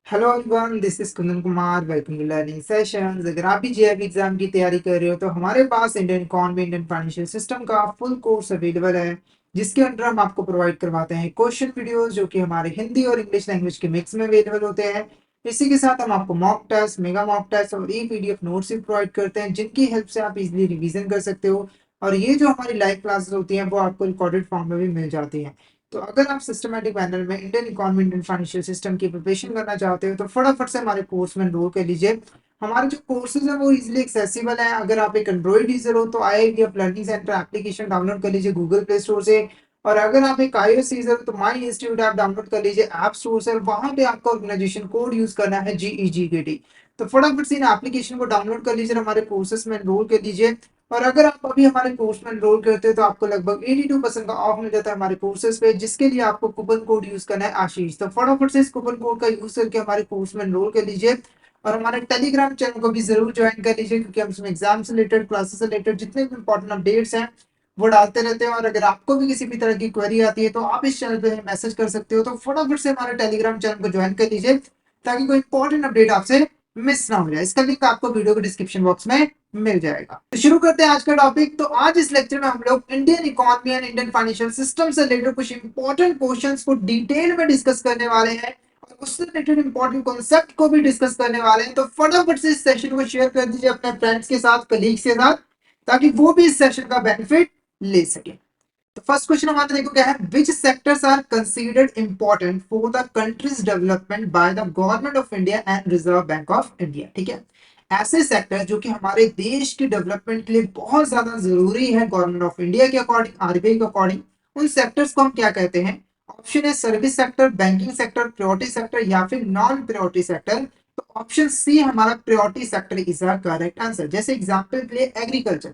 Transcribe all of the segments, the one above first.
Hello everyone, this is Kundan Kumar. Welcome to learning sessions. अगर आप भी जेईई एग्जाम की तैयारी कर रहे हो तो हमारे पास Indian economy, Indian financial system का फुल कोर्स अवेलेबल है, जिसके अंदर हम आपको प्रोवाइड करवाते हैं क्वेश्चन वीडियोस जो कि हमारे हिंदी और इंग्लिश लैंग्वेज के मिक्स में अवेलेबल होते हैं। इसी के साथ हम आपको mock test, mega mock test और ई पीडीएफ नोट्स भी प्रोवाइड करते हैं, जिनकी हेल्प से आप इजीली रिवीजन कर सकते हो। और ये जो हमारी लाइव क्लासेस होती हैं वो आपको रिकॉर्डेड फॉर्म में भी मिल जाती हैं। तो अगर आप सिस्टमैटिक मैनर में Indian economy, Indian financial system की प्रिपरेशन करना चाहते हो तो फटाफट से हमारे कोर्स में एनरोल कर लीजिए। हमारे जो कोर्सेज है वो इजीली एक्सेसिबल है। अगर आप एक एंड्रॉइड यूजर हो तो IITF learning centre application download कर लीजिए गूगल प्ले स्टोर से। और अगर आप एक iOS यूजर हो तो माई इंस्टीट्यूट ऐप डाउनलोड कर लीजिए ऐप स्टोर से। वहां पे आपका ऑर्गेनाइजेशन कोड यूज करना है GEGKT। तो फटाफट से इन एप्लीकेशन को डाउनलोड कर लीजिए, हमारे कोर्सेज में एनरोल कर लीजिए। और अगर आप अभी हमारे कोर्स में एनरोल करते हो तो आपको लगभग 82% का ऑफ मिल जाता है हमारे कोर्सेज पे, जिसके लिए आपको कूपन कोड यूज करना है आशीष। तो फटाफट से इस कूपन कोड का यूज करके हमारे कोर्स में एनरोल कर लीजिए। और हमारे टेलीग्राम चैनल को भी जरूर ज्वाइन कर लीजिए, क्योंकि हम उसमें एग्जाम से रिलेटेड, क्लासेस से रिलेटेड जितने भी इंपॉर्टेंट अपडेट्स हैं वो डालते रहते हैं। और अगर आपको भी किसी भी तरह की क्वेरी आती है तो आप इस चैनल पे मैसेज कर सकते हो। तो फटाफट से हमारे टेलीग्राम चैनल को ज्वाइन कर लीजिए, ताकि कोई इंपॉर्टेंट अपडेट आपसे मिस ना हो जाए। इसका लिंक आपको वीडियो के डिस्क्रिप्शन बॉक्स में मिल जाएगा। तो शुरू करते हैं आज का टॉपिक। तो आज इस लेक्चर में हम लोग Indian economy and Indian financial system से रिलेटेड कुछ इंपॉर्टेंट क्वेश्चंस को डिटेल में डिस्कस करने वाले हैं, और उससे रिलेटेड इंपॉर्टेंट कॉन्सेप्ट को भी डिस्कस करने वाले हैं। तो फटाफट से इस सेशन को शेयर कर दीजिए अपने फ्रेंड्स के साथ, कलीग्स के साथ, ताकि वो भी इस सेशन का बेनिफिट ले सके। तो फर्स्ट क्वेश्चन हमारा देखो क्या है। Which sectors are considered important for the country's development by the government of India and Reserve Bank of India. ठीक है, ऐसे सेक्टर जो कि हमारे देश की डेवलपमेंट के लिए बहुत ज्यादा जरूरी है गवर्नमेंट ऑफ इंडिया के अकॉर्डिंग, RBI के अकॉर्डिंग, उन सेक्टर्स को हम क्या कहते हैं। ऑप्शन है service sector, banking sector, priority sector या फिर नॉन प्रायोरिटी सेक्टर। तो ऑप्शन सी हमारा priority sector is the correct answer. जैसे एग्जांपल के लिए एग्रीकल्चर,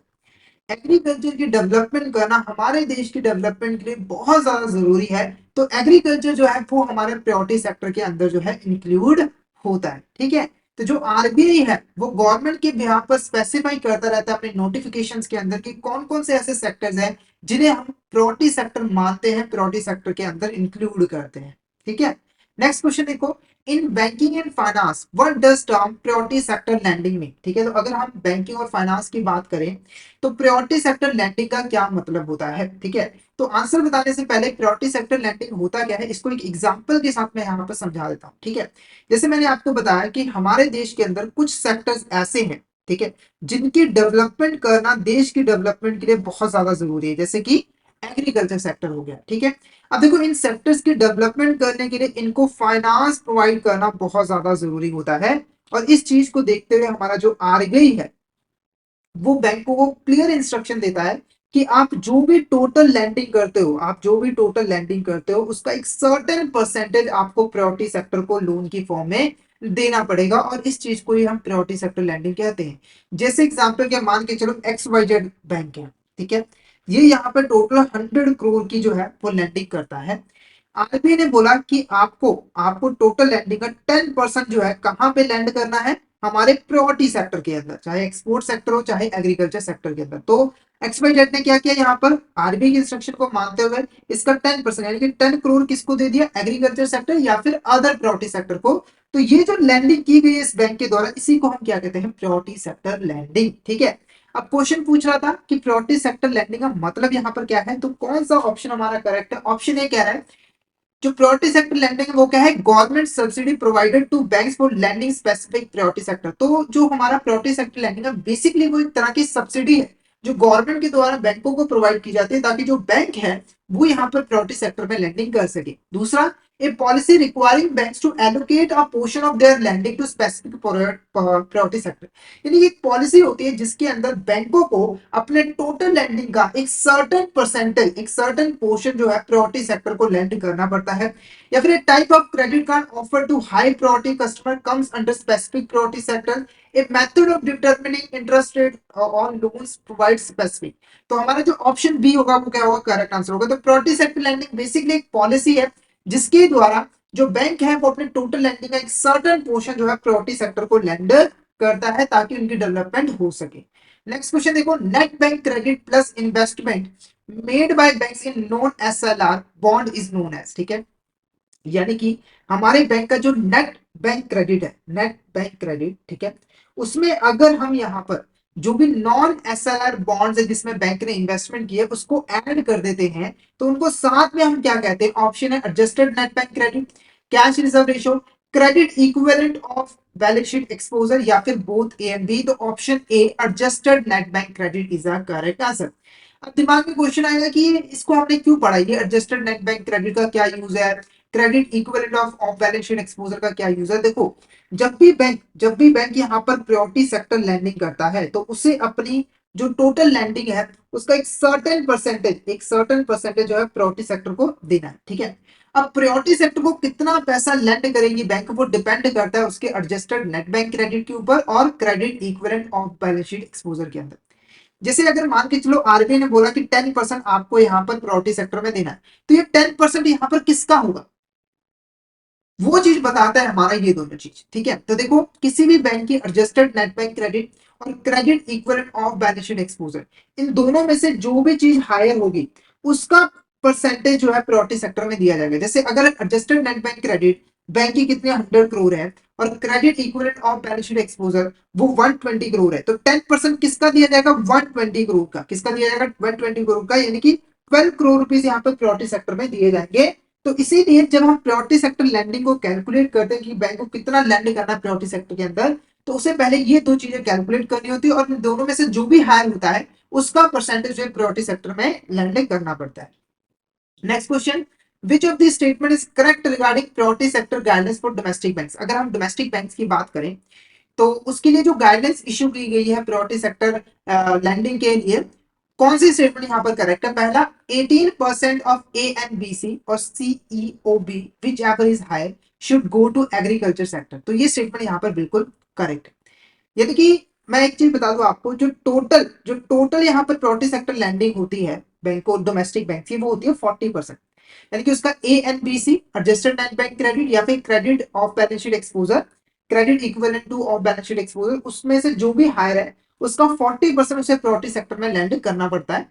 एग्रीकल्चर की डेवलपमेंट करना हमारे देश की डेवलपमेंट के लिए बहुत ज्यादा जरूरी है। तो एग्रीकल्चर जो है वो हमारे प्रायोरिटी सेक्टर के अंदर जो है इंक्लूड होता है। ठीक है, तो जो RBI है वो गवर्नमेंट के बिहाफ पर स्पेसिफाई करता रहता है अपने नोटिफिकेशंस के अंदर कि कौन कौन से ऐसे सेक्टर्स हैं जिन्हें हम प्रायोरिटी सेक्टर मानते हैं, प्रायोरिटी सेक्टर के अंदर इंक्लूड करते हैं। ठीक है, नेक्स्ट क्वेश्चन देखो। In banking and finance what does term priority sector landing में। ठीक है, तो अगर हम बैंकिंग और फाइनेंस की बात करें तो प्रायोरिटी सेक्टर लैंडिंग का क्या मतलब होता है। ठीक है, तो आंसर बताने से पहले प्रायोरिटी सेक्टर लैंडिंग होता क्या है इसको एक एग्जांपल के साथ मैं यहाँ पर समझा देता हूँ। ठीक है, जैसे मैंने आपको बताया कि हमारे देश के अंदर कुछ सेक्टर्स ऐसे हैं, ठीक है, जिनकी डेवलपमेंट करना देश की डेवलपमेंट के लिए बहुत ज्यादा जरूरी है, जैसे कि एग्रीकल्चर सेक्टर हो गया। ठीक है, अब देखो इन सेक्टर्स की डेवलपमेंट करने के लिए इनको फाइनेंस प्रोवाइड करना बहुत ज्यादा जरूरी होता है। और इस चीज को देखते हुए हमारा जो RBI है वो बैंकों को क्लियर इंस्ट्रक्शन देता है कि आप जो भी टोटल लैंडिंग करते हो, आप जो भी टोटल लैंडिंग करते हो उसका एक सर्टेन परसेंटेज आपको प्रायोरिटी सेक्टर को लोन की फॉर्म में देना पड़ेगा। और इस चीज को ही हम प्रायोरिटी सेक्टर लैंडिंग कहते हैं। जैसे एग्जांपल के मान के चलो XYZ बैंक है, ठीक है, ये यहाँ पे टोटल 100 करोड़ की जो है वो लैंडिंग करता है। RBI ने बोला कि आपको आपको टोटल लैंडिंग का 10% जो है कहाँ पे लैंड करना है, हमारे प्रायोरिटी सेक्टर के अंदर, चाहे एक्सपोर्ट सेक्टर हो चाहे एग्रीकल्चर सेक्टर के अंदर। तो XYZ ने क्या किया, यहाँ पर RBI की इंस्ट्रक्शन को मानते हुए इसका 10% यानी कि 10 करोड़ किसको दे दिया, एग्रीकल्चर सेक्टर या फिर अदर प्रायोरिटी सेक्टर को। तो ये जो लैंडिंग की गई है इस बैंक के द्वारा, इसी को हम क्या कहते हैं, प्रायोरिटी सेक्टर लैंडिंग। ठीक है, अब क्वेश्चन पूछ रहा था कि प्रायोरिटी सेक्टर लैंडिंग का मतलब यहाँ पर क्या है, तो कौन सा ऑप्शन हमारा करेक्ट है। ऑप्शन ए कह रहा है जो प्रायोरिटी सेक्टर लैंडिंग है वो क्या है, government subsidy provided to banks for lending specific priority sector. तो जो हमारा प्रायोरिटी सेक्टर लैंडिंग है बेसिकली वो एक तरह की सब्सिडी है जो गवर्नमेंट के द्वारा बैंकों को प्रोवाइड की जाती है, ताकि जो बैंक है वो यहाँ पर प्रायोरिटी सेक्टर में लैंडिंग कर सके। दूसरा, A policy requiring banks to allocate a portion of their lending to specific priority sector. यानी एक पॉलिसी होती है जिसके अंदर बैंकों को अपने टोटल लैंडिंग का एक सर्टेन परसेंटेज, एक सर्टेन पोर्शन जो है प्रायोरिटी सेक्टर को लैंड करना पड़ता है। या फिर type of credit card offer to high priority customer comes under specific priority sector. A method of determining interest rate on loans provide specific. तो हमारा जो ऑप्शन बी होगा वो क्या होगा, करेक्ट आंसर होगा। तो प्रायोरिटी सेक्टर लैंडिंग बेसिकली एक पॉलिसी है जिसके द्वारा जो बैंक है वो अपने टोटल लैंडिंग का एक सर्टेन पोर्शन जो है प्रायोरिटी सेक्टर को लैंड करता है, ताकि उनकी डेवलपमेंट हो सके। नेक्स्ट क्वेश्चन देखो। Net bank credit plus investment made by banks in non SLR bond is known as. ठीक है, यानी कि हमारे बैंक का जो नेट बैंक क्रेडिट है, नेट बैंक क्रेडिट, ठीक है, उसमें अगर हम यहाँ पर जो भी नॉन एसएलआर बॉन्ड्स है जिसमें बैंक ने इन्वेस्टमेंट किया उसको ऐड कर देते हैं, तो उनको साथ में हम क्या कहते हैं? ऑप्शन है adjusted net bank credit, cash reserve ratio, credit equivalent of balance sheet exposure, या फिर बोथ ए एंड बी। तो option A adjusted net bank credit is the correct answer. अब दिमाग में क्वेश्चन आएगा कि इसको हमने क्यों पढ़ा, ये एडजस्टेड नेट बैंक क्रेडिट का क्या यूज है, credit equivalent of of balance sheet exposure का क्या यूज है? देखो, जब भी बैंक यहाँ पर प्रायोरिटी सेक्टर लैंडिंग करता है तो उसे अपनी जो टोटल लैंडिंग है उसका एक सर्टेन परसेंटेज जो है प्रायोरिटी सेक्टर को देना है, ठीक है। अब प्रायोरिटी सेक्टर को कितना पैसा लैंड करेगी बैंक, वो डिपेंड करता है उसके एडजस्टेड नेट बैंक क्रेडिट के ऊपर और credit equivalent of balance sheet exposure के अंदर। जैसे अगर मान के चलो आरबीआई ने बोला कि 10% आपको यहाँ पर प्रायोरिटी सेक्टर में देना है, तो ये 10% यहाँ पर किसका होगा, वो चीज बताता है हमारा ये दोनों चीज, ठीक है। तो देखो, किसी भी बैंक की एडजस्टेड नेट बैंक क्रेडिट और credit equivalent of balance sheet exposure, इन दोनों में से जो भी चीज हायर होगी उसका परसेंटेज जो है प्रायोरिटी सेक्टर में दिया जाएगा। जैसे अगर adjusted net bank credit bank की कितने 100 करोड़ है और credit equivalent of balance sheet exposure वो 120 करोड़ है, तो 10% किसका दिया जाएगा? 120 करोड़ का। किसका दिया जाएगा? 120 करोड़ का, यानी कि 12 करोड़ रुपीज यहाँ पर प्रायोरिटी सेक्टर में दिए जाएंगे। तो इसीलिए जब हम प्रायोरिटी सेक्टर लैंडिंग को कैलकुलेट करते हैं कि बैंक को कितना लैंड करना है प्रायोरिटी सेक्टर के अंदर, तो उससे पहले ये दो चीजें कैलकुलेट करनी होती है और इन दोनों में से जो भी हायर होता है उसका परसेंटेज जो है प्रायोरिटी सेक्टर में लैंडिंग करना पड़ता है। Next question, which of the statement is correct regarding priority sector guidance for domestic banks? अगर हम डोमेस्टिक बैंक्स की बात करें तो उसके लिए जो गाइडेंस इशू की गई है प्रायोरिटी सेक्टर लैंडिंग के लिए, कौन सी स्टेटमेंट यहाँ पर करेक्ट है? पहला, 18% of A and B C और CEO B whichever is higher should go to agriculture sector. तो ये स्टेटमेंट यहाँ पर बिल्कुल करेक्ट है। यानी कि मैं एक चीज बता दूं आपको, जो टोटल यहाँ पर प्रायोरिटी सेक्टर लैंडिंग होती है बैंक को, डोमेस्टिक बैंक की, वो होती है 40%। यानी कि उसका A and B C adjusted net bank credit या फिर credit off balance sheet exposure, credit equivalent to off balance sheet exposure, उसमें से जो भी हायर है उसका 40% उसे प्रायोरिटी सेक्टर में लैंड करना पड़ता है।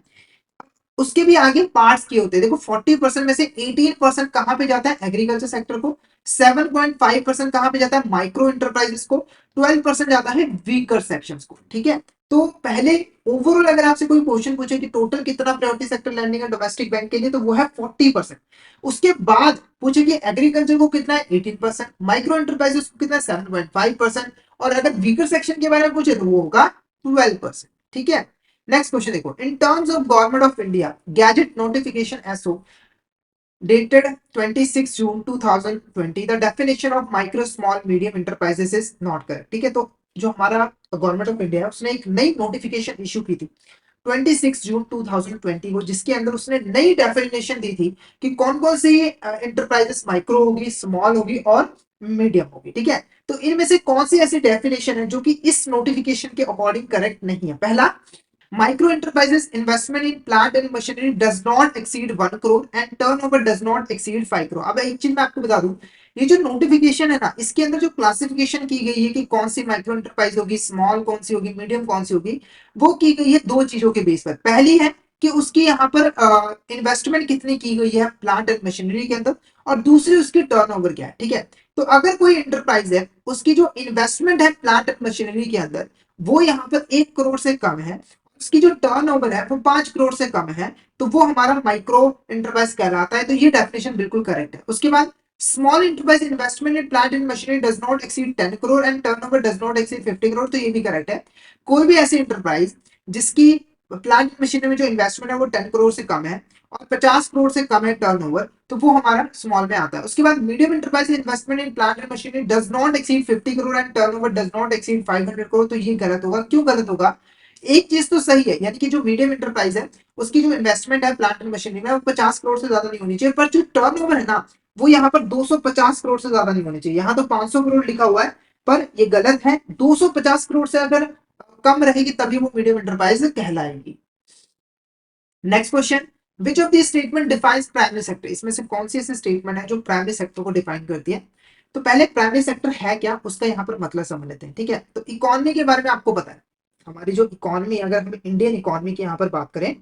उसके भी आगे पार्ट्स किए होते हैं। देखो, 40% में से 18% कहां पे जाता है? एग्रीकल्चर सेक्टर को। 7.5% कहां पे जाता है? माइक्रो इंटरप्राइजेस को। 12% जाता है वीकर सेक्शंस को, ठीक है। तो पहले ओवरऑल अगर आपसे कोई क्वेश्चन पूछे कि टोटल कितना प्रायोरिटी सेक्टर लैंडिंग है डोमेस्टिक बैंक के लिए, तो वो है 40%। उसके बाद पूछे कि एग्रीकल्चर को कितना है? 18%, माइक्रो इंटरप्राइजेस को कितना है? 7.5%, और अगर वीकर सेक्शन के बारे में पूछे तो वो होगा 12%, ठीक है। नेक्स्ट क्वेश्चन देखो, in terms of government of India gazette notification SO dated 26 June 2020 the definition of micro small medium enterprises is not correct, ठीक है। तो जो हमारा गवर्नमेंट ऑफ इंडिया है उसने एक नई नोटिफिकेशन इशू की थी 26 जून 2020 को, जिसके अंदर उसने नई डेफिनेशन दी थी कि कौन कौन सी इंटरप्राइजेस माइक्रो होगी, स्मॉल होगी और मीडियम होगी, ठीक है। तो इनमें से कौन सी ऐसी डेफिनेशन है जो कि इस नोटिफिकेशन के अकॉर्डिंग करेक्ट नहीं है? पहला, Micro enterprises investment in plant and machinery does not exceed 1 crore and turnover does not exceed 5 crore। अब एक चीज मैं आपको बता दूं, ये जो नोटिफिकेशन है ना, इसके अंदर जो क्लासिफिकेशन की गई है कि कौन सी माइक्रो एंटरप्राइज होगी, स्मॉल कौन सी होगी, मीडियम कौन सी होगी, वो की गई है दो चीजों के बेस पर। पहली है कि उसकी यहाँ पर इन्वेस्टमेंट कितनी की गई है प्लांट एंड मशीनरी के अंदर, और दूसरी उसकी टर्नओवर क्या है, ठीक है। तो अगर कोई एंटरप्राइज है उसकी जो इन्वेस्टमेंट है प्लांट एंड मशीनरी के अंदर वो यहाँ पर 1 करोड़ से कम है, उसकी जो टर्नओवर है वो 5 करोड़ से कम है, तो वो हमारा माइक्रो इंटरप्राइज कहलाता है। तो ये डेफिनेशन बिल्कुल करेक्ट है। उसके बाद, small enterprise investment in plant and machinery does not exceed 10 crore and turnover does not exceed 50 crore, तो ये भी करेक्ट है। कोई भी ऐसी इंटरप्राइज जिसकी प्लांट एंड मशीनरी में जो इन्वेस्टमेंट है वो 10 करोड़ से कम है और 50 करोड़ से कम है टर्नओवर, तो वो हमारा स्मॉल में आता है। उसके बाद, medium enterprise investment in plant and machinery does not exceed 50 crore and turnover does not exceed 500 crore, तो ये गलत होगा। क्यों गलत होगा? एक चीज तो सही है, यानी कि जो मीडियम इंटरप्राइज है उसकी जो इन्वेस्टमेंट है प्लांट एंड मशीनरी में वो 50 करोड़ से ज्यादा नहीं होनी चाहिए, पर जो टर्नओवर है ना वो यहाँ पर 250 करोड़ से ज्यादा नहीं होनी चाहिए। यहाँ तो 500 करोड़ लिखा हुआ है पर ये गलत है। 250 करोड़ से अगर कम रहेगी तभी वो मीडियम इंटरप्राइज कहलाएगी। Next question, which of the statement defines primary sector? इसमें से कौन सी ऐसी स्टेटमेंट है जो प्राइमरी सेक्टर को डिफाइन करती है? तो पहले प्राइमरी सेक्टर है क्या उसका यहाँ पर मतलब समझ लेते हैं, ठीक है। तो इकोनॉमी के बारे में आपको पता है, हमारी जो इकोनॉमी, अगर हम इंडियन इकोनॉमी की यहाँ पर बात करें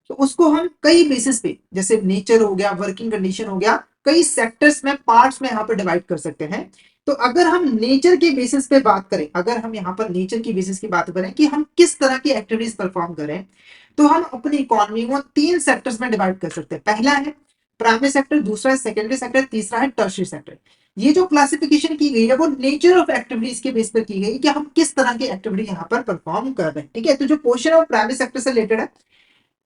तो उसको हम कई बेसिस पे, जैसे नेचर हो गया, वर्किंग कंडीशन हो गया, कई सेक्टर्स में, पार्ट्स में यहाँ पर डिवाइड कर सकते हैं। तो अगर हम नेचर के बेसिस पे बात करें, अगर हम यहाँ पर नेचर की बेसिस की बात करें कि हम किस तरह की एक्टिविटीज परफॉर्म करें, तो हम अपनी इकोनॉमी को 3 सेक्टर्स में डिवाइड कर सकते हैं। पहला है प्राइमरी सेक्टर, दूसरा है सेकेंडरी सेक्टर, तीसरा है टर्शियरी सेक्टर। ये जो क्लासिफिकेशन की गई है वो नेचर ऑफ एक्टिविटीज के बेस पर की गई कि हम किस तरह की एक्टिविटी यहाँ पर परफॉर्म कर रहे हैं। ठीक है, तो जो क्वेश्चन है वो प्राइमरी सेक्टर से रिलेटेड है,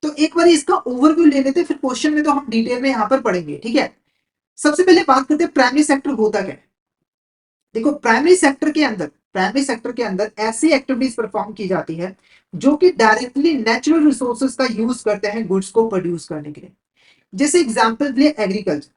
तो एक बार इसका ओवरव्यू ले लेते हैं, फिर क्वेश्चन में तो हम डिटेल में यहाँ पर पढ़ेंगे। ठीक है, सबसे पहले बात करते हैं प्राइमरी सेक्टर होता क्या है। देखो, प्राइमरी सेक्टर के अंदर ऐसी एक्टिविटीज परफॉर्म की जाती है जो कि डायरेक्टली नेचुरल रिसोर्सेज का यूज करते हैं गुड्स को प्रोड्यूस करने के लिए। जैसे एग्जांपल के लिए एग्रीकल्चर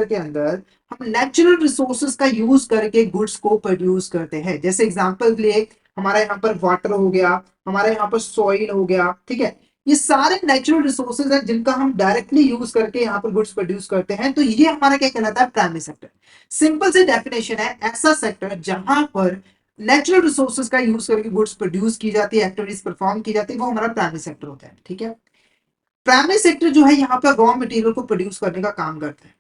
के अंदर हम नेचुरल रिसोर्सेज का यूज करके गुड्स को प्रोड्यूस करते हैं। जैसे एग्जांपल के लिए हमारे यहाँ पर वाटर हो गया, हमारे यहाँ पर सॉइल हो गया। ठीक है, ये सारे नेचुरल रिसोर्सेज हैं जिनका हम डायरेक्टली यूज करके यहाँ पर गुड्स प्रोड्यूस करते हैं। तो ये हमारा क्या कहलाता है, प्राइमरी सेक्टर। सिंपल सी डेफिनेशन है, ऐसा सेक्टर जहां पर नेचुरल रिसोर्सेज का यूज करके गुड्स प्रोड्यूस की जाती है, एक्टिविटीज परफॉर्म की जाती है, वो हमारा प्राइमरी सेक्टर होता है। ठीक है, प्राइमरी सेक्टर जो है यहाँ पर रॉ मटेरियल को प्रोड्यूस करने का काम करता है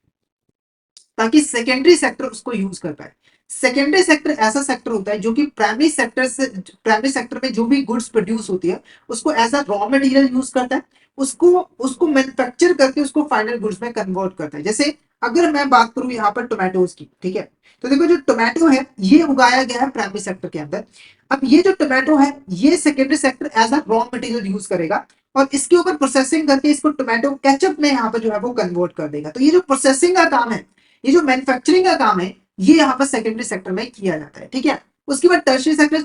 ताकि सेकेंडरी सेक्टर उसको यूज कर पाए। सेकेंडरी सेक्टर ऐसा सेक्टर होता है जो कि प्राइमरी सेक्टर में जो भी गुड्स प्रोड्यूस होती है उसको as a raw material use करता है, उसको उसको मैन्युफैक्चर करके उसको फाइनल गुड्स में कन्वर्ट करता है। जैसे अगर मैं बात करूं यहाँ पर टोमेटोज की, ठीक है, तो देखो जो टोमेटो है ये उगाया गया है प्राइमरी सेक्टर के अंदर। अब ये जो टोमेटो है ये secondary sector as a raw material use करेगा और इसके ऊपर प्रोसेसिंग करके इसको टोमेटो केचप में यहाँ पर जो है वो कन्वर्ट कर देगा। तो ये जो प्रोसेसिंग का काम है, ये जो मैन्युफैक्चरिंग का काम है, ये यहाँ पर सेकेंडरी सेक्टर में किया जाता है। ठीक है, उसके बाद टर्शियरी सेक्टर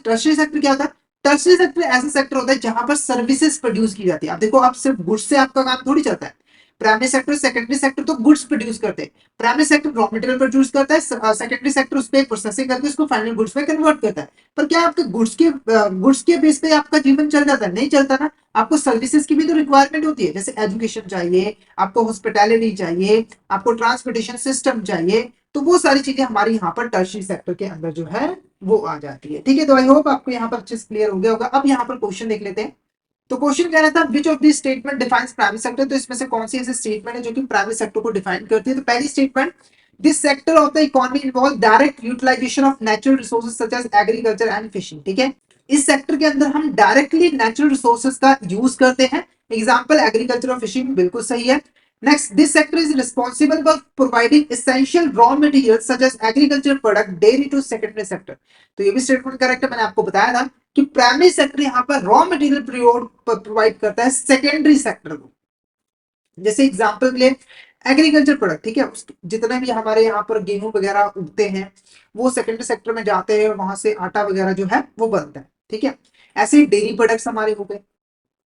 क्या होता है? टर्शियरी सेक्टर ऐसा सेक्टर होता है जहां पर सर्विसेज प्रोड्यूस की जाती है। अब देखो, आप सिर्फ गुड्स से आपका काम थोड़ी चलता है। प्राइमरी सेक्टर सेकेंडरी सेक्टर तो गुड्स प्रोड्यूस करते हैं, primary sector raw material produce करता है, सेकेंडरी सेक्टर उस पर प्रोसेसिंग करके उसको फाइनल गुड्स में कन्वर्ट करता है। पर क्या आपके गुड्स के बेस पे आपका जीवन चल जाता है? नहीं चलता ना। आपको सर्विसेज की भी तो रिक्वायरमेंट होती है, जैसे एजुकेशन चाहिए, आपको हॉस्पिटैलिटी चाहिए, आपको ट्रांसपोर्टेशन सिस्टम चाहिए। तो वो सारी चीजें हमारी यहाँ पर टर्शियरी सेक्टर के अंदर जो है वो आ जाती है। ठीक है, तो आई होप आपको यहाँ पर अच्छे से क्लियर हो गया होगा। अब यहाँ पर क्वेश्चन देख लेते हैं। तो क्वेश्चन कह रहा था विच of this statement defines primary sector. तो इसमें से कौन सी ऐसी स्टेटमेंट है जो कि प्राइमरी सेक्टर को डिफाइन करती है? तो पहली statement, this sector of the economy involve direct utilization of natural resources such as agriculture and fishing. ठीक है, इस सेक्टर के अंदर हम डायरेक्टली नेचुरल रिसोर्सेज का यूज करते हैं। एग्जाम्पल एग्रीकल्चर और फिशिंग, बिल्कुल सही है। Next, this sector is responsible for providing essential raw material such as agriculture product dairy to secondary sector. तो ये भी स्टेटमेंट करेक्ट है। मैंने आपको बताया था कि प्राइमरी सेक्टर यहाँ पर रॉ मटेरियल प्रोवाइड करता है सेकेंडरी सेक्टर को। जैसे एग्जांपल के लिए एग्रीकल्चर प्रोडक्ट, ठीक है, जितने भी हमारे यहाँ पर गेहूं वगैरह उगते हैं वो सेकेंडरी सेक्टर में जाते हैं, वहां से आटा वगैरह जो है वो बनता है। ठीक है, ऐसे ही डेयरी प्रोडक्ट्स हमारे हो गए,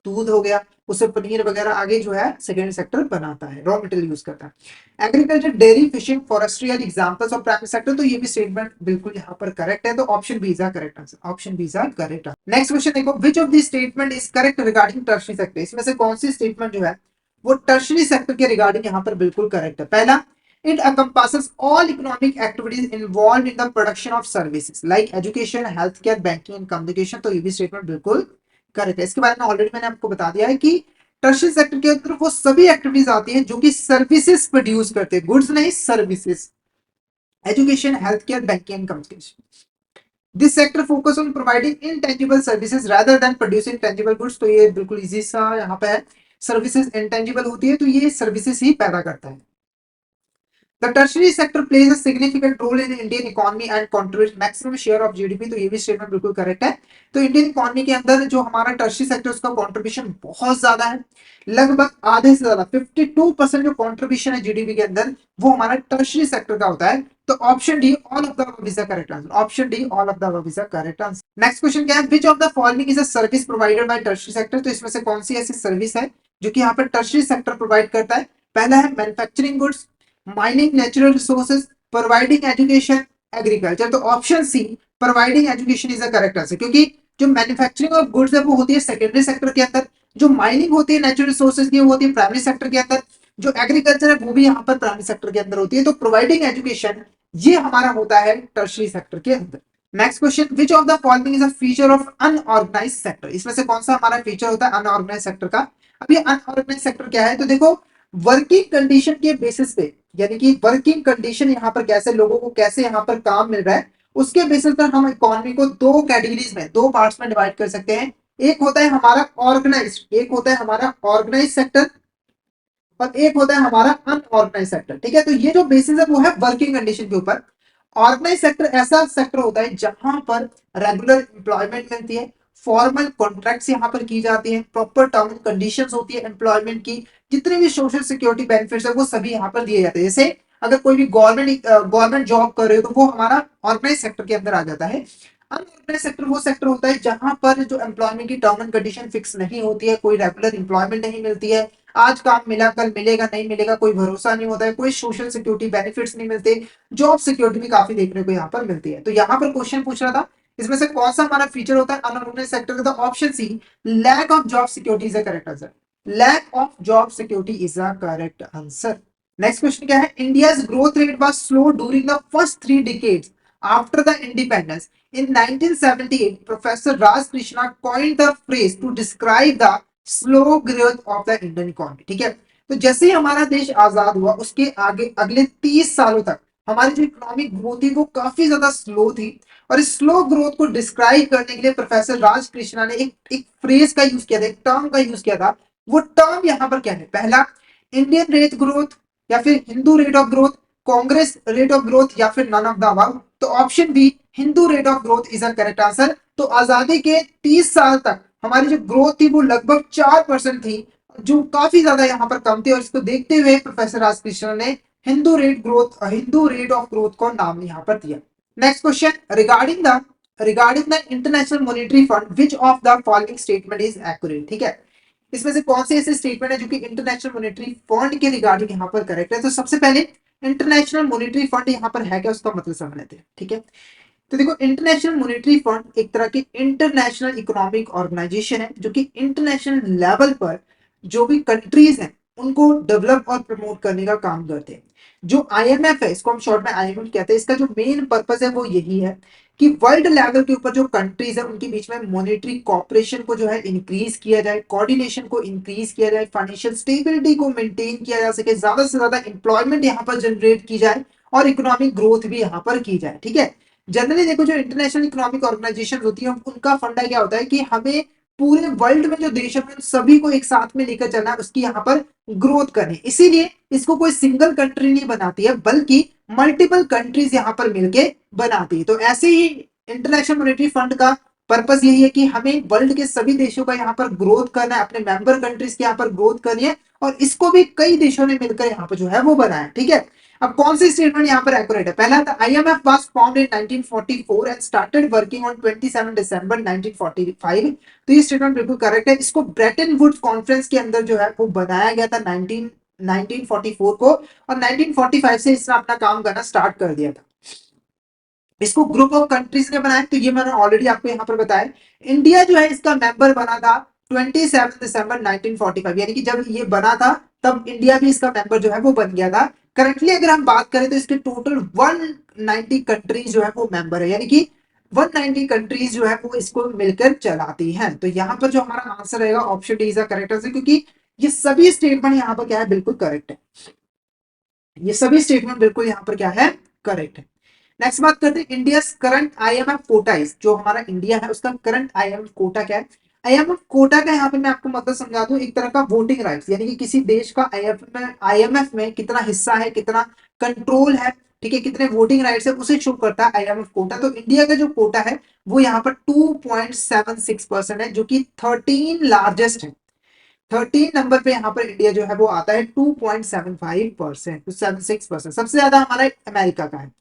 दूध हो गया, उससे पनीर वगैरह आगे जो है सेकेंडरी सेक्टर बनाता है, रॉ मटेरियल यूज करता है। Agriculture, dairy, fishing, forestry are examples of primary sector. तो ये भी स्टेटमेंट बिल्कुल यहाँ पर करेक्ट है। तो option B is correct answer, option B is correct answer. Next question देखो, which of this statement is correct regarding tertiary sector. इसमें से कौन सी स्टेटमेंट जो है वो टर्शियरी सेक्टर के रिगार्डिंग यहाँ पर बिल्कुल करेक्ट है? पहला, it encompasses all economic activities involved in the production of services like education, healthcare, banking and communication। तो ये भी स्टेटमेंट बिल्कुल करेक्ट है। इसके बारे में ऑलरेडी मैंने आपको बता दिया है कि टर्शियरी सेक्टर के अंदर वो सभी एक्टिविटीज आती हैं जो कि सर्विसेज प्रोड्यूस करते हैं, गुड्स नहीं, services, education, health care, banking and communication. This sector focus on providing intangible services rather than producing tangible goods. तो ये बिल्कुल इजी सा यहाँ पे है, सर्विसेज इनटेंजिबल होती है तो ये सर्विसेज ही पैदा करता है। The tertiary sector plays a significant role in Indian economy and contributes maximum share of GDP। तो ये भी स्टेटमेंट बिल्कुल करेक्ट है। तो इंडियन इकोनॉमी के अंदर जो हमारा टर्शियरी सेक्टर उसका कंट्रीब्यूशन बहुत ज्यादा है, लगभग आधे से ज्यादा 52% जो कंट्रीब्यूशन है जीडीपी के अंदर वो हमारा टर्शियरी सेक्टर का होता है। तो option D, all of the above is the correct answer. Option D, all of the above is the correct answer. Next question क्या है, which of the following is a service provided by tertiary sector. तो इसमें से कौन सी ऐसी service है जो कि यहाँ पर टर्शियरी सेक्टर प्रोवाइड करता है? पहला है manufacturing goods, mining natural resources, providing education, agriculture. तो option C, providing education is the correct answer, क्योंकि जो मैन्युफैक्चरिंग ऑफ गुड्स है वो होती है सेकेंडरी सेक्टर के अंदर, जो माइनिंग होती है नेचुरल रिसोर्सेज की वो होती है प्राइमरी सेक्टर के अंदर, जो एग्रीकल्चर है वो भी यहाँ पर प्राइमरी सेक्टर के अंदर होती है। तो प्रोवाइडिंग एजुकेशन ये हमारा होता है टर्शियरी सेक्टर के अंदर। Next question, which of the following is a feature of unorganised sector. इसमें से कौन सा हमारा फीचर होता है अनऑर्गेनाइज्ड सेक्टर का? अब ये अनऑर्गेनाइज्ड सेक्टर क्या है? तो देखो, वर्किंग कंडीशन के बेसिस पे, यानी कि वर्किंग कंडीशन यहाँ पर कैसे लोगों को कैसे यहाँ पर काम मिल रहा है, उसके बेसिस पर हम इकोनॉमी को दो कैटेगरीज में, दो पार्ट्स में डिवाइड कर सकते हैं। एक होता है हमारा ऑर्गेनाइज, एक होता है हमारा ऑर्गेनाइज सेक्टर, और एक होता है हमारा अनऑर्गेनाइज सेक्टर। ठीक है, तो ये जो बेसिस है वो है वर्किंग कंडीशन के ऊपर। ऑर्गेनाइज सेक्टर ऐसा सेक्टर होता है जहां पर रेगुलर एम्प्लॉयमेंट मिलती है, फॉर्मल कॉन्ट्रैक्ट्स यहाँ पर की जाती है, प्रॉपर टर्म एंड कंडीशंस होती है एम्प्लॉयमेंट की, जितने भी सोशल सिक्योरिटी बेनिफिट्स है वो सभी यहाँ पर दिए जाते हैं। जैसे अगर कोई भी गवर्नमेंट जॉब कर रहे हो तो वो हमारा ऑर्गेनाइज सेक्टर के अंदर आ जाता है। अनऑर्गेनाइज सेक्टर वो सेक्टर होता है जहां पर जो एम्प्लॉयमेंट की टर्म एंड कंडीशन फिक्स नहीं होती है, कोई रेगुलर एम्प्लॉयमेंट नहीं मिलती है, आज काम मिला कल मिलेगा नहीं मिलेगा कोई भरोसा नहीं होता है, कोई सोशल सिक्योरिटी बेनिफिट्स नहीं मिलते, जॉब सिक्योरिटी भी काफी देखने को यहाँ पर मिलती है। तो यहाँ पर क्वेश्चन पूछ रहा था इसमें से कौन सा हमारा फीचर होता है अनऑर्गेनाइज सेक्टर का, option C lack of job security is the correct answer. Lack of job security is the correct answer. Next question क्या है, India's growth rate was slow during the first 3 decades after the independence. In 1978, Professor Raj Krishna coined the phrase to describe the slow growth of the Indian economy. ठीक है, तो जैसे ही हमारा देश आजाद हुआ उसके आगे अगले 30 सालों तक हमारी जो इकोनॉमिक ग्रोथ थी वो काफी ज्यादा स्लो थी। और इस स्लो ग्रोथ को डिस्क्राइब करने के लिए प्रोफेसर राज कृष्णा ने एक फ्रेज का यूज किया था, एक टर्म का यूज किया था। वो टर्म यहाँ पर क्या है, पहला इंडियन रेट ग्रोथ, या फिर Hindu rate of growth, Congress rate of growth, या फिर नन ऑफ द अबव। तो option B Hindu rate of growth is a correct answer. तो आजादी के 30 साल तक हमारी जो ग्रोथ थी वो लगभग 4% थी, जो काफी ज्यादा यहाँ पर कम थी। और इसको देखते हुए प्रोफेसर राजकृष्णन ने हिंदू रेट ऑफ ग्रोथ को नाम यहाँ पर दिया। Next question, regarding the international monetary fund which of the following statement is accurate. ठीक है, इसमें से कौन से ऐसे स्टेटमेंट है जो कि इंटरनेशनल मॉनेटरी फंड के रिगार्डिंग यहाँ पर करेक्ट है। तो सबसे पहले इंटरनेशनल मॉनेटरी फंड यहाँ पर है क्या, उसका मतलब समझ लेते हैं। ठीक है, तो देखो इंटरनेशनल मॉनेटरी फंड एक तरह की इंटरनेशनल इकोनॉमिक ऑर्गेनाइजेशन है जो कि इंटरनेशनल लेवल पर जो भी कंट्रीज हैं उनको डेवलप और प्रमोट करने का काम करते हैं। जो आईएमएफ है, इसको हम शॉर्ट में आईएमएफ कहते हैं, इसका जो मेन पर्पस है वो यही है कि वर्ल्ड लेवल के ऊपर जो कंट्रीज है उनके बीच में मॉनेटरी कॉपरेशन को जो है इंक्रीज किया जाए, कोऑर्डिनेशन को इंक्रीज किया जाए, फाइनेंशियल स्टेबिलिटी को मेंटेन किया जा सके, ज्यादा से ज्यादा एम्प्लॉयमेंट यहाँ पर जनरेट की जाए और इकोनॉमिक ग्रोथ भी यहाँ पर की जाए। ठीक है, जनरली देखो जो इंटरनेशनल इकोनॉमिक ऑर्गेनाइजेशन होती है उनका फंडा क्या होता है कि हमें पूरे वर्ल्ड में जो देश है सभी को एक साथ में लेकर चलना है, उसकी यहाँ पर ग्रोथ करनी। इसीलिए इसको कोई सिंगल कंट्री नहीं बनाती है बल्कि मल्टीपल कंट्रीज यहाँ पर मिलके बनाती है। तो ऐसे ही इंटरनेशनल मॉनेटरी फंड का पर्पस यही है कि हमें वर्ल्ड के सभी देशों का यहाँ पर ग्रोथ करना है, अपने मेंबर कंट्रीज की यहाँ पर ग्रोथ करनी है, और इसको भी कई देशों ने मिलकर यहाँ पर जो है वो बनाया। ठीक है, अब कौन सी स्टेटमेंट यहाँ पर एक्यूरेट है, पहला था IMF was formed in 1944 and started working on 27 दिसंबर 1945। तो ये स्टेटमेंट बिल्कुल करेक्ट है। इसको ब्रेटन वुड्स कॉन्फ्रेंस के अंदर जो है वो बनाया गया था 1944 को, और 1945 से इसने अपना काम करना स्टार्ट कर दिया था। इसको ग्रुप ऑफ कंट्रीज ने बनाया, तो ये मैंने ऑलरेडी आपको यहाँ पर बताया। इंडिया जो है इसका मेंबर बना था 27 दिसंबर 1945, यानी कि जब ये बना था तब इंडिया भी इसका मेंबर जो है वो बन गया था। करंटली अगर हम बात करें तो इसके टोटल 190 कंट्रीज जो है वो मेंबर है, यानी कि 190 कंट्रीज जो है वो इसको मिलकर चलाती हैं। तो यहाँ पर जो हमारा आंसर रहेगा option D is the correct answer, क्योंकि ये सभी स्टेटमेंट यहाँ पर क्या है, बिल्कुल करेक्ट है। ये सभी स्टेटमेंट बिल्कुल यहाँ पर क्या है, करेक्ट है। नेक्स्ट बात करते हैं India current IMF quota is, जो हमारा इंडिया है उसका करंट आईएमएफ कोटा क्या है। आईएमएफ कोटा का यहाँ पे मैं आपको मतलब समझा दूं, एक तरह का वोटिंग राइट्स, यानी कि किसी देश का आईएमएफ में कितना हिस्सा है, कितना कंट्रोल है, ठीक है, कितने वोटिंग राइट्स है, उसे शो करता है आईएमएफ कोटा। तो इंडिया का जो कोटा है वो यहाँ पर 2.76% है, जो कि 13 लार्जेस्ट है। 13 नंबर पे यहाँ पर इंडिया जो है वो आता है 2.75%, 76%, सबसे ज्यादा हमारा अमेरिका का है।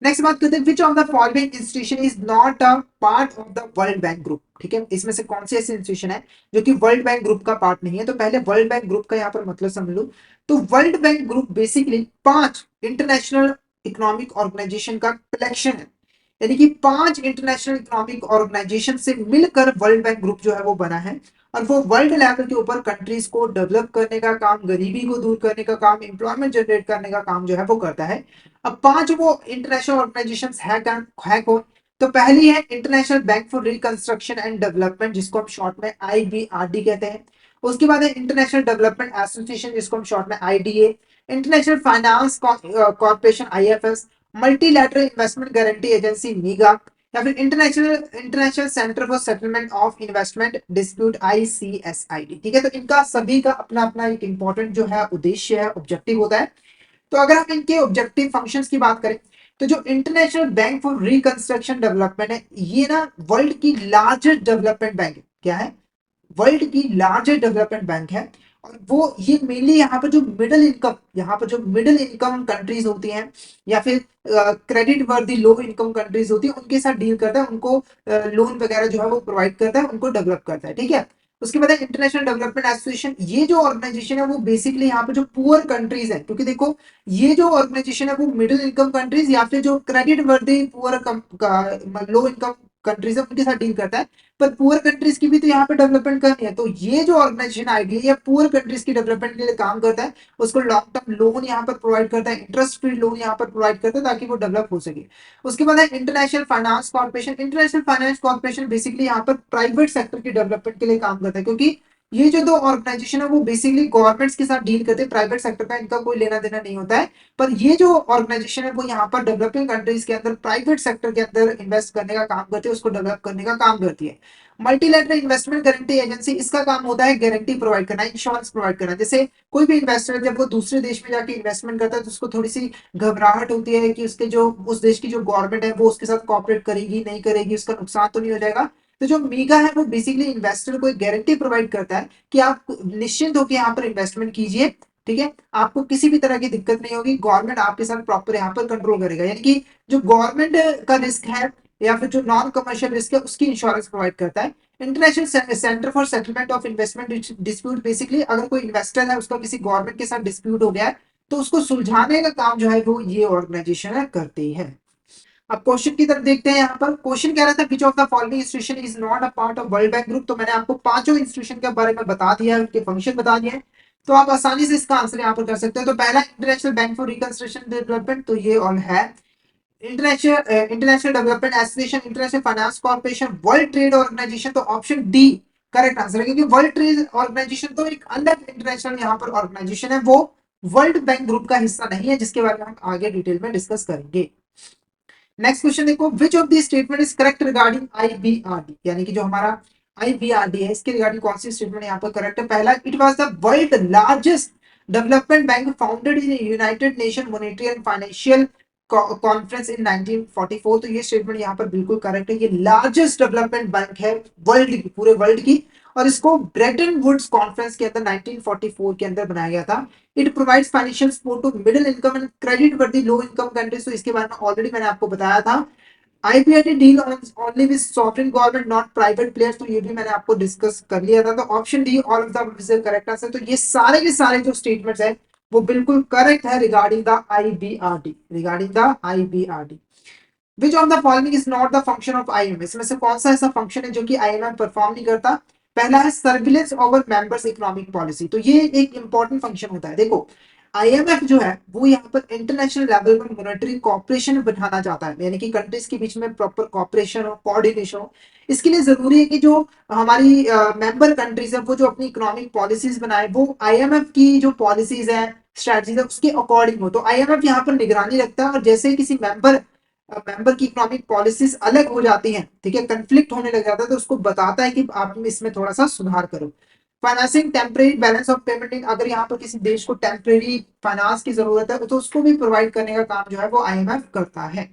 नेक्स्ट बात करते हैं विच of the following institution is not a part of the world bank group. ठीक है, इसमें से कौन सी ऐसी इंस्टीट्यूशन है जो कि वर्ल्ड बैंक ग्रुप का पार्ट नहीं है। तो पहले वर्ल्ड बैंक ग्रुप का यहाँ पर मतलब समझ लो। तो world bank group basically 5 international economic organisation का कलेक्शन है, यानी कि 5 इंटरनेशनल इकोनॉमिक ऑर्गेनाइजेशन से मिलकर वर्ल्ड बैंक ग्रुप जो है वो बना है। और वो वर्ल्ड लेवल के ऊपर कंट्रीज को डेवलप करने का काम, गरीबी को दूर करने का काम, एम्प्लॉयमेंट जनरेट करने का काम जो है वो करता है। अब 5 वो इंटरनेशनल ऑर्गेनाइजेशन है कौन। तो पहली है international bank for reconstruction and development, जिसको हम शॉर्ट में IBRD कहते हैं। उसके बाद है इंटरनेशनल डेवलपमेंट एसोसिएशन, जिसको हम शॉर्ट में IDA, international finance corporation IFS, multilateral investment guarantee agency MIGA, या फिर international international centre for settlement of investment dispute ICSID. ठीक है, तो इनका सभी का अपना अपना एक इंपॉर्टेंट जो है उद्देश्य है, ऑब्जेक्टिव होता है। तो अगर हम इनके ऑब्जेक्टिव फंक्शंस की बात करें, तो जो international bank for reconstruction development है, ये ना वर्ल्ड की लार्जेस्ट डेवलपमेंट बैंक है। क्या है? वर्ल्ड की लार्जेस्ट डेवलपमेंट बैंक है। और वो ये मेनली यहाँ पर जो मिडिल इनकम, यहाँ पर जो मिडिल इनकम कंट्रीज होती हैं, या फिर credit worthy low income countries होती है, उनके साथ डील करता है, उनको लोन वगैरह जो है वो प्रोवाइड करता है, उनको डेवलप करता है। ठीक है, उसके बाद इंटरनेशनल डेवलपमेंट एसोसिएशन, ये जो ऑर्गेनाइजेशन है वो बेसिकली यहाँ पे जो पुअर कंट्रीज है, क्योंकि देखो ये जो ऑर्गेनाइजेशन है वो मिडिल इनकम कंट्रीज या फिर जो क्रेडिट वर्दी पुअर लो इनकम कंट्रीज है उनके साथ डील करता है। पर पुअर कंट्रीज की भी तो यहाँ पे डेवलपमेंट करनी है, तो ये जो ऑर्गेनाइजेशन आईडी है पुअर कंट्रीज की डेवलपमेंट के लिए काम करता है, उसको लॉन्ग टर्म लोन यहाँ पर प्रोवाइड करता है, इंटरेस्ट फ्री लोन यहाँ पर प्रोवाइड करता है, ताकि वो डेवलप हो सके। उसके बाद है international finance corporation. International finance corporation basically यहाँ पर प्राइवेट सेक्टर की डेवलपमेंट के लिए काम करता है, क्योंकि ये जो दो ऑर्गेनाइजेशन है वो बेसिकली गवर्नमेंट्स के साथ डील करते हैं, प्राइवेट सेक्टर का इनका कोई लेना देना नहीं होता है। पर ये जो ऑर्गेनाइजेशन है वो यहाँ पर डेवलपिंग कंट्रीज के अंदर प्राइवेट सेक्टर के अंदर इन्वेस्ट करने का काम करती है, उसको डेवलप करने का काम करती है। मल्टीलैटरल इन्वेस्टमेंट गारंटी एजेंसी, इसका काम होता है गारंटी प्रोवाइड करना, इंश्योरेंस प्रोवाइड करना। जैसे कोई भी इन्वेस्टर जब वो दूसरे देश में जाके इन्वेस्टमेंट करता है तो उसको थोड़ी सी घबराहट होती है कि उसके जो उस देश की जो गवर्नमेंट है वो उसके साथ कॉपरेट करेगी नहीं करेगी, उसका नुकसान तो नहीं हो जाएगा। तो जो मीगा है वो बेसिकली इन्वेस्टर को एक गारंटी प्रोवाइड करता है कि आप निश्चिंत होकर यहाँ पर इन्वेस्टमेंट कीजिए। ठीक है, आपको किसी भी तरह की दिक्कत नहीं होगी, गवर्नमेंट आपके साथ प्रॉपर यहाँ पर कंट्रोल करेगा। यानी कि जो गवर्नमेंट का रिस्क है या फिर जो नॉन कमर्शियल रिस्क है उसकी इंश्योरेंस प्रोवाइड करता है। International centre for settlement of investment dispute, basically अगर कोई इन्वेस्टर है उसका किसी गवर्नमेंट के साथ डिस्प्यूट हो गया है तो उसको सुलझाने का काम जो है वो ये ऑर्गेनाइजेशन है करती है। अब क्वेश्चन की तरफ देखते हैं। यहाँ पर क्वेश्चन कह रहा था विच of the following institution is not a part of world bank group. तो मैंने आपको पांचों इंस्टीट्यूशन के बारे में बता दिया है, उनके फंक्शन बता दिए हैं, तो आप आसानी से इसका आंसर यहाँ पर कर सकते हैं। तो पहला international bank for reconstruction development, तो ये ऑल है। International development association, international finance corporation, world trade organisation, तो ऑप्शन डी करेक्ट आंसर है, क्योंकि वर्ल्ड ट्रेड ऑर्गेनाइजेशन तो एक अलग इंटरनेशनल यहाँ पर ऑर्गेनाइजेशन है, वो वर्ल्ड बैंक ग्रुप का हिस्सा नहीं है, जिसके बारे में हम आगे डिटेल में डिस्कस करेंगे। नेक्स्ट क्वेश्चन देखो, which of the statement is correct regarding IBRD, यानी कि जो हमारा आईबीआरडी है इसके रिगार्डिंग कौन सी स्टेटमेंट यहाँ पर करेक्ट है? पहला, it was the world largest development bank founded in United nation monetary and financial conference in 1944। तो ये स्टेटमेंट यहाँ पर बिल्कुल करेक्ट है, ये लार्जेस्ट डेवलपमेंट बैंक है वर्ल्ड की, पूरे वर्ल्ड की, और इसको ब्रेटन वुड्स कॉन्फ्रेंस के अंदर 1944 के अंदर बनाया गया था। It provides financial support to middle income and credit worthy low income countries. तो इसके बारे में ऑलरेडी मैंने आपको बताया था। IPRD deal only with sovereign government not private players, तो ये भी मैंने आपको डिस्कस कर लिया था। तो option D all of the is correct answer. तो ये सारे के सारे जो स्टेटमेंट्स है वो बिल्कुल करेक्ट है regarding the IBRD, regarding the IBRD. Which of the following is not the function of IMF, इसमें से कौन सा ऐसा फंक्शन है जो कि आईएमएफ परफॉर्म नहीं करता? पहला है surveillance over members economic policy, तो ये एक इंपॉर्टेंट फंक्शन होता है। देखो आईएमएफ जो है वो यहाँ पर इंटरनेशनल लेवल पर मॉनेटरी कॉपरेशन बनाना चाहता है, यानी कि कंट्रीज के बीच में प्रॉपर कॉपरेशन हो, कोऑर्डिनेशन हो। इसके लिए जरूरी है कि जो हमारी मेंबर कंट्रीज है वो जो अपनी इकोनॉमिक पॉलिसीज बनाए वो आईएमएफ की जो पॉलिसीज है, स्ट्रेटजीज है, उसके अकॉर्डिंग हो। तो आईएमएफ यहाँ पर निगरानी रखता है, और जैसे ही किसी मेंबर की इकोनॉमिक पॉलिसीज अलग हो जाती हैं, ठीक है, कंफ्लिक्ट होने लग जाता है, तो उसको बताता है कि आप इसमें थोड़ा सा सुधार करो। Financing temporary balance of payment, अगर यहाँ पर किसी देश को टेम्परेरी फाइनेंस की जरूरत है तो उसको भी प्रोवाइड करने का काम जो है वो आईएमएफ करता है।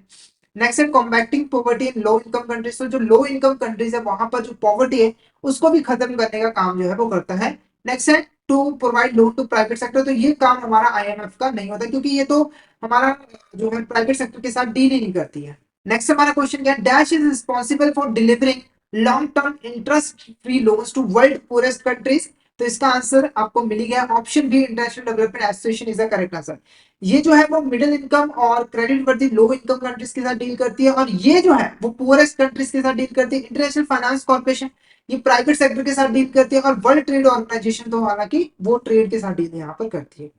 नेक्स्ट है combating poverty in low income countries, तो जो लो इनकम कंट्रीज है वहां पर जो पॉवर्टी है उसको भी खत्म करने का काम जो है वो करता है। नेक्स्ट है to provide loan to private sector, तो ये काम हमारा आईएमएफ का नहीं होता, क्योंकि ये तो हमारा जो है प्राइवेट सेक्टर के साथ डील ही नहीं करती है। नेक्स्ट हमारा क्वेश्चन क्या है? Dash is responsible for delivering long term interest free loans to world poorest countries. तो इसका आंसर आपको मिल गया, option B international development association is the correct answer. ये जो है वो मिडिल इनकम और credit worthy low income countries के साथ डील करती है, और ये जो है वो पुअरेस्ट कंट्रीज के साथ डील करती है। इंटरनेशनल फाइनेंस कॉर्पोरेशन ये प्राइवेट सेक्टर के साथ डील करती है, और वर्ल्ड ट्रेड ऑर्गेनाइजेशन तो हालांकि वो ट्रेड के साथ डील यहाँ पर करती है।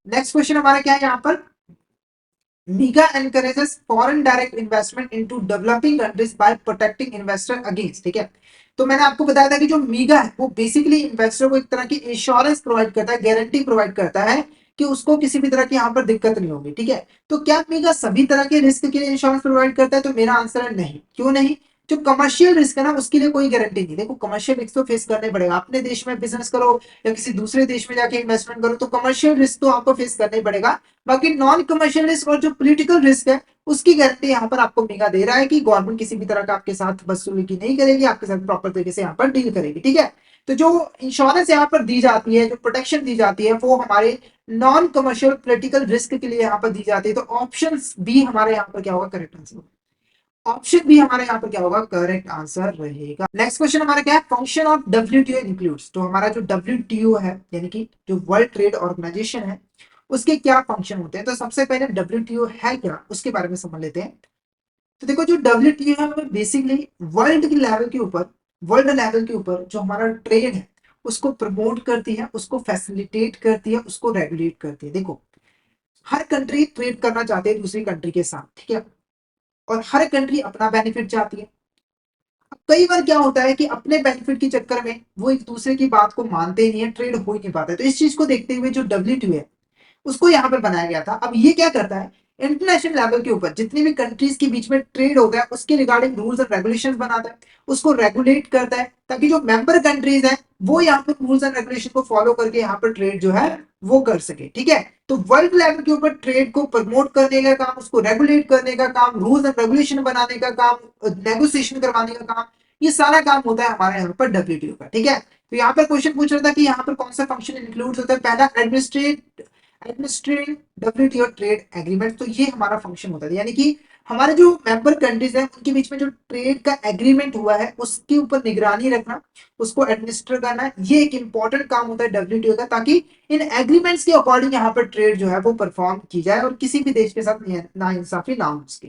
नेक्स्ट क्वेश्चन हमारा क्या है यहाँ पर? MIGA encourages foreign direct investment into developing countries by protecting investor against, ठीक है। तो मैंने आपको बताया था कि जो मीगा है वो बेसिकली इन्वेस्टर को एक तरह की इंश्योरेंस प्रोवाइड करता है, गारंटी प्रोवाइड करता है कि उसको किसी भी तरह की यहाँ पर दिक्कत नहीं होगी, ठीक है। तो क्या मीगा सभी तरह के रिस्क के लिए इंश्योरेंस प्रोवाइड करता है? तो मेरा आंसर है नहीं। क्यों नहीं? जो कमर्शियल रिस्क है ना उसके लिए कोई गारंटी नहीं। देखो कमर्शियल रिस्क तो फेस करने पड़ेगा, अपने देश में बिजनेस करो या किसी दूसरे देश में जाके इन्वेस्टमेंट करो तो कमर्शियल रिस्क तो आपको फेस करना ही पड़ेगा। बाकी नॉन कमर्शियल रिस्क और जो पॉलिटिकल रिस्क है उसकी गारंटी यहाँ पर आपको मेगा दे रहा है कि गवर्नमेंट किसी भी तरह का आपके साथ बदसलूकी नहीं करेगी, आपके साथ प्रॉपर तरीके से यहाँ पर डील करेगी, ठीक है। तो जो इंश्योरेंस यहाँ पर दी जाती है, जो प्रोटेक्शन दी जाती है वो हमारे नॉन कमर्शियल पॉलिटिकल रिस्क के लिए यहाँ पर दी जाती है। तो ऑप्शन बी हमारे यहाँ पर क्या होगा? Correct answer. ऑप्शन बी हमारे यहाँ पर क्या होगा? करेक्ट आंसर रहेगा। नेक्स्ट क्वेश्चन हमारा क्या है? Function of WTO includes. तो हमारा जो डब्ल्यूटीओ है यानी कि जो वर्ल्ड ट्रेड ऑर्गेनाइजेशन है उसके क्या फंक्शन होते हैं? तो सबसे पहले डब्ल्यूटीओ है क्या उसके बारे में समझ लेते हैं। तो देखो जो डब्ल्यूटीओ है वो बेसिकली वर्ल्ड की लेवल के ऊपर, वर्ल्ड लेवल के ऊपर जो हमारा ट्रेड है उसको प्रमोट करती है, उसको फैसिलिटेट करती है, उसको रेगुलेट करती है। देखो हर कंट्री ट्रेड करना चाहती है दूसरी कंट्री के साथ, ठीक है, और हर कंट्री अपना बेनिफिट चाहती है। कई बार क्या होता है कि अपने बेनिफिट के चक्कर में वो एक दूसरे की बात को मानते ही नहीं है, ट्रेड हो ही नहीं पाता है। तो इस चीज को देखते हुए जो डब्ल्यूटीओ है उसको यहाँ पर बनाया गया था। अब ये क्या करता है? इंटरनेशनल लेवल के ऊपर जितनी भी कंट्रीज के बीच में ट्रेड होता है उसके रिगार्डिंग रूल्स एंड रेगुलेशंस बनाता है, उसको रेगुलेट करता है ताकि जो मेंबर कंट्रीज हैं वो यहाँ पर रूल्स एंड रेगुलेशन को फॉलो करके यहाँ पर ट्रेड जो है वो कर सके, ठीक है। तो वर्ल्ड लेवल के ऊपर ट्रेड को प्रमोट करने का काम, उसको रेगुलेट करने का काम, रूल्स एंड रेगुलेशन बनाने का काम, नेगोशिएशन करवाने का काम, ये सारा काम होता है हमारे यहाँ पर डब्ल्यूटीओ का, ठीक है। तो यहाँ पर क्वेश्चन पूछ रहा था कि यहाँ पर कौन सा फंक्शन इंक्लूड होता है? पहला एडमिनिस्ट्रेटिंग डब्ल्यूटीओ ट्रेड एग्रीमेंट। तो ये हमारा फंक्शन होता है, यानी कि हमारे जो मेंबर कंट्रीज हैं उनके बीच में जो ट्रेड का एग्रीमेंट हुआ है उसके ऊपर निगरानी रखना, उसको एडमिनिस्टर करना, ये एक इंपॉर्टेंट काम होता है डब्ल्यूटीओ का, ताकि इन एग्रीमेंट्स के अकॉर्डिंग यहाँ पर ट्रेड जो है वो परफॉर्म की जाए और किसी भी देश के साथ ना इंसाफी ना हो उसकी।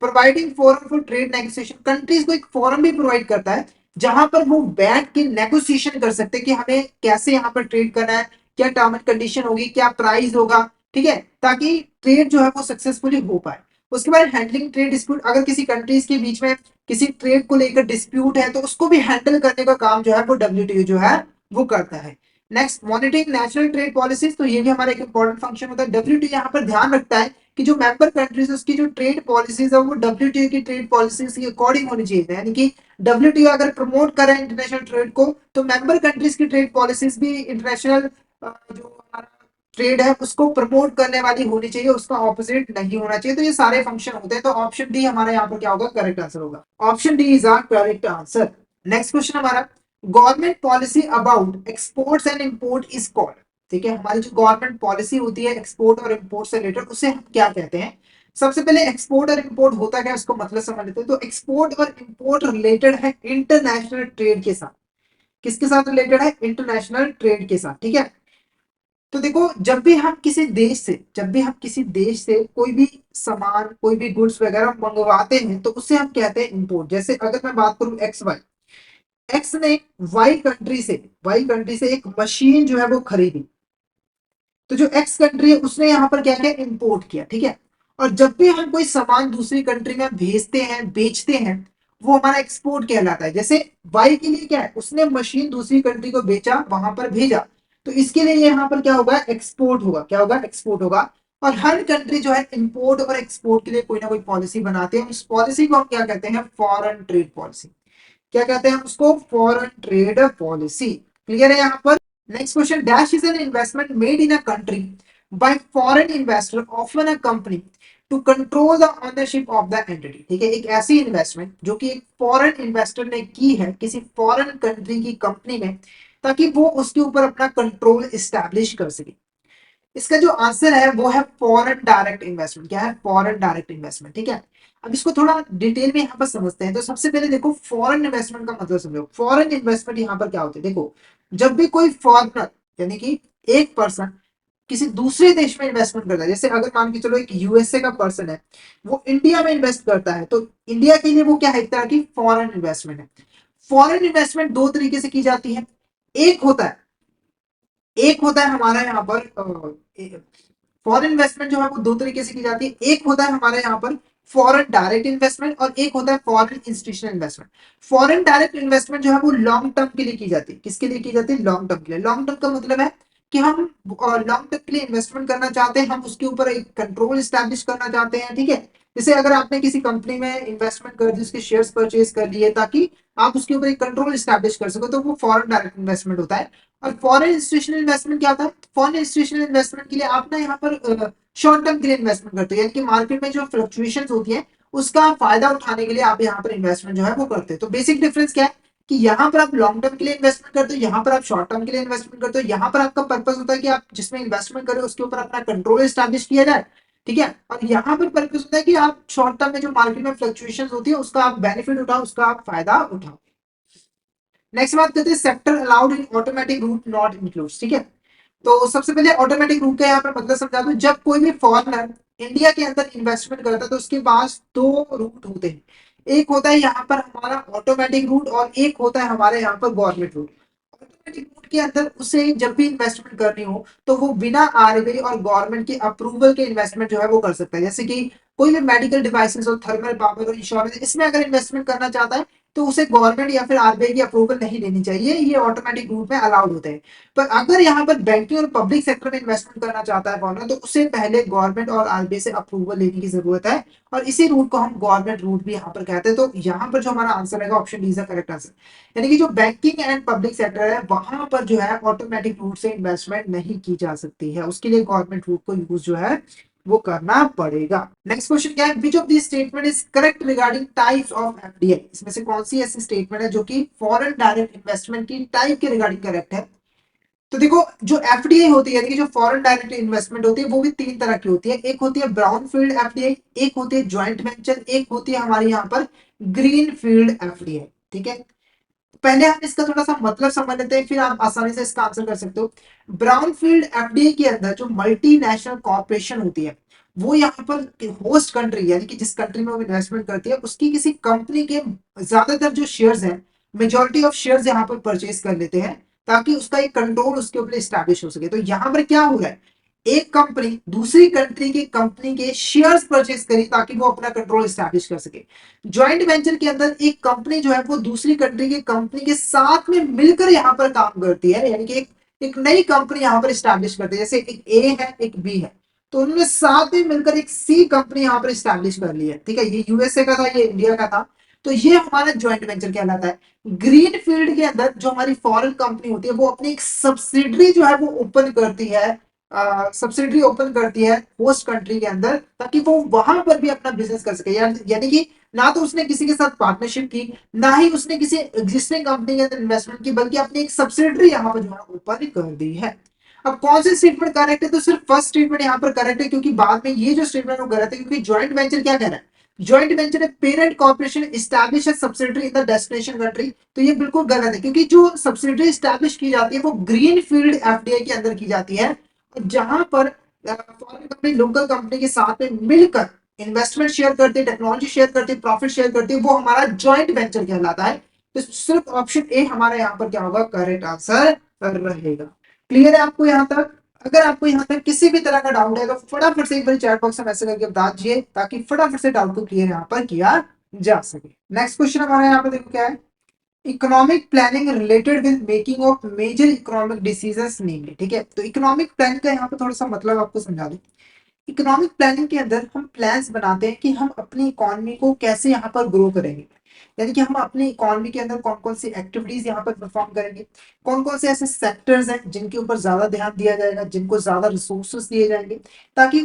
Providing forum for trade negotiation, countries को एक फोरम भी प्रोवाइड करता है जहां पर वो बैठ के नेगोशिएशन कर सकते हैं कि हमें कैसे यहाँ पर ट्रेड करना है, क्या टर्म एंड कंडीशन होगी, क्या प्राइस होगा, ठीक है, ताकि ट्रेड जो है वो सक्सेसफुली हो पाए। उसके बाद हैंडलिंग ट्रेड डिस्प्यूट, अगर किसी कंट्रीज के बीच में किसी ट्रेड को लेकर डिस्प्यूट है तो उसको भी हैंडल करने का काम जो है वो डब्ल्यूटीओ जो है वो करता है। Next monitoring national trade policies, तो ये भी हमारा एक इंपॉर्टेंट फंक्शन होता है। डब्ल्यूटीओ यहाँ पर ध्यान रखता है कि जो मेंबर कंट्रीज है उसकी जो ट्रेड पॉलिसीज है वो डब्ल्यूटीओ की ट्रेड पॉलिसीज के अकॉर्डिंग होनी चाहिए, यानी कि डब्ल्यूटीओ अगर प्रमोट कर रहा है इंटरनेशनल ट्रेड को तो मेंबर कंट्रीज की ट्रेड पॉलिसीज भी इंटरनेशनल जो हमारा ट्रेड है उसको प्रमोट करने वाली होनी चाहिए, उसका ऑपोजिट नहीं होना चाहिए। तो ये सारे फंक्शन होते हैं। तो ऑप्शन डी हमारे यहाँ पर क्या होगा? करेक्ट आंसर होगा। Option D is are correct answer. Next question हमारा government policy about exports and import is called, ठीक है। हमारी जो गवर्नमेंट पॉलिसी होती है एक्सपोर्ट और इंपोर्ट से रिलेटेड उसे हम क्या कहते हैं? सबसे पहले एक्सपोर्ट और इंपोर्ट होता क्या है उसको मतलब समझ लेते हैं। तो एक्सपोर्ट और इंपोर्ट रिलेटेड है इंटरनेशनल ट्रेड के साथ। किसके साथ रिलेटेड है? इंटरनेशनल ट्रेड के साथ, ठीक है। तो देखो जब भी हम किसी देश से कोई भी सामान, कोई भी गुड्स वगैरह मंगवाते हैं तो उसे हम कहते हैं इंपोर्ट। जैसे अगर मैं बात करूं एक्स वाई, एक्स ने वाई कंट्री से एक मशीन जो है वो खरीदी, तो जो एक्स कंट्री है उसने यहाँ पर क्या किया? इंपोर्ट किया, ठीक है। और जब भी हम कोई सामान दूसरी कंट्री में भेजते हैं, बेचते हैं, वो हमारा एक्सपोर्ट कहलाता है। जैसे वाई के लिए क्या है? उसने मशीन दूसरी कंट्री को बेचा, वहां पर भेजा, तो इसके लिए यहाँ पर क्या होगा? एक्सपोर्ट होगा। क्या होगा? एक्सपोर्ट होगा। और हर कंट्री जो है इंपोर्ट और एक्सपोर्ट के लिए कोई ना कोई पॉलिसी बनाते हैं, उस पॉलिसी को हम क्या कहते हैं? Foreign trade policy. क्या कहते हैं हम उसको? Foreign trade policy. क्लियर है यहाँ पर? Next question, dash is an investment made in a country by foreign investor of an a company to control the ownership of the entity, ठीक है। एक ऐसी इन्वेस्टमेंट जो कि एक फॉरेन इन्वेस्टर ने की है किसी फॉरेन कंट्री की कंपनी में ताकि वो उसके ऊपर अपना कंट्रोल इस्टेब्लिश कर सके। इसका जो आंसर है वो है फॉरेन डायरेक्ट इन्वेस्टमेंट। क्या है? फॉरेन डायरेक्ट इन्वेस्टमेंट, ठीक है। अब इसको थोड़ा डिटेल में यहाँ पर समझते हैं। तो सबसे पहले देखो फॉरेन इन्वेस्टमेंट का मतलब समझो। फॉरेन इन्वेस्टमेंट यहाँ पर क्या होती है? देखो जब भी कोई फॉरेनर यानी कि एक पर्सन किसी दूसरे देश में इन्वेस्टमेंट करता है, जैसे अगर मान के चलो एक यूएसए का पर्सन है वो इंडिया में इन्वेस्ट करता है, तो इंडिया के लिए वो क्या है? एक तरह की फॉरेन इन्वेस्टमेंट है। फॉरेन इन्वेस्टमेंट दो तरीके से की जाती है। एक होता है एक होता है हमारा यहाँ पर फॉरेन इन्वेस्टमेंट जो है वो दो तरीके से की जाती है, एक होता है हमारे यहाँ पर फॉरेन डायरेक्ट इन्वेस्टमेंट और एक होता है foreign institutional investment. Foreign direct investment जो है वो लॉन्ग टर्म के लिए की जाती है। किसके लिए की जाती है? लॉन्ग टर्म के लिए। लॉन्ग टर्म का मतलब है कि हम लॉन्ग टर्म के लिए इन्वेस्टमेंट करना चाहते हैं, हम उसके ऊपर एक कंट्रोल स्टैब्लिश करना चाहते हैं, ठीक है। जैसे अगर आपने किसी कंपनी में इन्वेस्टमेंट कर दी, उसके शेयर्स परचेज कर लिए ताकि आप उसके ऊपर एक कंट्रोल स्टैब्लिश कर सको, तो वो फॉरेन डायरेक्ट इन्वेस्टमेंट होता है। और फॉरेन इंस्टीट्यूशनल इन्वेस्टमेंट क्या होता है? फॉरेन इंस्टीट्यूशनल इन्वेस्टमेंट के लिए आप ना यहाँ पर शॉर्ट टर्म के लिए इन्वेस्टमेंट करते हैं, यानी कि मार्केट में जो फ्लक्चुएशन होती है उसका फायदा उठाने के लिए आप यहाँ पर इन्वेस्टमेंट जो है वो करते हैं। तो बेसिक डिफरेंस क्या है कि यहाँ पर आप लॉन्ग टर्म के लिए इन्वेस्टमेंट करते हो, यहाँ पर आप शॉर्ट टर्म के लिए इन्वेस्टमेंट करते हो। यहाँ पर आपका पर्पस होता है कि आप जिसमें इन्वेस्टमेंट करें उसके ऊपर अपना कंट्रोल स्टैब्लिश किया जाए, ठीक है। और यहाँ पर पर्पस होता है कि आप शॉर्ट टर्म में जो मार्केट में फ्लक्चुएशन होती है उसका आप बेनिफिट उठाओ, उसका आप फायदा उठाओ। नेक्स्ट बात करते हैं sector allowed in automatic route not includes, ठीक है। तो सबसे पहले ऑटोमेटिक रूट का यहाँ पर मतलब समझा दो। जब कोई भी फॉरेनर इंडिया के अंदर इन्वेस्टमेंट करता है तो उसके पास दो रूट होते हैं, एक होता है यहाँ पर हमारा ऑटोमेटिक रूट और एक होता है हमारे यहाँ पर गवर्नमेंट रूट। ऑटोमेटिक रूट के अंदर उसे जब भी इन्वेस्टमेंट करनी हो तो वो बिना आरबीआई और गवर्नमेंट के अप्रूवल के इन्वेस्टमेंट जो है वो कर सकता है। जैसे कि कोई भी मेडिकल डिवाइसेस और थर्मल पावर और इंश्योरेंस, इसमें अगर इन्वेस्टमेंट करना चाहता है तो उसे गवर्नमेंट या फिर आरबीआई की अप्रूवल नहीं लेनी चाहिए, ये ऑटोमेटिक रूट में अलाउड होते हैं। पर अगर यहाँ पर बैंकिंग और पब्लिक सेक्टर में इन्वेस्टमेंट करना चाहता है फॉरनर तो उसे पहले गवर्नमेंट और आरबीआई से अप्रूवल लेने की जरूरत है, और इसी रूट को हम गवर्नमेंट रूट भी यहाँ पर कहते हैं। तो यहाँ पर जो हमारा आंसर है option D is the correct answer, यानी कि जो बैंकिंग एंड पब्लिक सेक्टर है वहां पर जो है ऑटोमेटिक रूट से इन्वेस्टमेंट नहीं की जा सकती है, उसके लिए गवर्नमेंट रूट को यूज जो है वो करना पड़ेगा। नेक्स्ट क्वेश्चन क्या है? Which of this statement is correct regarding types of FDI? इसमें से कौन सी ऐसी स्टेटमेंट है जो कि फॉरेन डायरेक्ट इन्वेस्टमेंट की टाइप के रिगार्डिंग करेक्ट है? तो देखो, जो एफडीआई होती है यानी कि जो फॉरेन डायरेक्ट इन्वेस्टमेंट होती है वो भी तीन तरह की होती है। एक होती है ब्राउन फील्ड एफडीआई, एक होती है ज्वाइंट वेंचर, एक होती है हमारे यहाँ पर ग्रीन फील्ड एफडीआई, ठीक है। पहले हम इसका थोड़ा सा मतलब समझ लेते हैं, फिर आप आसानी से इसका आंसर कर सकते हो। ब्राउन फील्ड एफडीआई के अंदर जो मल्टीनेशनल कॉर्पोरेशन होती है वो यहाँ पर होस्ट कंट्री यानी कि जिस कंट्री में वो इन्वेस्टमेंट करती है उसकी किसी कंपनी के ज्यादातर जो शेयर्स हैं, मेजोरिटी ऑफ शेयर्स यहाँ पर परचेज कर लेते हैं ताकि उसका एक कंट्रोल उसके ऊपर स्टैब्लिश हो सके। तो यहाँ पर क्या हो रहा है, एक कंपनी दूसरी कंट्री की कंपनी के शेयर्स परचेज करी ताकि वो अपना कंट्रोल स्टैब्लिश कर सके। ज्वाइंट वेंचर के अंदर एक कंपनी जो है वो दूसरी कंट्री की कंपनी के साथ में मिलकर यहाँ पर काम करती है, यानी कि एक नई कंपनी यहाँ पर स्टैब्लिश करती है। जैसे एक ए है एक बी है, तो उन्होंने साथ में मिलकर एक सी कंपनी यहाँ पर स्टैब्लिश कर ली है, ठीक है। ये यूएसए का था, ये इंडिया का था, तो ये हमारा ज्वाइंट वेंचर कहलाता है। ग्रीन फील्ड के अंदर जो हमारी फॉरेन कंपनी होती है वो अपनी एक सब्सिडरी जो है वो ओपन करती है, सब्सिडरी ओपन करती है होस्ट कंट्री के अंदर ताकि वो वहां पर भी अपना बिजनेस कर सके। यानी कि ना तो उसने किसी के साथ पार्टनरशिप की, ना ही उसने किसी एग्जिस्टिंग कंपनी के अंदर इन्वेस्टमेंट की, बल्कि अपनी एक सब्सिडरी यहाँ पर जो है ओपन कर दी है। अब कौन सी स्टेटमेंट करेक्ट है? तो सिर्फ फर्स्ट स्टेटमेंट यहाँ पर करेक्ट है, क्योंकि बाद में ये जो स्टेटमेंट वो गलत है, क्योंकि ज्वाइंट वेंचर क्या कह रहा है? ज्वाइंट वेंचर है parent corporation establish subsidiary in the destination country, तो ये बिल्कुल गलत है क्योंकि जो सब्सिडरी एस्टैब्लिश की जाती है वो ग्रीन फील्ड एफडीआई के अंदर की जाती है, जहां पर फॉरेन कंपनी लोकल कंपनी के साथ में मिलकर इन्वेस्टमेंट शेयर करती है, टेक्नोलॉजी शेयर करती है, प्रॉफिट शेयर करती है, वो हमारा जॉइंट वेंचर कहलाता है। तो सिर्फ ऑप्शन ए हमारा यहाँ पर क्या होगा? करेक्ट आंसर रहेगा। क्लियर है आपको यहाँ तक? अगर आपको यहाँ तक किसी भी तरह का डाउट है तो फटाफट से एक बार चैट बॉक्स में मैसेज करके बता दीजिए ताकि फटाफट से डाउट को क्लियर यहाँ पर किया जा सके। नेक्स्ट क्वेश्चन हमारा यहाँ पर देखो क्या है, economic planning related with making of major economic decisions namely, ठीक है। तो इकोनॉमिक प्लानिंग का यहाँ पे थोड़ा सा मतलब आपको समझा दूं। इकोनॉमिक प्लानिंग के अंदर हम प्लान्स बनाते हैं कि हम अपनी इकोनॉमी को कैसे यहाँ पर ग्रो करेंगे, यानी कि हम अपनी इकोनॉमी के अंदर कौन कौन सी एक्टिविटीज यहाँ पर परफॉर्म करेंगे, कौन कौन से ऐसे सेक्टर्स हैं जिनके ऊपर ज्यादा ध्यान दिया जाएगा, जिनको ज्यादा रिसोर्सेस दिए जाएंगे, ताकि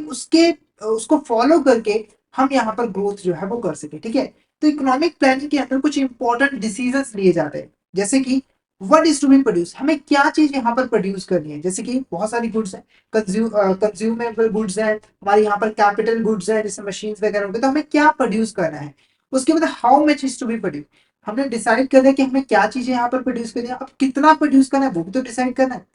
उसको फॉलो करके हम यहाँ पर ग्रोथ जो है वो कर सके, ठीक है। तो इकोनॉमिक प्लानिंग के अंदर कुछ इंपॉर्टेंट डिसीजंस लिए जाते हैं, जैसे कि what is to be produce, हमें क्या चीज यहाँ पर प्रोड्यूस करनी है। जैसे कि बहुत सारी गुड्स हैं, कंज्यूमेबल गुड्स हैं, हमारे यहाँ पर कैपिटल गुड्स हैं जैसे मशीन वगैरह हो गए, तो हमें क्या प्रोड्यूस करना है। उसके बाद how much is to be produce, हमने डिसाइड कर लिया कि हमें क्या चीजें यहाँ पर प्रोड्यूस करनी है, अब कितना प्रोड्यूस करना है वो भी तो डिसाइड करना है।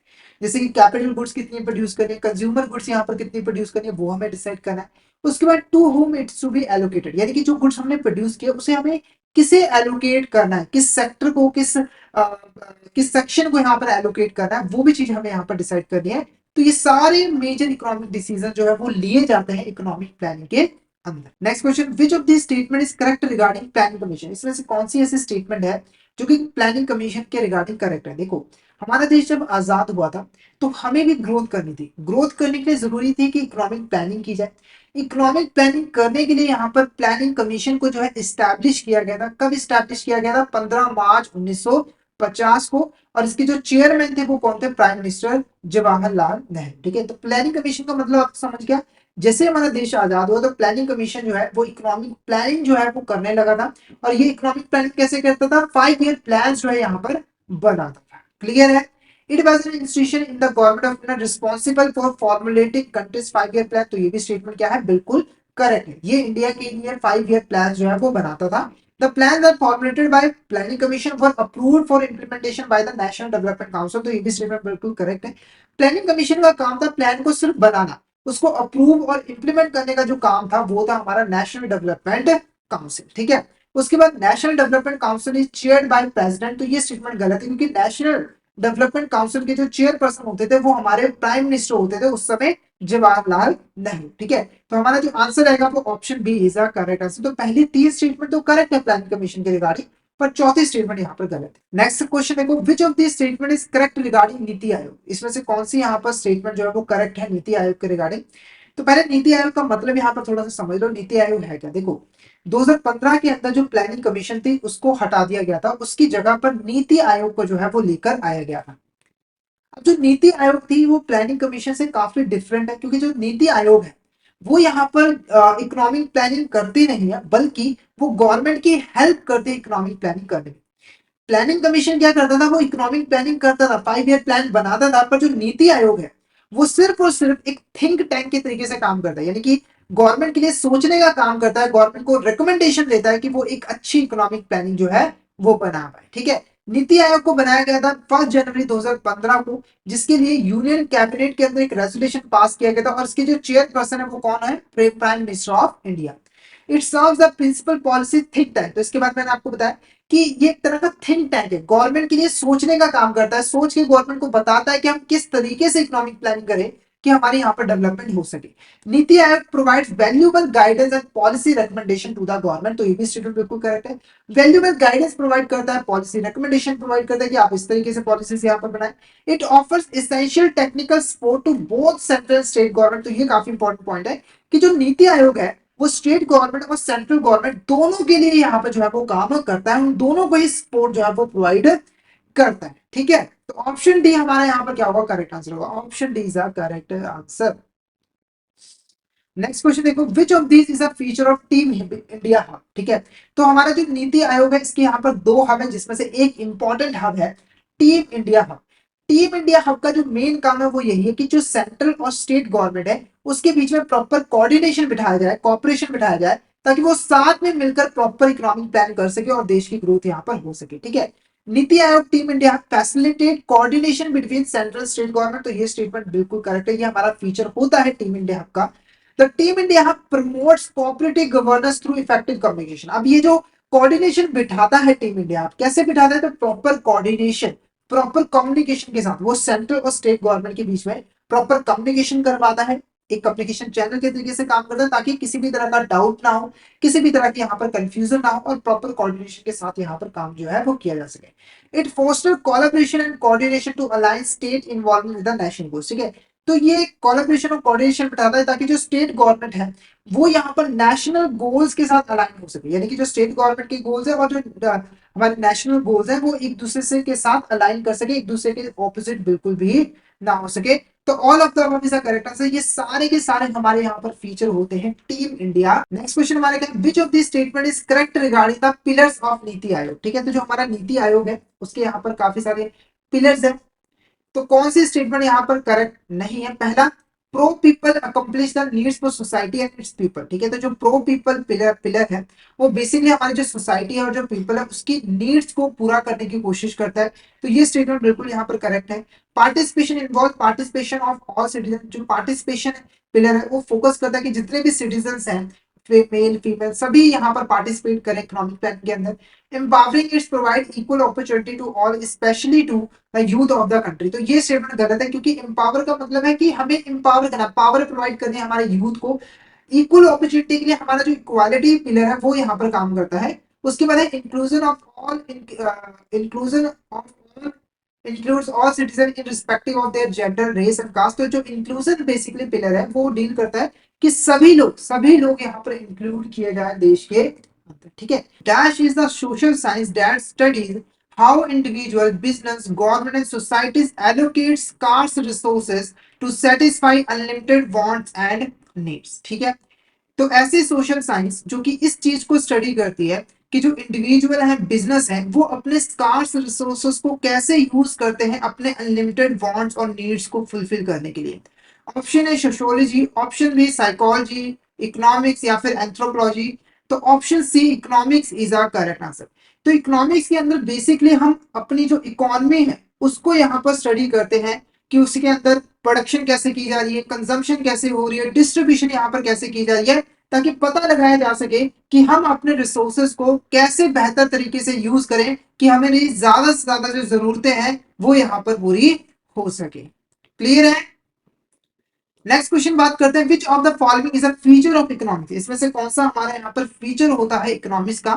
जैसे कि कैपिटल गुड्स कितनी प्रोड्यूस करनी है, कंज्यूमर गुड्स यहाँ पर कितनी प्रोड्यूस करनी है वो हमें डिसाइड करना है। उसके बाद to whom it's to be allocated, यानी कि जो गुड्स हमने प्रोड्यूस किया उसे हमें किसे एलोकेट करना है, किस सेक्टर को, किस सेक्शन को यहाँ पर एलोकेट करना है, वो भी चीज हमें यहाँ पर डिसाइड करनी है। तो ये सारे मेजर इकोनॉमिक डिसीजन जो है वो लिए जाते हैं इकोनॉमिक प्लानिंग के अंदर। Next question, which of this statement is correct regarding planning commission? इसमें से कौन सी ऐसी स्टेटमेंट है जो कि प्लानिंग कमीशन के रिगार्डिंग करेक्ट है? देखो, हमारा देश जब आजाद हुआ था तो हमें भी ग्रोथ करनी थी। ग्रोथ करने के लिए जरूरी थी कि इकोनॉमिक प्लानिंग की जाए। इकोनॉमिक प्लानिंग करने के लिए यहाँ पर प्लानिंग कमीशन को जो है इस्टेब्लिश किया गया था। कब इस्टेब्लिश किया गया था? 15 मार्च 1950 को। और इसके जो चेयरमैन थे वो कौन थे? Prime minister Jawaharlal Nehru. ठीक है, तो प्लानिंग कमीशन का मतलब आप समझ गया। जैसे हमारा देश आजाद हुआ तो प्लानिंग कमीशन जो है वो इकोनॉमिक प्लानिंग जो है वो करने लगा था। और ये इकोनॉमिक प्लानिंग कैसे करता था? 5 ईयर प्लान जो है यहाँ पर बनाता था। क्लियर है? It was an institution in the government of India responsible for formulating countries 5 year plan. तो ये भी स्टेटमेंट क्या है? बिल्कुल करेक्ट है। ये इंडिया के लिए 5 ईयर प्लान जो है वो बनाता था। The plans are formulated by Planning Commission for approved for implementation by the National Development Council। तो ये भी स्टेटमेंट बिल्कुल करेक्ट है। प्लानिंग कमीशन का काम था प्लान को सिर्फ बनाना, उसको अप्रूव और इंप्लीमेंट करने का जो काम था वो था हमारा नेशनल डेवलपमेंट काउंसिल। ठीक है, उसके बाद national development council is chaired by president. तो ये स्टेटमेंट गलत है क्योंकि नेशनल डेवलपमेंट काउंसिल के जो चेयरपर्सन होते थे वो हमारे प्राइम मिनिस्टर होते थे उस समय, जवाहरलाल नेहरू। ठीक है, तो हमारा जो आंसर रहेगा वो option B is the correct answer. तो पहली 3 स्टेटमेंट तो करेक्ट है प्लानिंग कमीशन के रिगार्डिंग, पर चौथी स्टेटमेंट यहाँ पर गलत है। नेक्स्ट क्वेश्चन देखो, which of this statement is correct regarding NITI Aayog? इसमें से कौन सी यहाँ पर स्टेटमेंट जो है वो करेक्ट है नीति आयोग के रिगार्डिंग? तो पहले नीति आयोग का मतलब यहाँ पर थोड़ा सा समझ लो। नीति आयोग है क्या? देखो, 2015 के अंदर जो प्लानिंग कमीशन थी उसको हटा दिया गया था, उसकी जगह पर नीति आयोग को जो है वो लेकर आया गया था। अब जो नीति आयोग थी वो प्लानिंग कमीशन से काफी डिफरेंट है, क्योंकि जो नीति आयोग है वो यहाँ पर इकोनॉमिक प्लानिंग करती नहीं है, बल्कि वो गवर्नमेंट की हेल्प करती है इकोनॉमिक प्लानिंग करने में। प्लानिंग कमीशन क्या करता था? वो इकोनॉमिक प्लानिंग करता था, 5 ईयर प्लान बनाता था। पर जो नीति आयोग है वो सिर्फ और सिर्फ एक थिंक टैंक के तरीके से काम करता है, यानी कि गवर्नमेंट के लिए सोचने का काम करता है, गवर्नमेंट को रिकमेंडेशन देता है कि वो एक अच्छी इकोनॉमिक प्लानिंग जो है वो बना पाए। ठीक है, नीति आयोग को बनाया गया था 1 जनवरी 2015 को, जिसके लिए यूनियन कैबिनेट के अंदर एक रेजोल्यूशन पास किया गया था। और इसके जो चेयरपर्सन है वो कौन है? Prime minister of India. It serves the principal policy think tank. तो इसके बाद मैंने आपको बताया कि ये एक तरह का थिंक टैंक है, गवर्नमेंट के लिए सोचने का काम करता है, सोच के गवर्नमेंट को बताता है कि हम किस तरीके से इकोनॉमिक प्लानिंग करें कि हमारे यहाँ पर डेवलपमेंट हो सके। NITI Aayog provides valuable guidance and policy recommendation to the government. तो ये भी स्टेटमेंट बिल्कुल करेक्ट है। वैल्यूएबल गाइडेंस प्रोवाइड करता है, पॉलिसी रिकमेंडेशन प्रोवाइड करता है कि आप इस तरीके से पॉलिसीज यहाँ पर बनाएं। It offers essential technical support to both central state government. तो ये काफी इंपॉर्टेंट पॉइंट है कि जो नीति आयोग है वो स्टेट गवर्नमेंट और सेंट्रल गवर्नमेंट दोनों के लिए यहाँ पर जो है वो काम करता है, उन दोनों को ही सपोर्ट जो है वो प्रोवाइड करता है। ठीक है, तो ऑप्शन डी हमारा यहाँ पर क्या होगा? करेक्ट आंसर होगा। Option D is the correct answer. Next question देखो, which of this is a feature of team India hub? ठीक है, तो हमारा जो नीति आयोग है इसके यहाँ पर 2 हब है, जिसमें से एक इंपॉर्टेंट हब है team India hub. Team India hub का जो मेन काम है वो यही है कि जो सेंट्रल और स्टेट गवर्नमेंट है उसके बीच में प्रॉपर कोऑर्डिनेशन बिठाया जाए, कॉपरेशन बिठाया जाए, ताकि वो साथ में मिलकर प्रॉपर इकोनॉमिक प्लान कर सके और देश की ग्रोथ यहाँ पर हो सके। ठीक है, NITI Aayog team India facilitate coordination between central state government. तो ये स्टेटमेंट बिल्कुल करेक्ट है, ये हमारा फीचर होता है टीम इंडिया हब का। The team India hub promotes cooperative governance through effective communication. अब ये जो कोऑर्डिनेशन बिठाता है टीम इंडिया हब, कैसे बिठाता है? तो प्रॉपर कोऑर्डिनेशन, प्रॉपर कम्युनिकेशन के साथ वो सेंट्रल और स्टेट गवर्नमेंट के बीच में प्रॉपर कम्युनिकेशन करवाता है, एक कम्युनिकेशन चैनल के तरीके से काम करता है, ताकि किसी भी तरह का डाउट ना हो, किसी भी तरह की यहाँ पर कंफ्यूजन ना हो, और प्रॉपर कोऑर्डिनेशन के साथ यहाँ पर काम जो है वो किया जा सके। It foster collaboration and coordination to align state involvement with the national goals. ठीक है, तो ये कोलैबोरेशन और कोऑर्डिनेशन बिठाता है ताकि जो स्टेट गवर्नमेंट है वो यहाँ पर नेशनल गोल्स के साथ अलाइन हो सके, यानी कि जो स्टेट गवर्नमेंट के गोल्स है और जो हमारे नेशनल गोल्स हैं वो एक दूसरे से के साथ अलाइन कर सके, एक दूसरे के ऑपोजिट बिल्कुल भी ना हो सके। तो all of the above is the correct answer. ये सारे के सारे हमारे यहाँ पर फीचर होते हैं टीम इंडिया। नेक्स्ट क्वेश्चन हमारे क्या, विच of this statement is correct regarding the pillars of NITI Aayog? ठीक है, तो जो हमारा नीति आयोग है उसके यहाँ पर काफी सारे पिलर्स हैं, तो कौन सी स्टेटमेंट यहाँ पर करेक्ट नहीं है? पहला, pro people accomplish the needs for society and it's people. ठीक है, तो जो प्रो पीपल पिलर है वो बेसिकली हमारी जो सोसाइटी है और जो पीपल है उसकी नीड्स को पूरा करने की कोशिश करता है। तो ये स्टेटमेंट बिल्कुल यहाँ पर करेक्ट है। Participation involve participation of all citizen. जो पार्टिसिपेशन पिलर है वो फोकस करता है कि जितने भी सिटीजन हैं मेल फीमेल सभी यहाँ पर पार्टिसिपेट करें इकोनॉमिक प्लान के अंदर। Empowering its provide equal opportunity to all specially to the youth of the country. तो ये स्टेटमेंट गलत है, क्योंकि एम्पावर का मतलब है कि हमें एम्पावर करना, पावर प्रोवाइड करनी है हमारे यूथ को इक्वल अपॉर्चुनिटी के लिए। हमारा जो इक्वालिटी पिलर है वो यहाँ पर काम करता है। उसके बाद है inclusion of all, inclusion of all includes all citizen irrespective of their gender race and caste. तो जो इंक्लूजन बेसिकली पिलर है वो डील करता है कि सभी लोग यहाँ पर इंक्लूड किए जाए देश के अंदर, ठीक है। Dash is the social science that studies how individual, business, government and societies allocate scarce resources to satisfy unlimited wants and needs, ठीक है। तो ऐसे सोशल साइंस जो कि इस चीज को स्टडी करती है कि जो इंडिविजुअल है, बिजनेस है, वो अपने स्कार्स रिसोर्सेज को कैसे यूज करते हैं अपने अनलिमिटेड वांट्स और नीड्स को फुलफिल करने के लिए। ऑप्शन है sociology, option B psychology, economics या फिर एंथ्रोपोलॉजी। तो option C economics is are correct answer. तो इकोनॉमिक्स के अंदर बेसिकली हम अपनी जो इकोनॉमी है उसको यहाँ पर स्टडी करते हैं कि उसके अंदर प्रोडक्शन कैसे की जा रही है, कंजम्पशन कैसे हो रही है, डिस्ट्रीब्यूशन यहाँ पर कैसे की जा रही है, ताकि पता लगाया जा सके कि हम अपने रिसोर्सेज को कैसे बेहतर तरीके से यूज करें कि हमें ज्यादा से ज्यादा जो जरूरतें हैं वो यहाँ पर पूरी हो सके। क्लियर है। नेक्स्ट क्वेश्चन बात करते हैं, विच of the following is a feature of economics. इसमें से कौन सा हमारा यहाँ पर फीचर होता है इकोनॉमिक्स का।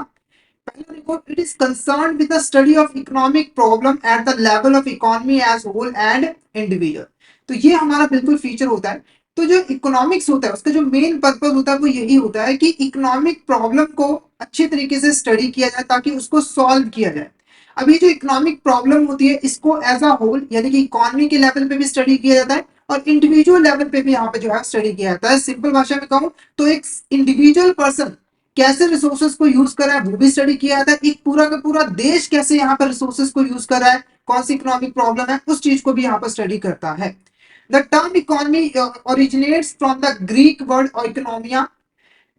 पहला देखो, it is concern with the study of economic problem at the level of economy as whole and individual. तो ये हमारा बिल्कुल फीचर होता है। तो जो इकोनॉमिक्स होता है उसका जो मेन पर्पज होता है वो यही होता है कि इकोनॉमिक प्रॉब्लम को अच्छे तरीके से स्टडी किया जाए ताकि उसको सॉल्व किया जाए। अभी जो इकोनॉमिक प्रॉब्लम होती है इसको एज अ होल यानी कि इकोनॉमी के लेवल पे भी स्टडी किया जाता है और इंडिविजुअल लेवल पे भी यहाँ पे जो है स्टडी किया जाता है। सिंपल भाषा में कहूँ तो एक इंडिविजुअल पर्सन कैसे रिसोर्सेज को यूज कर रहा है वो भी स्टडी किया जाता है। एक पूरा का पूरा देश कैसे यहाँ पर रिसोर्सेज को यूज कर रहा है, कौन सी इकोनॉमिक प्रॉब्लम है, उस चीज को भी यहाँ पर स्टडी करता है। The term economy originates from the Greek word economia.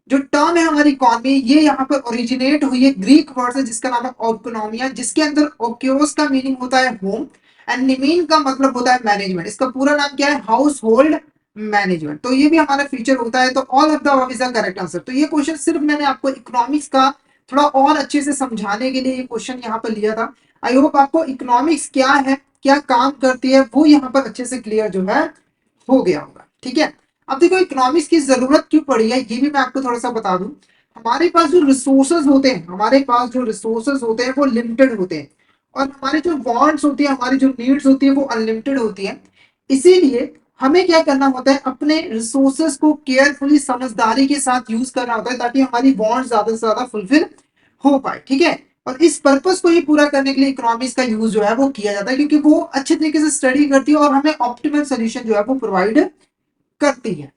जो टर्म है हमारी इकोनॉमी ये यहाँ पर ओरिजिनेट हुई है ग्रीक वर्ड से जिसका नाम है इकोनॉमिया, जिसके अंदर ओक्योस का मीनिंग होता है होम एंड निमीन का मतलब होता है मैनेजमेंट। इसका पूरा नाम क्या है, हाउस होल्ड मैनेजमेंट। तो ये भी हमारा फीचर होता है। तो all of the above is the correct answer. तो ये क्वेश्चन सिर्फ मैंने आपको इकोनॉमिक्स का थोड़ा और अच्छे से समझाने के लिए ये क्वेश्चन यहाँ पर लिया था। आई होप आपको इकोनॉमिक्स क्या है, क्या काम करती है, वो यहाँ पर अच्छे से क्लियर जो है हो गया होगा, ठीक है। अब देखो इकोनॉमिक्स की जरूरत क्यों पड़ी है ये भी मैं आपको थोड़ा सा बता दूं। हमारे पास जो रिसोर्सेज होते हैं, हमारे पास जो रिसोर्सेज होते हैं वो लिमिटेड होते हैं और हमारी जो वांट्स होती है, हमारी जो नीड्स होती है वो अनलिमिटेड होती है। इसीलिए हमें क्या करना होता है, अपने रिसोर्सेज को केयरफुली समझदारी के साथ यूज करना होता है ताकि हमारी वांट्स ज्यादा से ज्यादा फुलफिल हो पाए, ठीक है। और इस पर्पस को ही पूरा करने के लिए इकोनॉमिक्स का यूज जो है वो किया जाता है क्योंकि वो अच्छे तरीके से स्टडी करती है और हमें ऑप्टिमल सोल्यूशन जो है वो प्रोवाइड करती है।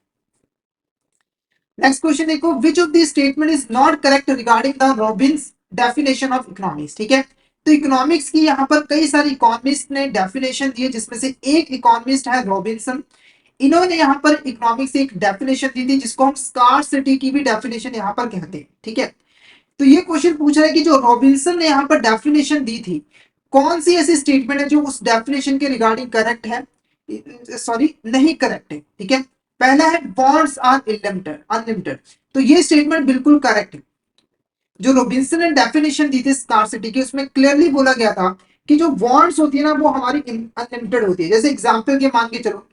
नेक्स्ट क्वेश्चन देखो, which of the statement is not correct regarding the Robins definition of economics, ठीक है। तो इकोनॉमिक्स की यहाँ पर कई सारे इकोनॉमिस्ट ने डेफिनेशन दी है जिसमें से एक इकोनॉमिस्ट है रॉबिन्सन। इन्होंने यहाँ पर इकोनॉमिक्स से एक डेफिनेशन दी थी जिसको हम स्कार्सिटी की भी डेफिनेशन यहाँ पर कहते हैं, ठीक है। तो ये क्वेश्चन पूछ रहा है कि जो रॉबिन्सन ने यहाँ पर डेफिनेशन दी थी कौन सी ऐसी स्टेटमेंट है जो उस डेफिनेशन के रिगार्डिंग करेक्ट है, सॉरी नहीं करेक्ट है, ठीक है। पहला है बॉन्ड्स आर अनलिमिटेड। तो ये स्टेटमेंट बिल्कुल करेक्ट है। जो रॉबिन्सन ने डेफिनेशन दी थी स्कार्सिटी की उसमें क्लियरली बोला गया था कि जो बॉन्ड्स होती है ना वो हमारी अनलिमिटेड होती है। जैसे एग्जांपल के मान के चलो,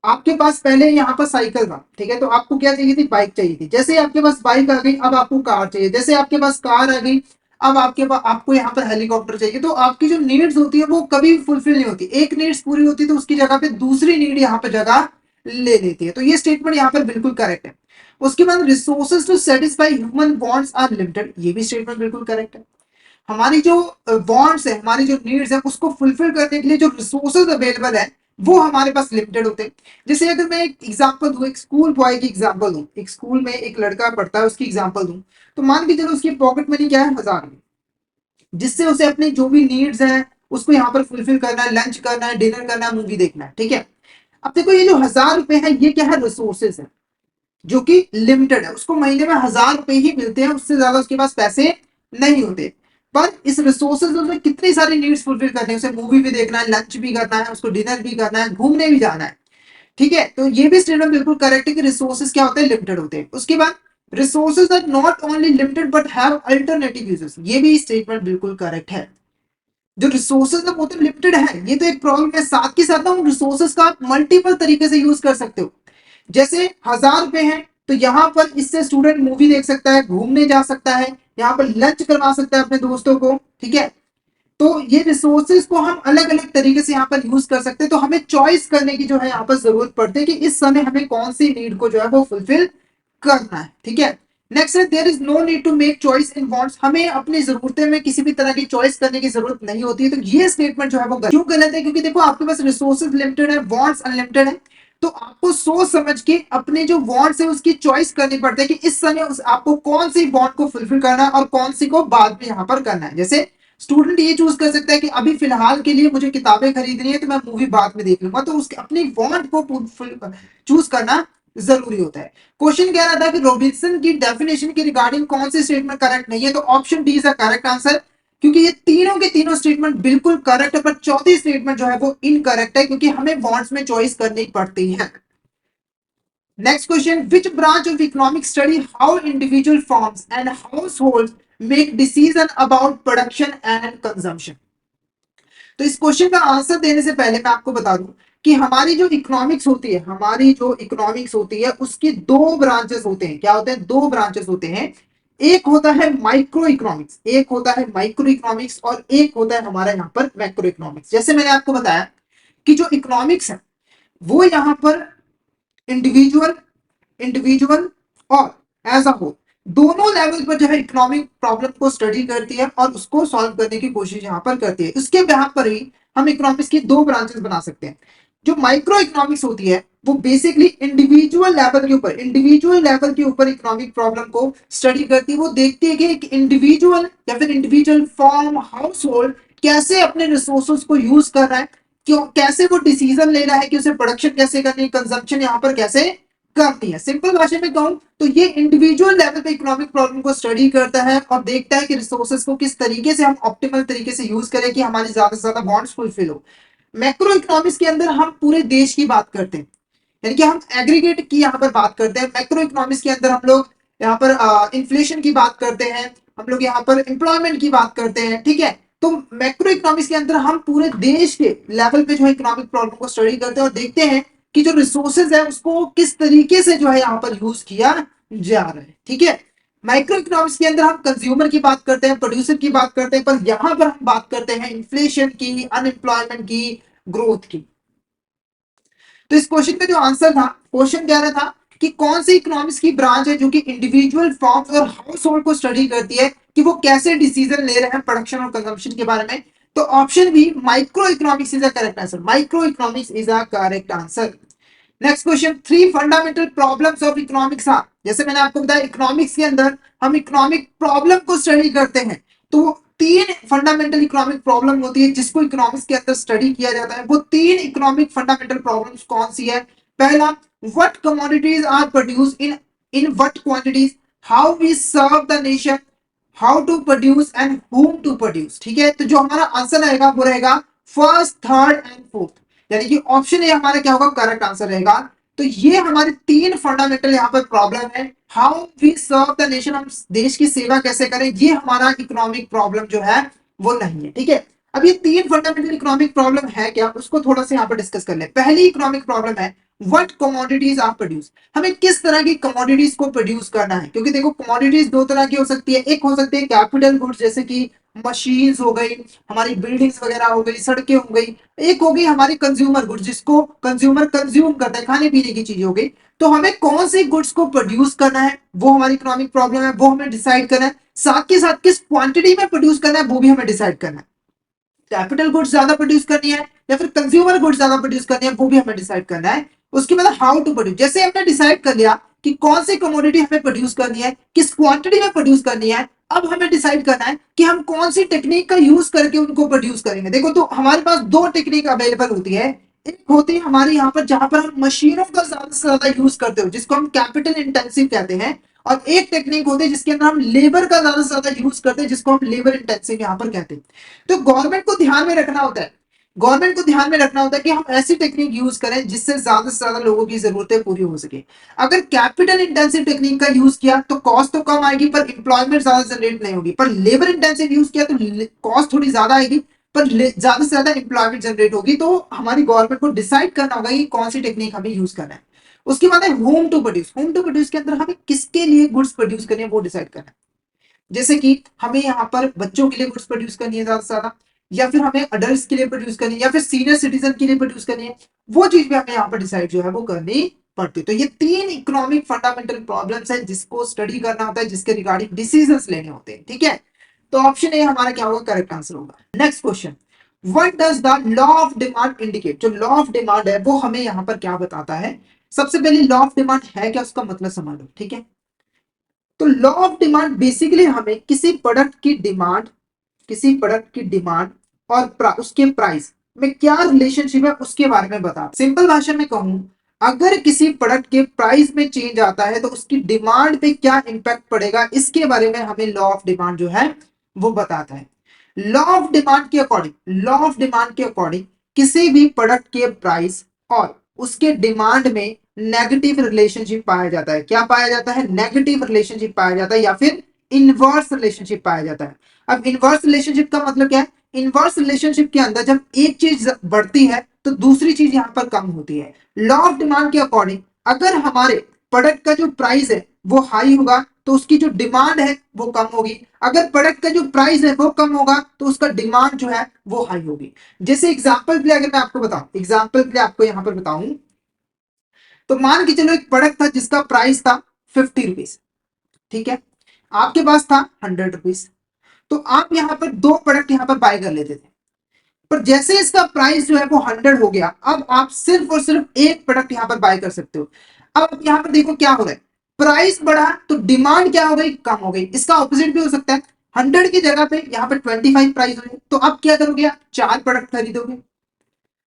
आपके पास पहले यहाँ पर साइकिल था, ठीक है, तो आपको क्या चाहिए थी, बाइक चाहिए थी। जैसे आपके पास बाइक आ गई अब आपको कार चाहिए, जैसे आपके पास कार आ गई अब आपके पास आपको यहाँ पर हेलीकॉप्टर चाहिए। तो आपकी जो नीड्स होती है वो कभी फुलफिल नहीं होती, एक नीड्स पूरी होती है तो उसकी जगह पे दूसरी नीड यहाँ पर जगह ले लेती है। तो ये स्टेटमेंट यहाँ पर बिल्कुल करेक्ट है। उसके बाद resources to satisfy human wants are limited, ये भी स्टेटमेंट बिल्कुल करेक्ट है। हमारी जो वांट्स है, हमारी जो नीड्स है उसको फुलफिल करने के लिए जो रिसोर्सेज अवेलेबल है वो हमारे पास लिमिटेड होते हैं। जैसे अगर मैं एक एग्जांपल दूं, एक स्कूल बॉय की एग्जांपल दूं, एक स्कूल में एक लड़का पढ़ता है उसकी एग्जांपल दूं, तो मान के चलो उसकी पॉकेट मनी क्या है, 1000 रुपए, जिससे उसे अपनी जो भी नीड्स है उसको यहाँ पर फुलफिल करना है, लंच करना है, डिनर करना है, मूवी देखना है, ठीक है। अब देखो ये जो 1000 रुपए है ये क्या है, रिसोर्सेज है जो कि लिमिटेड है। उसको महीने में 1000 रुपए ही मिलते हैं, उससे ज्यादा उसके पास पैसे नहीं होते। पर इस रिसोर्सेज में कितनी सारी नीड्स फुलफिल करनी है, उसे मूवी भी देखना है, लंच भी करना है, उसको डिनर भी करना है, घूमने भी जाना है, ठीक है। तो ये भी स्टेटमेंट बिल्कुल करेक्ट है कि रिसोर्सेज क्या होते हैं, लिमिटेड होते हैं। उसके बाद resources are not only limited but have alternative uses, ये भी स्टेटमेंट बिल्कुल करेक्ट है। जो रिसोर्सेज है वो तो लिमिटेड है, ये तो एक प्रॉब्लम है, साथ के साथ ना उन रिसोर्सेज का आप मल्टीपल तरीके से यूज कर सकते हो। जैसे 1000 रुपए है तो यहाँ पर इससे स्टूडेंट मूवी देख सकता है, घूमने जा सकता है, यहाँ पर लंच करवा सकता है अपने दोस्तों को, ठीक है। तो ये रिसोर्सेज को हम अलग अलग तरीके से यहाँ पर यूज कर सकते हैं, तो हमें चॉइस करने की जो है यहाँ पर जरूरत पड़ती है कि इस समय हमें कौन सी नीड को जो है वो फुलफिल करना है, ठीक है। नेक्स्ट है there is no need to make choice in wants, हमें अपनी जरूरतें में किसी भी तरह की चॉइस करने की जरूरत नहीं होती है। तो ये स्टेटमेंट जो है वो क्यों गलत है, क्योंकि देखो आपके पास रिसोर्सेज लिमिटेड है, वांट्स अनलिमिटेड है, तो आपको सोच समझ के अपने जो वांट्स है उसकी चॉइस करनी पड़ती है कि इस समय आपको कौन सी वांट को फुलफिल करना है और कौन सी को बाद में यहाँ पर करना है। जैसे स्टूडेंट ये चूज कर सकता है कि अभी फिलहाल के लिए मुझे किताबें खरीदनी है तो मैं मूवी बाद में देख लूंगा, तो उसके अपनी वांट को चूज करना जरूरी होता है। क्वेश्चन कह रहा था कि रॉबिन्सन की डेफिनेशन के रिगार्डिंग कौन सी स्टेटमेंट करेक्ट नहीं है, तो option D is the correct answer, क्योंकि ये तीनों के तीनों स्टेटमेंट बिल्कुल करेक्ट है, पर चौथी स्टेटमेंट जो है वो इनकरेक्ट है, क्योंकि हमें वांट्स में चॉइस करनी पड़ती है। Next question, which branch of economic study how individual firms and house make decision about production and consumption. तो इस क्वेश्चन का आंसर देने से पहले मैं आपको बता दूं कि हमारी जो इकोनॉमिक्स होती है, हमारी जो इकोनॉमिक्स होती है उसकी दो ब्रांचेस होते हैं। क्या होते हैं? दो ब्रांचेस होते हैं। एक होता है माइक्रो इकोनॉमिक्स, एक होता है माइक्रो इकोनॉमिक्स, और एक होता है हमारा यहाँ पर मैक्रो इकोनॉमिक्स। जैसे मैंने आपको बताया कि जो इकोनॉमिक्स है वो यहाँ पर इंडिविजुअल इंडिविजुअल और एज अ होल दोनों लेवल पर जो है इकोनॉमिक प्रॉब्लम को स्टडी करती है और उसको सॉल्व करने की कोशिश यहाँ पर करती है। उसके बिहाफ पर ही हम इकोनॉमिक्स की दो ब्रांचेस बना सकते हैं। जो माइक्रो इकोनॉमिक्स होती है वो बेसिकली इंडिविजुअल लेवल के ऊपर इकोनॉमिक प्रॉब्लम को स्टडी करती है। वो देखती है कि एक इंडिविजुअल या फिर इंडिविजुअल फॉर्म हाउस होल्ड कैसे अपने रिसोर्सेज को यूज कर रहा है, क्यों, कैसे वो डिसीजन ले रहा है कि उसे प्रोडक्शन कैसे करनी है, कंजम्पशन यहाँ पर कैसे करती है। सिंपल भाषा में कहूं तो ये इंडिविजुअल लेवल पे इकोनॉमिक प्रॉब्लम को स्टडी करता है और देखता है कि रिसोर्सेज को किस तरीके से हम ऑप्टिमल तरीके से यूज करें कि हमारी ज्यादा से ज्यादा वांट्स फुलफिल हो। मैक्रो इकोनॉमिक्स के अंदर हम पूरे देश की बात करते हैं, यानी कि हम एग्रीगेट की यहाँ पर बात करते हैं। मैक्रो इकोनॉमिक्स के अंदर हम लोग यहाँ पर इन्फ्लेशन की बात करते हैं, हम लोग यहाँ पर एम्प्लॉयमेंट की बात करते हैं, ठीक है। तो मैक्रो इकोनॉमिक्स के अंदर हम पूरे देश के लेवल पे जो है इकोनॉमिक प्रॉब्लम को स्टडी करते हैं और देखते हैं कि जो रिसोर्सेज है उसको किस तरीके से जो है यहाँ पर यूज किया जा रहा है, ठीक है। माइक्रो इकोनॉमिक्स के अंदर हम कंज्यूमर की बात करते हैं, प्रोड्यूसर की बात करते हैं, पर यहाँ पर हम बात करते हैं इन्फ्लेशन की, अनएम्प्लॉयमेंट की, ग्रोथ की। तो इस क्वेश्चन का जो आंसर था, क्वेश्चन कह रहा था कि कौन सी इकोनॉमिक्स की ब्रांच है जो कि इंडिविजुअल फॉर्म्स और हाउस होल्ड को स्टडी करती है कि वो कैसे डिसीजन ले रहे हैं प्रोडक्शन और कंजम्पशन के बारे में। तो option B micro economics is a correct answer, micro economics is a correct answer. Next question, three fundamental problems of economics are, जैसे मैंने आपको बताया इकोनॉमिक्स के अंदर हम इकोनॉमिक प्रॉब्लम को स्टडी करते हैं, तो वो तीन फंडामेंटल इकोनॉमिक प्रॉब्लम होती है जिसको इकोनॉमिक्स के अंदर स्टडी किया जाता है। वो तीन इकोनॉमिक फंडामेंटल प्रॉब्लम्स कौन सी है? पहला, what commodities are produce in in what quantities, how we serve the nation, how to produce and whom to produce, ठीक है। तो जो हमारा आंसर रहेगा वो रहेगा फर्स्ट, थर्ड एंड फोर्थ, यानी कि ऑप्शन ए हमारा क्या होगा? करेक्ट आंसर रहेगा। तो ये हमारे तीन फंडामेंटल यहाँ पर प्रॉब्लम है। How we serve the nation, हम देश की सेवा कैसे करें, ये हमारा इकोनॉमिक प्रॉब्लम जो है वो नहीं है, ठीक है। अब ये तीन फंडामेंटल इकोनॉमिक प्रॉब्लम है क्या, उसको थोड़ा सा यहाँ पर डिस्कस कर ले। पहली इकोनॉमिक प्रॉब्लम है व्हाट कमोडिटीज आर प्रोड्यूस, हमें किस तरह की कमोडिटीज को प्रोड्यूस करना है, क्योंकि देखो कमोडिटीज दो तरह की हो सकती है। एक हो सकती है कैपिटल गुड्स, जैसे कि मशीन्स हो गई, हमारी बिल्डिंग्स वगैरह हो गई, सड़कें हो गई। एक हो गई हमारी कंज्यूमर गुड्स, जिसको कंज्यूमर कंज्यूम करता है, खाने पीने की चीज हो गई। तो हमें कौन सी गुड्स को प्रोड्यूस करना है वो हमारी इकोनॉमिक प्रॉब्लम है, वो हमें डिसाइड करना है। साथ के साथ किस क्वांटिटी में प्रोड्यूस करना है वो भी हमें डिसाइड करना है। कैपिटल गुड्स ज्यादा प्रोड्यूस करनी है या फिर कंज्यूमर गुड्स ज्यादा प्रोड्यूस करनी है वो भी हमें डिसाइड करना है। उसके बाद हाउ टू प्रोड्यूस, जैसे हमने डिसाइड कर लिया कि कौन सी कमोडिटी हमें प्रोड्यूस करनी है, किस क्वांटिटी में प्रोड्यूस करनी है, अब हमें डिसाइड करना है कि हम कौन सी टेक्निक का यूज करके उनको प्रोड्यूस करेंगे। देखो तो हमारे पास दो टेक्निक अवेलेबल होती है। एक होती है हमारे यहाँ पर जहां पर हम मशीनों का ज्यादा से ज्यादा यूज करते हो, जिसको हम कैपिटल इंटेंसिव कहते हैं, और एक टेक्निक होती है जिसके अंदर हम लेबर का ज्यादा से ज्यादा यूज करते हैं, जिसको हम लेबर इंटेंसिव यहाँ पर कहते हैं। तो गवर्नमेंट को ध्यान में रखना होता है गवर्नमेंट को ध्यान में रखना होता है कि हम ऐसी टेक्निक यूज करें जिससे ज्यादा से ज्यादा लोगों की जरूरतें पूरी हो सके। अगर कैपिटल इंटेंसिव टेक्निक का यूज किया तो कॉस्ट तो कम आएगी पर इंप्लॉयमेंट ज्यादा जनरेट नहीं होगी, पर लेबर इंटेंसिव यूज किया तो कॉस्ट थोड़ी ज्यादा आएगी पर ज्यादा से ज्यादा इंप्लॉयमेंट जनरेट होगी। तो हमारी गवर्नमेंट को डिसाइड करना होगा कि कौन सी टेक्निक हमें यूज करना है। उसके बाद है whom to produce. Whom to produce के अंदर हमें किसके लिए गुड्स प्रोड्यूस करनी है वो डिसाइड करना है। जैसे कि हमें यहाँ पर बच्चों के लिए गुड्स प्रोड्यूस करनी है ज्यादा से ज्यादा, या फिर हमें अडल्ट के लिए प्रोड्यूस करनी है, या फिर सीनियर सिटीजन के लिए प्रोड्यूस करनी है, वो चीज भी हमें यहाँ पर डिसाइड जो है वो करनी पड़ती है। तो ये तीन इकोनॉमिक फंडामेंटल प्रॉब्लम्स है जिसको स्टडी करना होता है, जिसके रिगार्डिंग डिसीजंस लेने होते हैं। ठीक है, तो ऑप्शन ए हमारा क्या होगा, करेक्ट आंसर होगा। Next question, what does the law of demand indicate. जो लॉ ऑफ डिमांड है वो हमें यहाँ पर क्या बताता है। सबसे पहले लॉ ऑफ डिमांड है क्या, उसका मतलब समझ लो। ठीक है, तो लॉ ऑफ डिमांड बेसिकली हमें किसी प्रोडक्ट की डिमांड और उसके प्राइस में क्या रिलेशनशिप है उसके बारे में बता। सिंपल भाषा में कहूं, अगर किसी प्रोडक्ट के प्राइस में चेंज आता है तो उसकी डिमांड पे क्या इंपैक्ट पड़ेगा, इसके बारे में हमें लॉ ऑफ डिमांड जो है वो बताता है। लॉ ऑफ डिमांड के अकॉर्डिंग किसी भी प्रोडक्ट के प्राइस और उसके डिमांड में नेगेटिव रिलेशनशिप पाया जाता है। क्या पाया जाता है, नेगेटिव रिलेशनशिप पाया जाता है, या फिर इनवर्स रिलेशनशिप पाया जाता है। अब इनवर्स रिलेशनशिप का मतलब क्या है, इनवर्स रिलेशनशिप के अंदर जब एक चीज बढ़ती है तो दूसरी चीज यहां पर कम होती है। लॉ ऑफ डिमांड के अकॉर्डिंग अगर हमारे प्रोडक्ट का जो प्राइस है वो हाई होगा तो उसकी जो डिमांड है वो कम होगी, अगर प्रोडक्ट का जो प्राइस है वो कम होगा तो उसका डिमांड जो है वो हाई होगी। जैसे एग्जांपल के लिए अगर मैं आपको बताऊं, एग्जांपल के लिए आपको यहां पर बताऊं, तो मान के चलो एक प्रोडक्ट था जिसका प्राइस था 50 रुपीज। ठीक है, आपके पास था 100 रुपीज। तो आप यहाँ पर दो प्रोडक्ट यहाँ पर बाय कर लेते थे, पर जैसे इसका प्राइस जो है वो 100 हो गया, अब आप सिर्फ और सिर्फ एक प्रोडक्ट यहाँ पर बाय कर सकते हो। अब यहाँ पर देखो क्या हो रहा है, प्राइस बढ़ा तो डिमांड क्या हो गई, कम हो गई। इसका ऑपोजिट भी हो सकता है, 100 की जगह पे यहाँ पर 25 प्राइस हो गई, तो अब क्या करोगे, आप चार प्रोडक्ट खरीदोगे।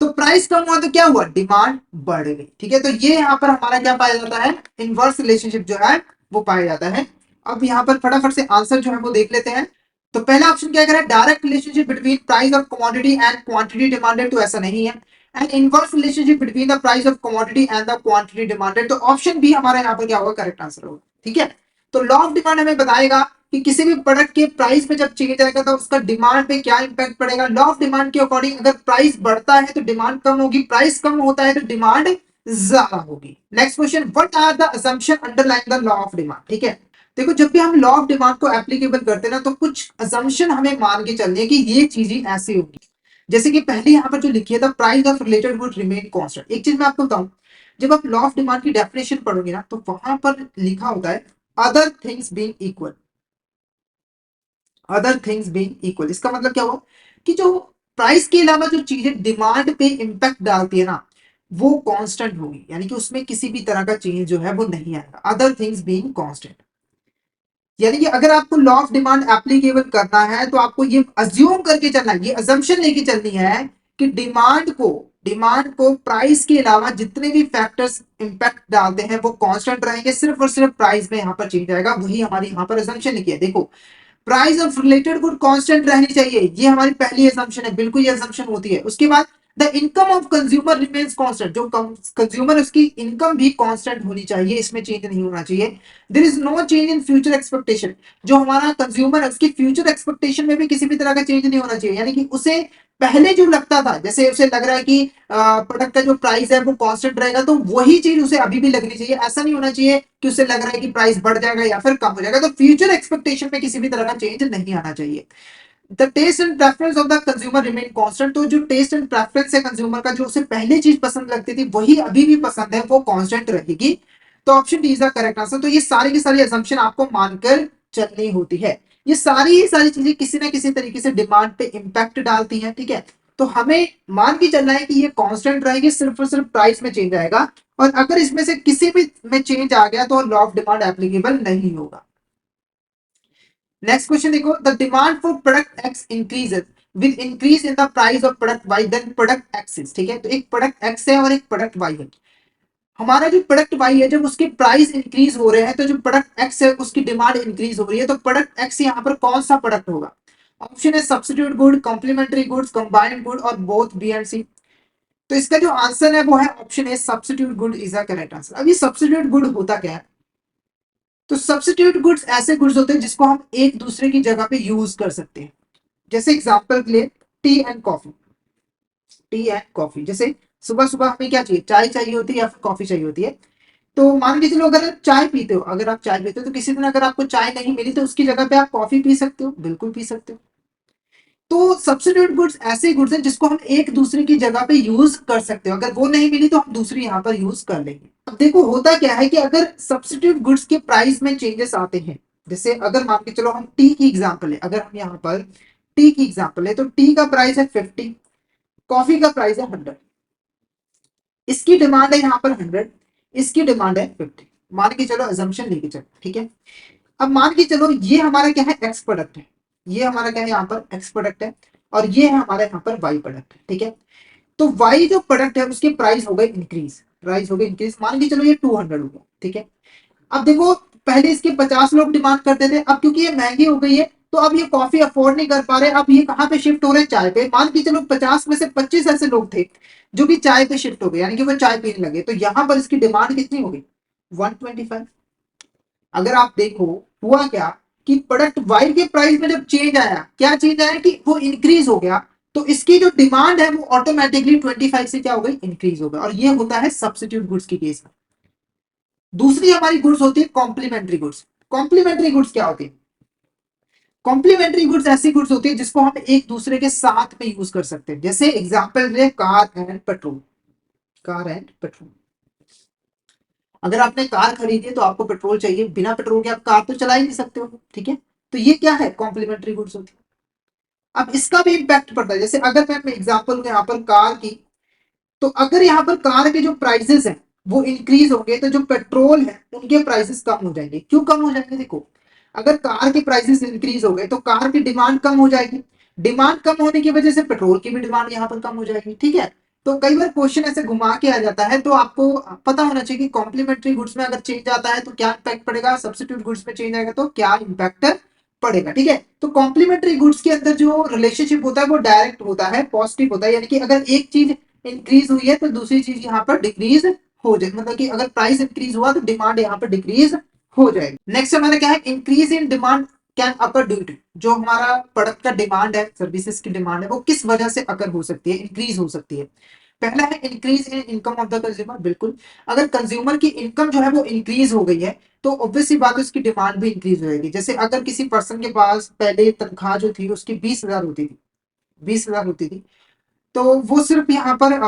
तो प्राइस कम हुआ तो क्या हुआ, डिमांड बढ़ गई। ठीक है, तो ये यहाँ पर हमारा क्या पाया जाता है, इनवर्स रिलेशनशिप जो है वो पाया जाता है। अब यहाँ पर फटाफट से आंसर जो है वो देख लेते हैं। तो पहला ऑप्शन क्या कह रहा है, direct relationship between price of commodity and quantity demanded, तो ऐसा नहीं है। And inverse relationship between the price of commodity and the quantity demanded, तो ऑप्शन बी हमारा यहाँ पर क्या होगा, करेक्ट आंसर होगा। ठीक है, तो लॉ ऑफ डिमांड हमें बताएगा कि किसी भी प्रोडक्ट के प्राइस में जब चेंज आएगा तो उसका डिमांड पे क्या इंपैक्ट पड़ेगा। लॉ ऑफ डिमांड के अकॉर्डिंग अगर प्राइस बढ़ता है तो डिमांड कम होगी, प्राइस कम होता है तो डिमांड ज्यादा होगी। Next question, what are the assumption underlying the law of demand. ठीक है, देखो जब भी हम लॉ ऑफ डिमांड को एप्लीकेबल करते हैं ना तो कुछ असम्पशन हमें मान के चलनी है कि ये चीज ही ऐसी होगी। जैसे कि पहले यहाँ पर जो लिखी है, the price of related would remain constant. एक चीज मैं आपको बताऊं, जब आप लॉ ऑफ डिमांड की डेफिनेशन पढ़ोगे ना तो वहां पर लिखा होता है other things being equal. Other things being equal इसका मतलब क्या हुआ कि जो प्राइस के अलावा जो चीजें डिमांड पे इंपैक्ट डालती है ना वो कांस्टेंट होगी, यानी कि उसमें किसी भी तरह का चेंज जो है वो नहीं आएगा। अदर थिंग्स बीइंग कांस्टेंट, यानी कि अगर आपको लॉ ऑफ डिमांड एप्लीकेबल करना है तो आपको ये अज्यूम करके चलना है, ये अजम्पशन लेके चलनी है कि डिमांड को प्राइस के अलावा जितने भी फैक्टर्स इंपैक्ट डालते हैं वो कांस्टेंट रहेंगे, सिर्फ और सिर्फ प्राइस में यहाँ पर चेंज आएगा। वही हमारी यहाँ पर अजम्पशन लिखी है। देखो price of related good constant रहनी चाहिए, ये हमारी पहली assumption है, बिल्कुल ये assumption होती है। उसके बाद the income of consumer remains constant, जो कंज्यूमर उसकी इनकम भी कांस्टेंट होनी चाहिए, इसमें चेंज नहीं होना चाहिए। There is no change in future expectation, जो हमारा कंज्यूमर है उसकी फ्यूचर एक्सपेक्टेशन में भी किसी भी तरह का चेंज नहीं होना चाहिए, यानी कि उसे पहले जो लगता था, जैसे उसे लग रहा है कि प्रोडक्ट का जो प्राइस है वो कांस्टेंट रहेगा, तो वही चीज उसे अभी भी लगनी चाहिए। ऐसा नहीं होना चाहिए कि उसे लग रहा है कि प्राइस बढ़ जाएगा या फिर कम हो जाएगा। तो फ्यूचर एक्सपेक्टेशन में किसी भी तरह का चेंज नहीं आना चाहिए। The taste and preference of the consumer remain constant, तो जो टेस्ट एंड प्रेफरेंस है कंज्यूमर का, जो उसे पहले चीज पसंद लगती थी वही अभी भी पसंद है, वो कांस्टेंट रहेगी। तो option D is the correct answer. तो ये सारी की सारी असम्पशन आपको मानकर चलनी होती है। ये सारी चीजें किसी ना किसी तरीके से डिमांड पे इंपैक्ट डालती हैं। ठीक है, तो हमें मान के चलना है कि ये कांस्टेंट रहेगी, सिर्फ और सिर्फ प्राइस में चेंज आएगा, और अगर इसमें से किसी भी में चेंज आ गया तो लॉ ऑफ डिमांड एप्लीकेबल नहीं होगा। नेक्स्ट क्वेश्चन देखो, the demand for product X increases with increase in the price of product Y, then product X is. ठीक है, तो एक प्रोडक्ट एक्स है और एक प्रोडक्ट वाई है। हमारा जो प्रोडक्ट वाई है जब उसके प्राइस इंक्रीज हो रहे हैं तो जो प्रोडक्ट एक्स है उसकी डिमांड इंक्रीज हो रही है, तो प्रोडक्ट एक्स यहाँ पर कौन सा प्रोडक्ट होगा, ऑप्शन है substitute good, complementary goods, combined good और बोथ बी एंड सी। तो इसका जो आंसर है वो है ऑप्शन है substitute good is the correct answer. अब ये सब्स्टिट्यूट गुड होता क्या है? तो सब्स्टिट्यूट गुड्स ऐसे गुड्स होते हैं जिसको हम एक दूसरे की जगह पे यूज कर सकते हैं। जैसे एग्जांपल के लिए T and coffee. T and coffee, जैसे सुबह सुबह हमें क्या चाहिए, चाय चाहिए होती है या फिर कॉफी चाहिए होती है। तो मान के चलो अगर आप चाय पीते हो, अगर आप चाय पीते हो तो किसी दिन अगर आपको चाय नहीं मिली तो उसकी जगह पे आप कॉफी पी सकते हो, बिल्कुल पी सकते हो। तो सब्स्टिट्यूट गुड्स ऐसे गुड्स हैं जिसको हम एक दूसरे की जगह पे यूज कर सकते हो, अगर वो नहीं मिली तो हम दूसरी यहाँ पर यूज कर लेंगे। अब देखो होता क्या है कि अगर सब्स्टिट्यूट गुड्स के प्राइस में चेंजेस आते हैं, जैसे अगर मान के चलो हम टी की एग्जांपल है, अगर हम यहाँ पर टी की एग्जांपल है तो टी का प्राइस है 50, कॉफी का प्राइस है 100, इसकी डिमांड है यहाँ पर 100, इसकी डिमांड है 50। मान के चलो अजम्पशन लेके चलो, ठीक है। अब मान के चलो ये हमारा क्या है, एक्स प्रोडक्ट है, ये हमारा क्या है यहाँ पर एक्स प्रोडक्ट है, और ये है हमारा यहाँ पर वाई प्रोडक्ट है, ठीक है। तो वाई जो प्रोडक्ट है उसके प्राइस हो गए इंक्रीज, प्राइस हो गए इंक्रीज, मान के चलो ये 200 हो गया, ठीक है। अब देखो पहले इसके 50 लोग डिमांड करते थे, अब क्योंकि ये महंगी हो गई है तो अब ये कॉफी अफोर्ड नहीं कर पा रहे, अब ये कहाँ पे शिफ्ट हो रहे हैं, चाय पे। मान के चलो 50 में से 25 ऐसे लोग थे जो कि चाय पे शिफ्ट हो गए, यानी कि वो चाय पीने लगे, तो यहाँ पर इसकी डिमांड कितनी हो गई, 125। अगर आप देखो हुआ क्या कि प्रोडक्ट वाई के प्राइस में जब चेंज आया, क्या चेंज आया कि वो इंक्रीज हो गया, तो इसकी जो डिमांड है वो ऑटोमेटिकली 25 से क्या हो गई, इंक्रीज हो गया। और ये होता है सब्स्टिट्यूट गुड्स की केस में। दूसरी हमारी गुड्स होती है कॉम्प्लीमेंट्री गुड्स। कॉम्प्लीमेंट्री गुड्स क्या होती है? कॉम्प्लीमेंट्री गुड्स ऐसी गुड्स होती है जिसको हम एक दूसरे के साथ में यूज कर सकते हैं। जैसे एग्जांपल में car and petrol, car and petrol. अगर आपने कार खरीदी है तो आपको पेट्रोल चाहिए, बिना पेट्रोल के आप कार तो चला ही नहीं सकते हो, ठीक है। तो ये क्या है, कॉम्प्लीमेंट्री गुड्स होती है। अब इसका भी इम्पैक्ट पड़ता है, जैसे अगर मैं एग्जांपल यहाँ पर कार की, तो अगर यहाँ पर कार के जो प्राइसेस हैं वो इंक्रीज होंगे तो जो पेट्रोल है उनके प्राइसेस कम हो जाएंगे। क्यों कम हो जाएंगे? देखो अगर कार के प्राइसेस इंक्रीज हो गए तो कार की डिमांड कम हो जाएगी, डिमांड कम होने की वजह से पेट्रोल की भी डिमांड यहाँ पर कम हो जाएगी, ठीक है। तो कई बार क्वेश्चन ऐसे घुमा के आ जाता है, तो आपको पता होना चाहिए कि कॉम्प्लीमेंट्री गुड्स में अगर चेंज आता है तो क्या इम्पैक्ट पड़ेगा, सब्स्टिट्यूट गुड्स में चेंज आएगा तो क्या इम्पैक्ट पड़ेगा, ठीक है। तो कॉम्प्लीमेंट्री गुड्स के अंदर जो रिलेशनशिप होता है वो डायरेक्ट होता है, पॉजिटिव होता है, यानी कि अगर एक चीज इंक्रीज हुई है तो दूसरी चीज यहाँ पर डिक्रीज हो जाए, मतलब कि अगर प्राइस इंक्रीज हुआ तो डिमांड यहाँ पर डिक्रीज हो जाएगी। नेक्स्ट हमारा क्या है, increase in demand can occur due to, जो हमारा प्रोडक्ट का डिमांड है, सर्विसेज की डिमांड है, वो किस वजह से अकर हो सकती है, इंक्रीज हो सकती है। पहला है increase in income of the consumer, बिल्कुल। अगर कंज्यूमर की इनकम जो है वो इंक्रीज हो गई है तो ऑब्वियसली बात है उसकी डिमांड भी इंक्रीज हो जाएगी। जैसे अगर किसी पर्सन के पास पहले तनख्वाह जो थी उसकी 20,000 होती थी, 20,000 होती थी, तो वो सिर्फ यहाँ पर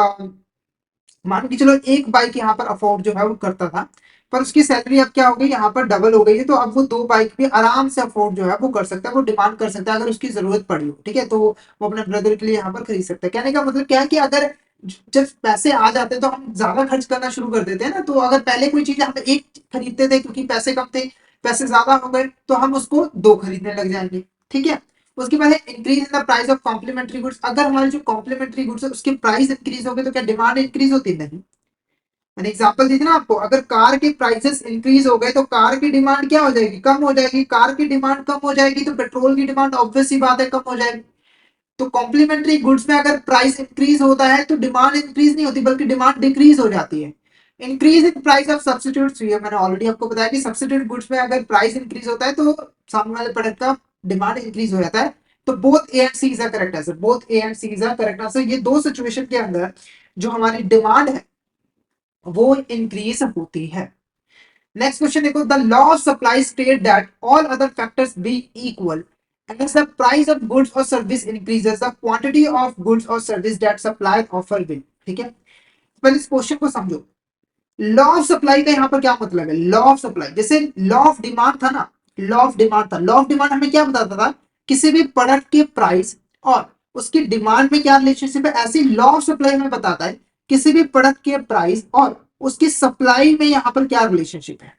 मान के चलो एक बाइक यहाँ पर अफोर्ड जो है वो करता था, पर उसकी सैलरी अब क्या हो गई, यहाँ पर डबल हो गई है, तो अब वो दो बाइक भी आराम से अफोर्ड जो है वो कर सकता है, वो डिमांड कर सकता है अगर उसकी जरूरत पड़ी हो, ठीक है। तो वो अपने ब्रदर के लिए यहाँ पर खरीद सकता है। कहने का मतलब क्या है कि अगर जब पैसे आ जाते हैं तो हम ज्यादा खर्च करना शुरू कर देते हैं ना। तो अगर पहले कोई चीज हम एक खरीदते थे क्योंकि पैसे कम थे, पैसे ज्यादा हो गए तो हम उसको दो खरीदने लग जाएंगे, ठीक है। उसके बाद है increase in the price of complementary goods. अगर हमारे जो कॉम्प्लीमेंट्री गुड्स है उसके प्राइस इंक्रीज हो गए तो क्या डिमांड इंक्रीज होती? नहीं। मैंने एग्जांपल दी थी ना आपको, अगर कार के प्राइसेस इंक्रीज हो गए तो कार की डिमांड क्या हो जाएगी, कम हो जाएगी। कार की डिमांड कम हो जाएगी तो पेट्रोल की डिमांड ऑब्वियस ही बात है कम हो जाएगी। तो कॉम्प्लीमेंट्री गुड्स में अगर प्राइस इंक्रीज होता है तो डिमांड इंक्रीज नहीं होती बल्कि डिमांड डिक्रीज हो जाती है। Increase in price of substitutes, ये मैंने ऑलरेडी आपको बताया कि सब्स्टिट्यूट गुड्स में अगर प्राइस इंक्रीज होता है तो सामने वाले प्रोडक्ट का डिमांड इंक्रीज हो जाता है। तो both A and C is a correct answer, both A and C is a correct answer. ये दो सिचुएशन के अंदर जो हमारी डिमांड है वो इंक्रीज होती है। नेक्स्ट क्वेश्चन देखो, the law of supply state that all other factors be equal as the price of goods or service increases the quantity of goods or service that supplier offer will, ठीक है। पहले इस question को समझो। Law of supply का यहाँ पर क्या मतलब है, लॉ ऑफ सप्लाई जैसे लॉ ऑफ डिमांड था ना, लॉ ऑफ डिमांड था, लॉ ऑफ डिमांड हमें क्या बताता था, किसी भी प्रोडक्ट के प्राइस और उसकी डिमांड में क्या रिलेशनशिप है। ऐसी लॉ ऑफ सप्लाई हमें बताता है किसी भी प्रोडक्ट के प्राइस और उसकी सप्लाई में यहाँ पर क्या रिलेशनशिप है,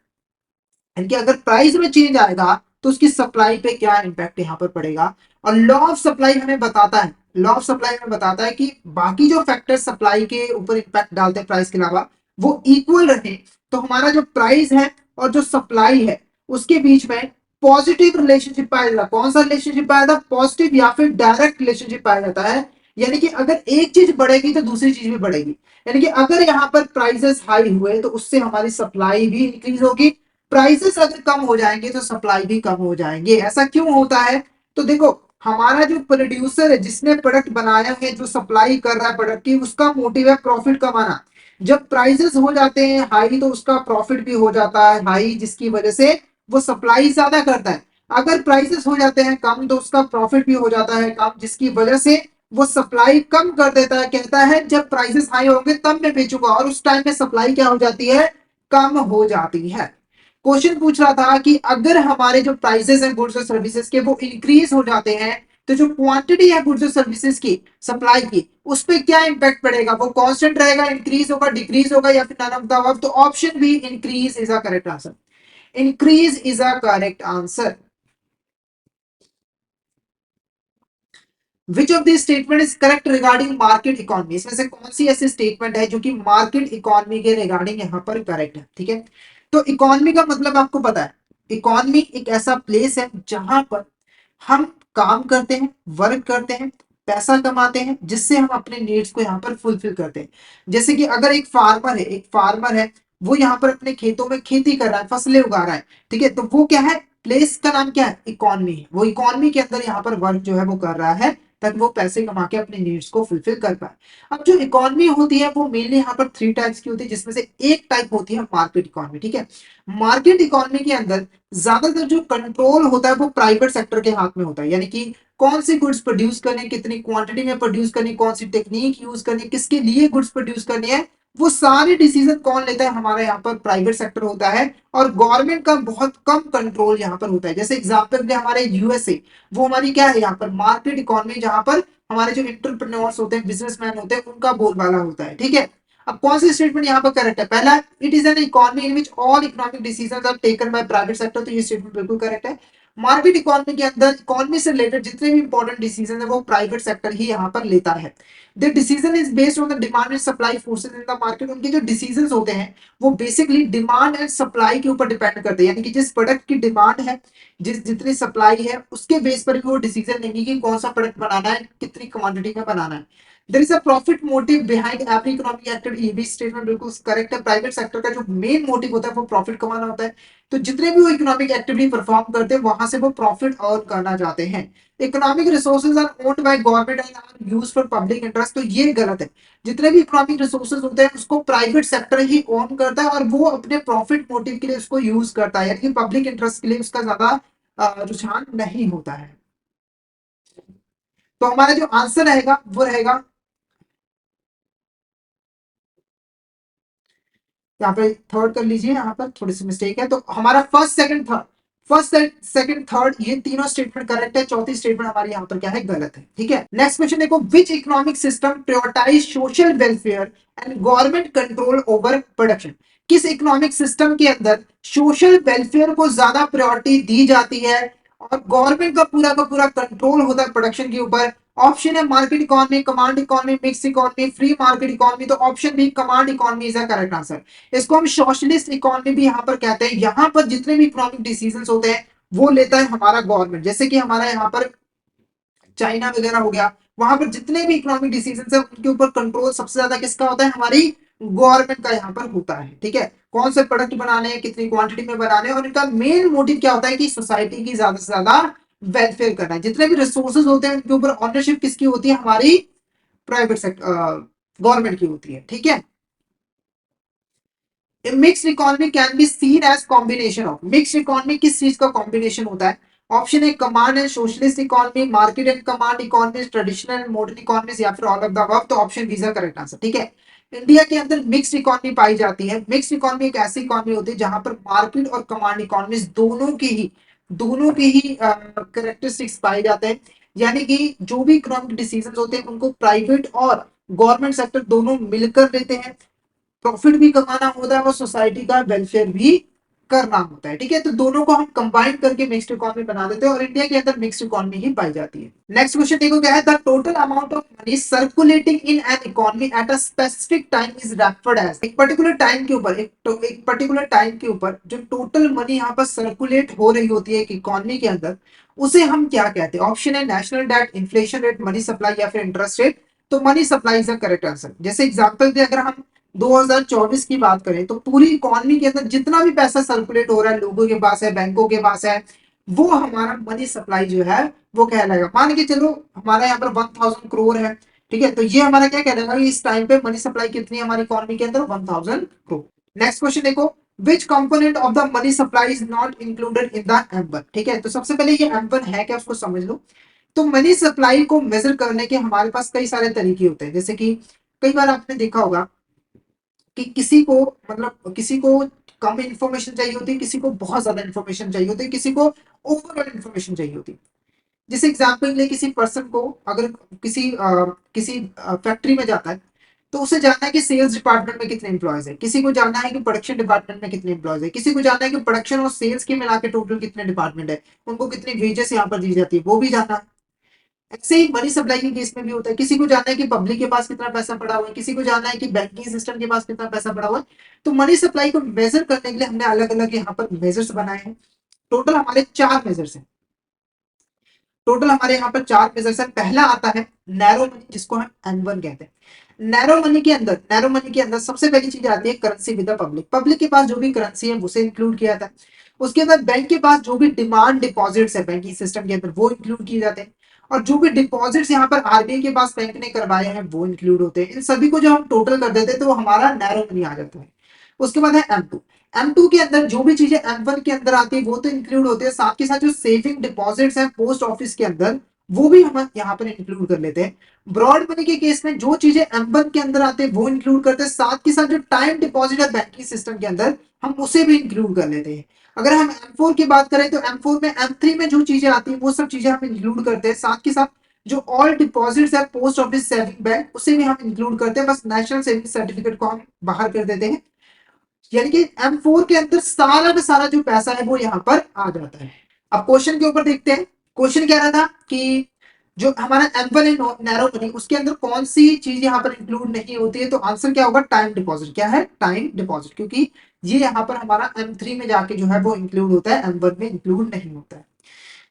यानी अगर प्राइस में चेंज आएगा तो उसकी सप्लाई पे क्या इंपैक्ट यहाँ पर पड़ेगा। और लॉ ऑफ सप्लाई हमें बताता है, लॉ ऑफ सप्लाई हमें बताता है कि बाकी जो फैक्टर सप्लाई के ऊपर इंपैक्ट डालते हैं प्राइस के अलावा वो इक्वल रहे, तो हमारा जो प्राइस है और जो सप्लाई है उसके बीच में पॉजिटिव रिलेशनशिप पाया जाता है। कौन सा रिलेशनशिप पाया जाता है? पॉजिटिव या फिर डायरेक्ट रिलेशनशिप पाया जाता है। यानी कि अगर एक चीज बढ़ेगी तो दूसरी चीज भी बढ़ेगी। यानी कि अगर यहाँ पर प्राइसेस हाई हुए तो उससे हमारी सप्लाई भी इंक्रीज होगी, प्राइसेस अगर कम हो जाएंगे तो सप्लाई भी कम हो जाएंगे। ऐसा क्यों होता है? तो देखो, हमारा जो प्रोड्यूसर है, जिसने प्रोडक्ट बनाया है, जो सप्लाई कर रहा है प्रोडक्ट की, उसका मोटिव है प्रॉफिट कमाना। जब प्राइसेस हो जाते हैं हाई तो उसका प्रॉफिट भी हो जाता है हाई, जिसकी वजह से वो सप्लाई ज्यादा करता है। अगर प्राइसेस हो जाते हैं कम तो उसका प्रॉफिट भी हो जाता है कम, जिसकी वजह से वो सप्लाई कम कर देता है। कहता है जब प्राइसेस हाई होंगे तब मैं बेचूंगा, और उस टाइम में सप्लाई क्या हो जाती है? कम हो जाती है। क्वेश्चन पूछ रहा था कि अगर हमारे जो प्राइसेस हैं गुड्स और सर्विसेज के वो इंक्रीज हो जाते हैं तो जो क्वांटिटी है गुड्स और सर्विसेज की सप्लाई की, उस पर क्या इंपैक्ट पड़ेगा? वो कांस्टेंट रहेगा, इंक्रीज होगा, डिक्रीज होगा, या फिर नन ऑफ द अबव? तो option B, increase is a correct answer. Increase is a correct answer. Which of this statement is correct regarding market economy? इसमें से कौन सी ऐसी स्टेटमेंट है जो कि मार्केट इकोनॉमी के रिगार्डिंग यहाँ पर करेक्ट है? ठीक है, तो इकोनॉमी का मतलब आपको पता है, इकोनॉमी एक ऐसा प्लेस है जहां पर हम काम करते हैं, वर्क करते हैं, पैसा कमाते हैं, जिससे हम अपने नीड्स को यहाँ पर फुलफिल करते हैं। जैसे कि अगर एक फार्मर है, वो यहाँ पर अपने खेतों में खेती कर रहा है, फसलें उगा रहा है, ठीक है, तो वो क्या है? प्लेस का नाम क्या है? इकोनॉमी है। वो इकोनॉमी के अंदर यहाँ पर वर्क जो है वो कर रहा है, ताकि वो पैसे कमा के अपने नीड्स को फुलफिल कर पाए। अब जो इकोनॉमी होती है वो मेनली यहाँ पर थ्री टाइप्स की होती है, जिसमें से एक टाइप होती है मार्केट इकोनॉमी। ठीक है, मार्केट इकोनॉमी के अंदर ज्यादातर जो कंट्रोल होता है वो प्राइवेट सेक्टर के हाथ में होता है। यानी कि कौन सी गुड्स प्रोड्यूस करनी है, कितनी क्वांटिटी में प्रोड्यूस करनी है, कौन सी टेक्निक यूज करनी है, किसके लिए गुड्स प्रोड्यूस करनी है, वो सारे डिसीजन कौन लेता है? हमारा यहाँ पर प्राइवेट सेक्टर होता है, और गवर्नमेंट का बहुत कम कंट्रोल यहाँ पर होता है। जैसे एग्जाम्पल के हमारे यूएसए, वो हमारी क्या है यहाँ पर? मार्केट इकोनॉमी, जहां पर हमारे जो इंटरप्रेन्योर्स होते हैं, बिजनेसमैन होते हैं, उनका बोलबाला होता है। ठीक है, अब कौन सी स्टेटमेंट यहाँ पर करेक्ट है? पहला, it is an economy in which all economic decisions are taken by private sector, तो ये स्टेटमेंट बिल्कुल करेक्ट है। मार्केट इकोनॉमी के अंदर इकोनॉमी से रिलेटेड जितने भी इंपॉर्टेंट डिसीजन है वो प्राइवेट सेक्टर ही यहाँ पर लेता है। The decision is based on the demand and supply forces in the market. उनके जो डिसीजन होते हैं वो बेसिकली डिमांड एंड सप्लाई के ऊपर डिपेंड करते हैं। यानी कि जिस प्रोडक्ट की डिमांड है, जिस जितनी सप्लाई है, उसके बेस पर भी वो डिसीजन लेंगे कि कौन सा प्रोडक्ट बनाना है, कितनी क्वांटिटी में बनाना है। There is a profit motive behind every economic activity. ये भी स्टेटमेंट बिल्कुल करेक्ट है। प्राइवेट सेक्टर का जो मेन मोटिव होता है वो प्रॉफिट कमाना होता है। तो जितने भी वो इकोनॉमिक एक्टिविटी परफॉर्म करते हैं वहां से वो प्रॉफिट अर्न करना चाहते हैं। Economic resources are owned by government and are used for public interest, तो ये गलत है। जितने भी इकोनॉमिक रिसोर्सेज होते हैं उसको प्राइवेट सेक्टर ही ओन करता है, और वो अपने प्रॉफिट मोटिव के लिए उसको यूज करता है। यानी कि पब्लिक इंटरेस्ट के लिए उसका ज्यादा रुझान नहीं होता है। तो हमारा जो आंसर रहेगा वो रहेगा, यहाँ पे थर्ड कर लीजिए, यहाँ पर थोड़ी सी मिस्टेक है। तो हमारा फर्स्ट सेकंड थर्ड ये तीनों स्टेटमेंट करेक्ट है, चौथी स्टेटमेंट हमारी यहाँ पर क्या है? गलत है। ठीक है, नेक्स्ट क्वेश्चन देखो, which economic system prioritize social welfare and government control over production? किस इकोनॉमिक सिस्टम के अंदर सोशल वेलफेयर को ज्यादा प्रायोरिटी दी जाती है और गवर्नमेंट का पूरा कंट्रोल होता है प्रोडक्शन के ऊपर? ऑप्शन है market economy, command economy, mix economy, free market economy. तो option B, command economy is the correct answer. इसको हम सोशलिस्ट इकोनॉमी भी यहाँ पर कहते हैं। यहाँ पर जितने भी इकोनॉमिक डिसीजंस होते हैं वो लेता है हमारा गवर्नमेंट। जैसे कि हमारा यहाँ पर चाइना वगैरह हो गया, वहां पर जितने भी इकोनॉमिक डिसीजंस है उनके ऊपर कंट्रोल सबसे ज्यादा किसका होता है? हमारी गवर्नमेंट का यहाँ पर होता है। ठीक है, कौन से प्रोडक्ट बनाने हैं, कितनी क्वांटिटी में बनाने हैं, और इनका मेन मोटिव क्या होता है? कि सोसाइटी की ज्यादा से ज्यादा वेलफेयर करना है। जितने भी रिसोर्सेज होते हैं उनके ऊपर ऑनरशिप किसकी होती है? हमारी प्राइवेट सेक्टर, गवर्नमेंट की होती है। ठीक है, mixed economy can be seen as combination of. Mixed economy किस चीज का कॉम्बिनेशन होता है? ऑप्शन है command and socialist economy, market and command economy, traditional and modern economy, या फिर ऑल ऑफ द अबव। तो option B is the correct answer. ठीक है, इंडिया के अंदर मिक्स्ड इकोनॉमी पाई जाती है। मिक्स्ड इकोनॉमी एक ऐसी इकोनॉमी होती है जहां पर मार्केट और कमांड इकोनॉमी दोनों के ही करेक्टरिस्टिक्स पाए जाते हैं। यानी कि जो भी इकोनॉमिक डिसीजन होते हैं उनको प्राइवेट और गवर्नमेंट सेक्टर दोनों मिलकर लेते हैं। प्रॉफिट भी कमाना होता है और सोसाइटी का वेलफेयर भी करना होता है। ठीक है, तो दोनों को हम कंबाइन करके मिक्स्ड इकोनॉमी बना देते हैं और इंडिया के अंदर मिक्स्ड इकोनॉमी ही पाई जाती है। नेक्स्ट क्वेश्चन देखो क्या है, the total amount of money circulating in an economy at a specific time is referred as. एक पर्टिकुलर टाइम के ऊपर एक पर्टिकुलर टाइम के ऊपर जो टोटल मनी यहाँ पर सर्कुलेट हो रही होती है एक इकोनॉमी के अंदर, उसे हम क्या कहते हैं? ऑप्शन है national debt, inflation rate, money supply या फिर इंटरेस्ट रेट। तो money supply is the correct answer. जैसे एग्जांपल के अगर हम 2024 की बात करें तो पूरी इकोनॉमी के अंदर जितना भी पैसा सर्कुलेट हो रहा है, लोगों के पास है, बैंकों के पास है, वो हमारा मनी सप्लाई जो है वो कहलाएगा। मान के चलो हमारा यहाँ पर 1000 करोड़ है, ठीक है, तो ये हमारा क्या कहलाएगा, इस टाइम पे मनी सप्लाई कितनी है हमारी इकोनॉमी के अंदर? 1000 करोड़। नेक्स्ट क्वेश्चन देखो, विच component of the money supply is not included in the M1। ठीक है, तो सबसे पहले ये M1 है क्या, उसको समझ लो। तो मनी सप्लाई को मेजर करने के हमारे पास कई सारे तरीके होते हैं। जैसे कि कई बार आपने देखा होगा कि किसी को, मतलब किसी को कम इंफॉर्मेशन चाहिए होती है, किसी को बहुत ज्यादा इंफॉर्मेशन चाहिए होती है, किसी को ओवरऑल इंफॉर्मेशन चाहिए होती है। जैसे एग्जाम्पल ले, किसी पर्सन को अगर किसी फैक्ट्री में जाता है तो उसे जानना है कि सेल्स डिपार्टमेंट में कितने एम्प्लॉयज है, किसी को जानना है कि प्रोडक्शन डिपार्टमेंट में कितने एम्प्लॉयज है, किसी को जानना है कि प्रोडक्शन और सेल्स के मिला के टोटल कितने डिपार्टमेंट है, उनको कितनी वेजेस यहाँ पर दी जाती है, वो भी जानना है। ऐसे ही मनी सप्लाई के केस में भी होता है, किसी को जानना है कि पब्लिक के पास कितना पैसा पड़ा हुआ है, किसी को जानना है कि बैंकिंग सिस्टम के पास कितना पैसा पड़ा हुआ है। तो मनी सप्लाई को मेजर करने के लिए हमने अलग अलग यहाँ पर मेजर्स बनाए हैं। टोटल हमारे 4 मेजर्स हैं। टोटल हमारे यहाँ पर 4 मेजर्स है। पहला आता है नैरो मनी, जिसको हम N1 कहते हैं। नैरो मनी के अंदर सबसे पहली चीज आती है currency with the public. Public के पास जो भी करेंसी है उसे इंक्लूड किया जाता है। उसके बाद बैंक के पास जो भी डिमांड डिपॉजिट्स है बैंकिंग सिस्टम के अंदर वो इंक्लूड किए जाते हैं। और जो भी डिपॉजिट्स यहाँ पर आरबीआई के पास बैंक ने करवाए हैं वो इंक्लूड होते हैं। इन सभी को जो हम टोटल कर देते हैं तो हमारा नैरो मनी आ जाता है। उसके बाद है M2। M2 के अंदर जो भी चीजें M1 के अंदर आती है वो तो इंक्लूड होते हैं, साथ के साथ जो सेविंग डिपॉजिट्स हैं पोस्ट ऑफिस के अंदर वो भी हम यहाँ पर इंक्लूड कर लेते हैं। ब्रॉड मनी के केस में जो चीजें M1 के अंदर आते हैं वो इंक्लूड करते हैं, साथ के साथ जो टाइम डिपॉजिट है बैंकिंग सिस्टम के अंदर हम उसे भी इंक्लूड कर लेते हैं। अगर हम M4 की बात करें तो M4 में M3 में जो चीजें आती है वो सब चीजें हम इंक्लूड करते हैं, साथ के साथ जो ऑल डिपॉजिट्स है पोस्ट ऑफिस सेविंग बैंक उसे भी हम इंक्लूड करते हैं। बस नेशनल सेविंग सर्टिफिकेट को हम बाहर कर देते हैं। यानी कि M4 के अंदर सारा का सारा जो पैसा है वो यहाँ पर आ जाता है। अब क्वेश्चन के ऊपर देखते हैं। क्वेश्चन क्या रहा था कि जो हमारा M1 है नैरो मनी, उसके अंदर कौन सी चीज यहाँ पर इंक्लूड नहीं होती है? तो आंसर क्या होगा? Time deposit. क्या है? टाइम डिपॉजिट, क्योंकि ये यहाँ पर हमारा M3 में जाके जो है वो इंक्लूड होता है, M1 में इंक्लूड नहीं होता है।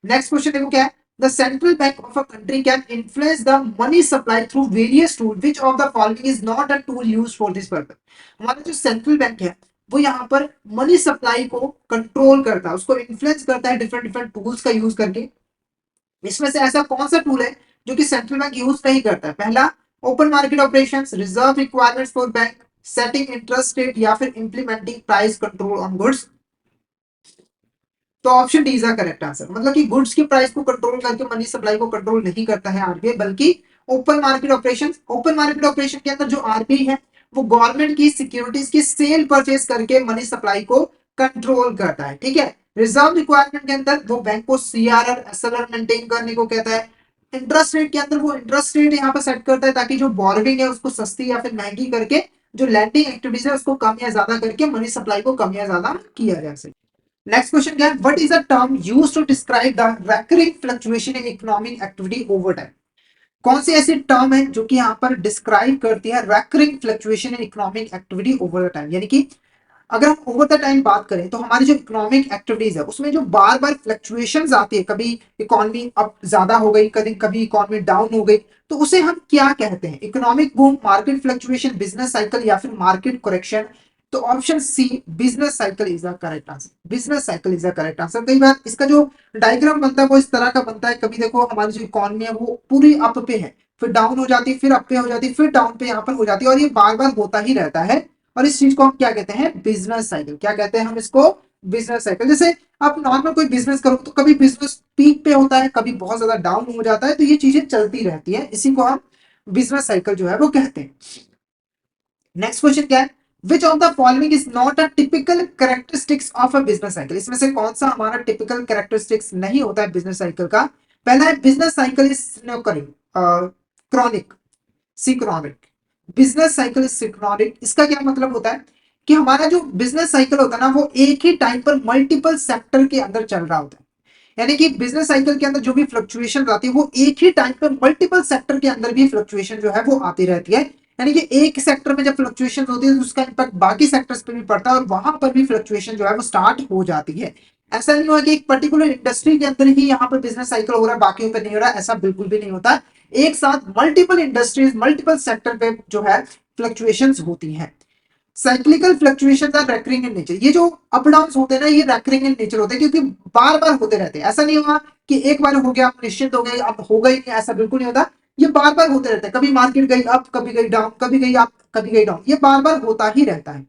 नेक्स्ट क्वेश्चन देखो क्या है, the central bank of a country can influence the money supply through various tool, which of the following is not a tool used for this purpose. हमारा जो सेंट्रल बैंक है वो यहाँ पर मनी सप्लाई को कंट्रोल करता है, उसको इन्फ्लुएंस करता है डिफरेंट डिफरेंट टूल्स का यूज करके। इसमें से ऐसा कौन सा टूल है जो कि सेंट्रल बैंक यूज नहीं करता है? पहला, open market operations, reserve requirements for bank, setting interest rate या फिर implementing price control on goods. तो option D is the correct answer. मतलब कि गुड्स की प्राइस को कंट्रोल करके मनी सप्लाई को कंट्रोल नहीं करता है आरबीआई, बल्कि open market operation. Open market operation के अंदर जो आरबीआई है वो गवर्नमेंट की सिक्योरिटीज की सेल परचेज करके मनी सप्लाई को कंट्रोल करता है। ठीक है, रिजर्व रिक्वायरमेंट के अंदर वो बैंक को सीआरआर एसएलआर मेंटेन करने को कहता है। इंटरेस्ट रेट के अंदर वो इंटरेस्ट रेट यहाँ पर सेट करता है ताकि जो बोरोविंग है उसको सस्ती या फिर महंगी करके जो लैंडिंग एक्टिविटीज है उसको कम या ज्यादा करके मनी सप्लाई को कम या ज्यादा किया जा सके। नेक्स्ट क्वेश्चन क्या है, what is the term used to describe the recurring fluctuation in economic activity over time. कौन सी ऐसी टर्म है जो कि यहाँ पर डिस्क्राइब करती है recurring fluctuation in economic activity over the time? यानी कि अगर हम ओवर द टाइम बात करें तो हमारी जो इकोनॉमिक एक्टिविटीज है उसमें जो बार बार फ्लक्चुएशंस आती है, कभी इकोनॉमी अप ज्यादा हो गई, कभी कभी इकोनॉमी डाउन हो गई, तो उसे हम क्या कहते हैं? Economic boom, market fluctuation, business cycle या फिर मार्केट करेक्शन। तो option C business cycle is the correct answer. Business cycle is the correct answer. कई बार इसका जो डायग्राम बनता है वो इस तरह का बनता है, कभी देखो हमारी जो इकोनॉमी है वो पूरी अप पे है, फिर डाउन हो जाती है, फिर अप पे हो जाती है, फिर डाउन पे यहाँ पर हो जाती है, और ये बार बार होता ही रहता है। और इस चीज को हम क्या कहते हैं? Business cycle. क्या कहते हैं हम इसको? Business cycle. जैसे आप नॉर्मल कोई बिजनेस करो तो कभी बिजनेस पीक पे होता है, कभी बहुत ज्यादा डाउन हो जाता है, तो ये चीजें चलती रहती है, इसी को हम बिजनेस साइकिल जो है वो कहते हैं। नेक्स्ट क्वेश्चन क्या है, which of the following is not a typical characteristics of a business cycle. इसमें से कौन सा हमारा टिपिकल कैरेक्टरिस्टिक्स नहीं होता है बिजनेस साइकिल का? पहला है business cycle is chronic, synchronic. Business cycle is synchronic. इसका क्या मतलब होता है कि हमारा जो बिजनेस साइकिल होता है ना वो एक ही टाइम पर मल्टीपल सेक्टर के अंदर चल रहा होता है। यानी कि बिजनेस साइकिल के अंदर जो भी फ्लक्चुएशन आती है वो एक ही टाइम पे मल्टीपल सेक्टर के अंदर भी फ्लक्चुएशन जो है वो आती रहती है। यानी कि एक सेक्टर में जब फ्लक्चुएशन होती है तो उसका इम्पैक्ट बाकी सेक्टर्स पे भी पड़ता है और वहां पर भी फ्लक्चुएशन जो है वो स्टार्ट हो जाती है। ऐसा नहीं हुआ कि एक पर्टिकुलर इंडस्ट्री के अंदर ही यहाँ पर बिजनेस साइकिल हो रहा है बाकी पे नहीं हो रहा, ऐसा बिल्कुल भी नहीं होता। एक साथ मल्टीपल इंडस्ट्रीज मल्टीपल सेक्टर पे जो है फ्लक्चुएशंस होती हैं। Cyclical fluctuation are recurring in nature, ये जो अप डाउन होते हैं ना ये रेकरिंग इन नेचर होते हैं क्योंकि बार बार होते रहते हैं। ऐसा नहीं हुआ कि एक बार हो गया आप निश्चित हो गए अब हो गई नहीं, ऐसा बिल्कुल नहीं होता। ये बार बार होते रहते हैं, कभी मार्केट गई अप कभी गई डाउन, कभी गई अप कभी गई डाउन, ये बार बार होता ही रहता है।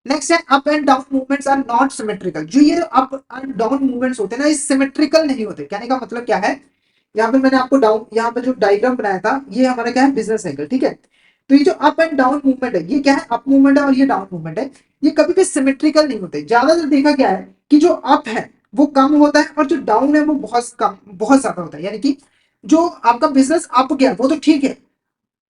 नेक्स्ट है up and down movements are not symmetrical, जो ये अप एंड डाउन मूवमेंट्स होते हैं ना ये सिमेट्रिकल नहीं होते। कहने का मतलब क्या है, यहाँ पे मैंने आपको डाउन यहाँ पे जो डायग्राम बनाया था ये हमारा क्या है बिजनेस साइकिल, ठीक है। तो ये जो अप एंड डाउन मूवमेंट है ये क्या है, अप मूवमेंट है और ये डाउन मूवमेंट है, ये कभी भी सिमेट्रिकल नहीं होते। ज्यादातर देखा गया है कि जो अप है वो कम होता है और जो डाउन है वो बहुत कम बहुत ज्यादा होता है। यानी कि जो आपका बिजनेस अप गया वो तो ठीक है,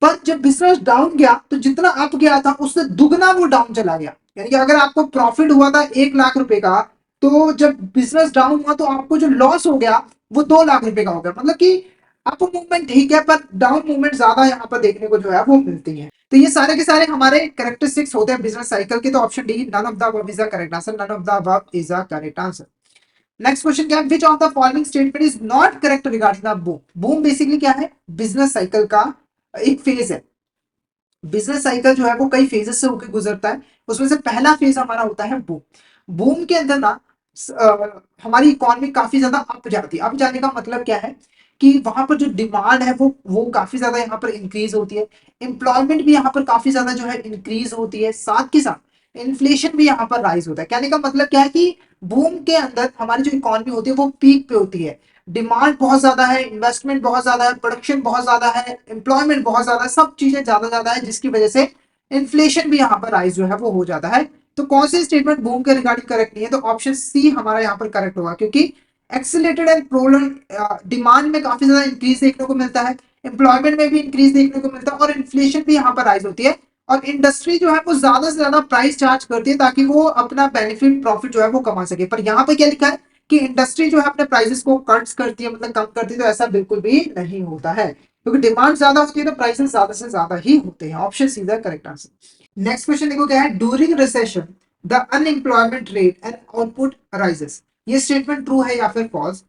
पर जब बिजनेस डाउन गया तो जितना अप गया था उससे दुगना वो डाउन चला गया। यानी कि अगर आपको प्रॉफिट हुआ था 1 लाख रुपए का, तो जब बिजनेस डाउन हुआ तो आपको जो लॉस हो गया वो 2 लाख रुपए का हो गया। मतलब कि अप मूवमेंट ठीक है पर डाउन मूवमेंट ज्यादा यहाँ पर देखने को जो है वो मिलती है। तो ये सारे के सारे हमारे कैरेक्टरिस्टिक्स होते हैं बिजनेस साइकिल के। तो option D none of the above is the correct answer, none of the above is the correct answer. Next question क्या है, which of the following statement is not correct regarding the boom. Boom basically क्या है, business cycle का एक phase है। Business cycle जो है वो कई फेजेस से होकर गुजरता है, उसमें से पहला फेज हमारा होता है बूम। बूम के अंदर ना हमारी इकोनॉमी काफी ज्यादा अप जाती है। अप जाने का मतलब क्या है कि वहां पर जो डिमांड है वो काफी ज्यादा यहाँ पर इंक्रीज होती है। एम्प्लॉयमेंट भी यहाँ पर काफी ज्यादा जो है इंक्रीज होती है, साथ के साथ इन्फ्लेशन भी यहाँ पर राइज होता है। कहने का मतलब क्या है कि बूम के अंदर हमारी जो इकोनॉमी होती है वो पीक पे होती है, डिमांड बहुत ज्यादा है, इन्वेस्टमेंट बहुत ज्यादा है, प्रोडक्शन बहुत ज्यादा है, एम्प्लॉयमेंट बहुत ज्यादा है, सब चीजें ज्यादा ज्यादा है जिसकी वजह से इन्फ्लेशन भी यहाँ पर राइज जो है वो हो जाता है। तो कौन से स्टेटमेंट बूम के रिगार्डिंग करेक्ट नहीं है, तो ऑप्शन सी हमारा यहाँ पर करेक्ट होगा क्योंकि एक्सिलेटेड एंड प्रोलॉन्ग डिमांड में काफी ज्यादा इंक्रीज देखने को मिलता है, एम्प्लॉयमेंट में भी इंक्रीज देखने को मिलता है और इन्फ्लेशन भी यहाँ पर राइज होती है। और इंडस्ट्री जो है वो ज्यादा से ज्यादा प्राइस चार्ज करती है ताकि वो अपना बेनिफिट प्रॉफिट जो है वो कमा सके। पर यहाँ पे क्या लिखा है कि इंडस्ट्री जो है अपने प्राइसेस को कट्स करती है, मतलब कम करती है, तो ऐसा बिल्कुल भी नहीं होता है क्योंकि डिमांड ज्यादा होती है तो प्राइसेस ज्यादा से ज्यादा ही होते हैं। Option see the correct answer. Next question देखो क्या है, during recession the unemployment rate and output rises, ये स्टेटमेंट ट्रू है या फिर फॉल्स।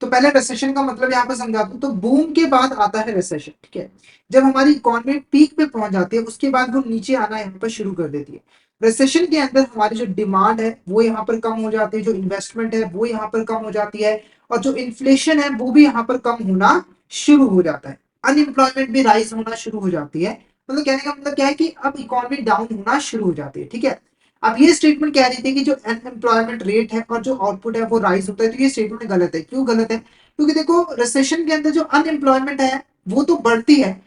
तो पहले रिसेशन का मतलब यहाँ पर समझा दूं, तो बूम के बाद आता है रिसेशन, ठीक है। जब हमारी इकोनॉमी पीक पे पहुंच जाती है उसके बाद वो नीचे आना यहाँ पर शुरू कर देती है। रिसेशन के अंदर हमारी जो डिमांड है वो यहाँ पर कम हो जाती है, जो इन्वेस्टमेंट है वो यहाँ पर कम हो जाती है और जो इन्फ्लेशन है वो भी यहाँ पर कम होना शुरू हो जाता है, अनएम्प्लॉयमेंट भी राइज होना शुरू हो जाती है। मतलब कहने का मतलब क्या है कि अब इकोनॉमी डाउन होना शुरू हो जाती है, ठीक है। अब ये स्टेटमेंट कह रही थी कि जो अनएम्प्लॉयमेंट रेट है और जो आउटपुट है वो राइज होता है, तो ये स्टेटमेंट गलत है। क्यों गलत है, क्योंकि देखो रिसेशन के अंदर जो अनएम्प्लॉयमेंट है वो तो बढ़ती है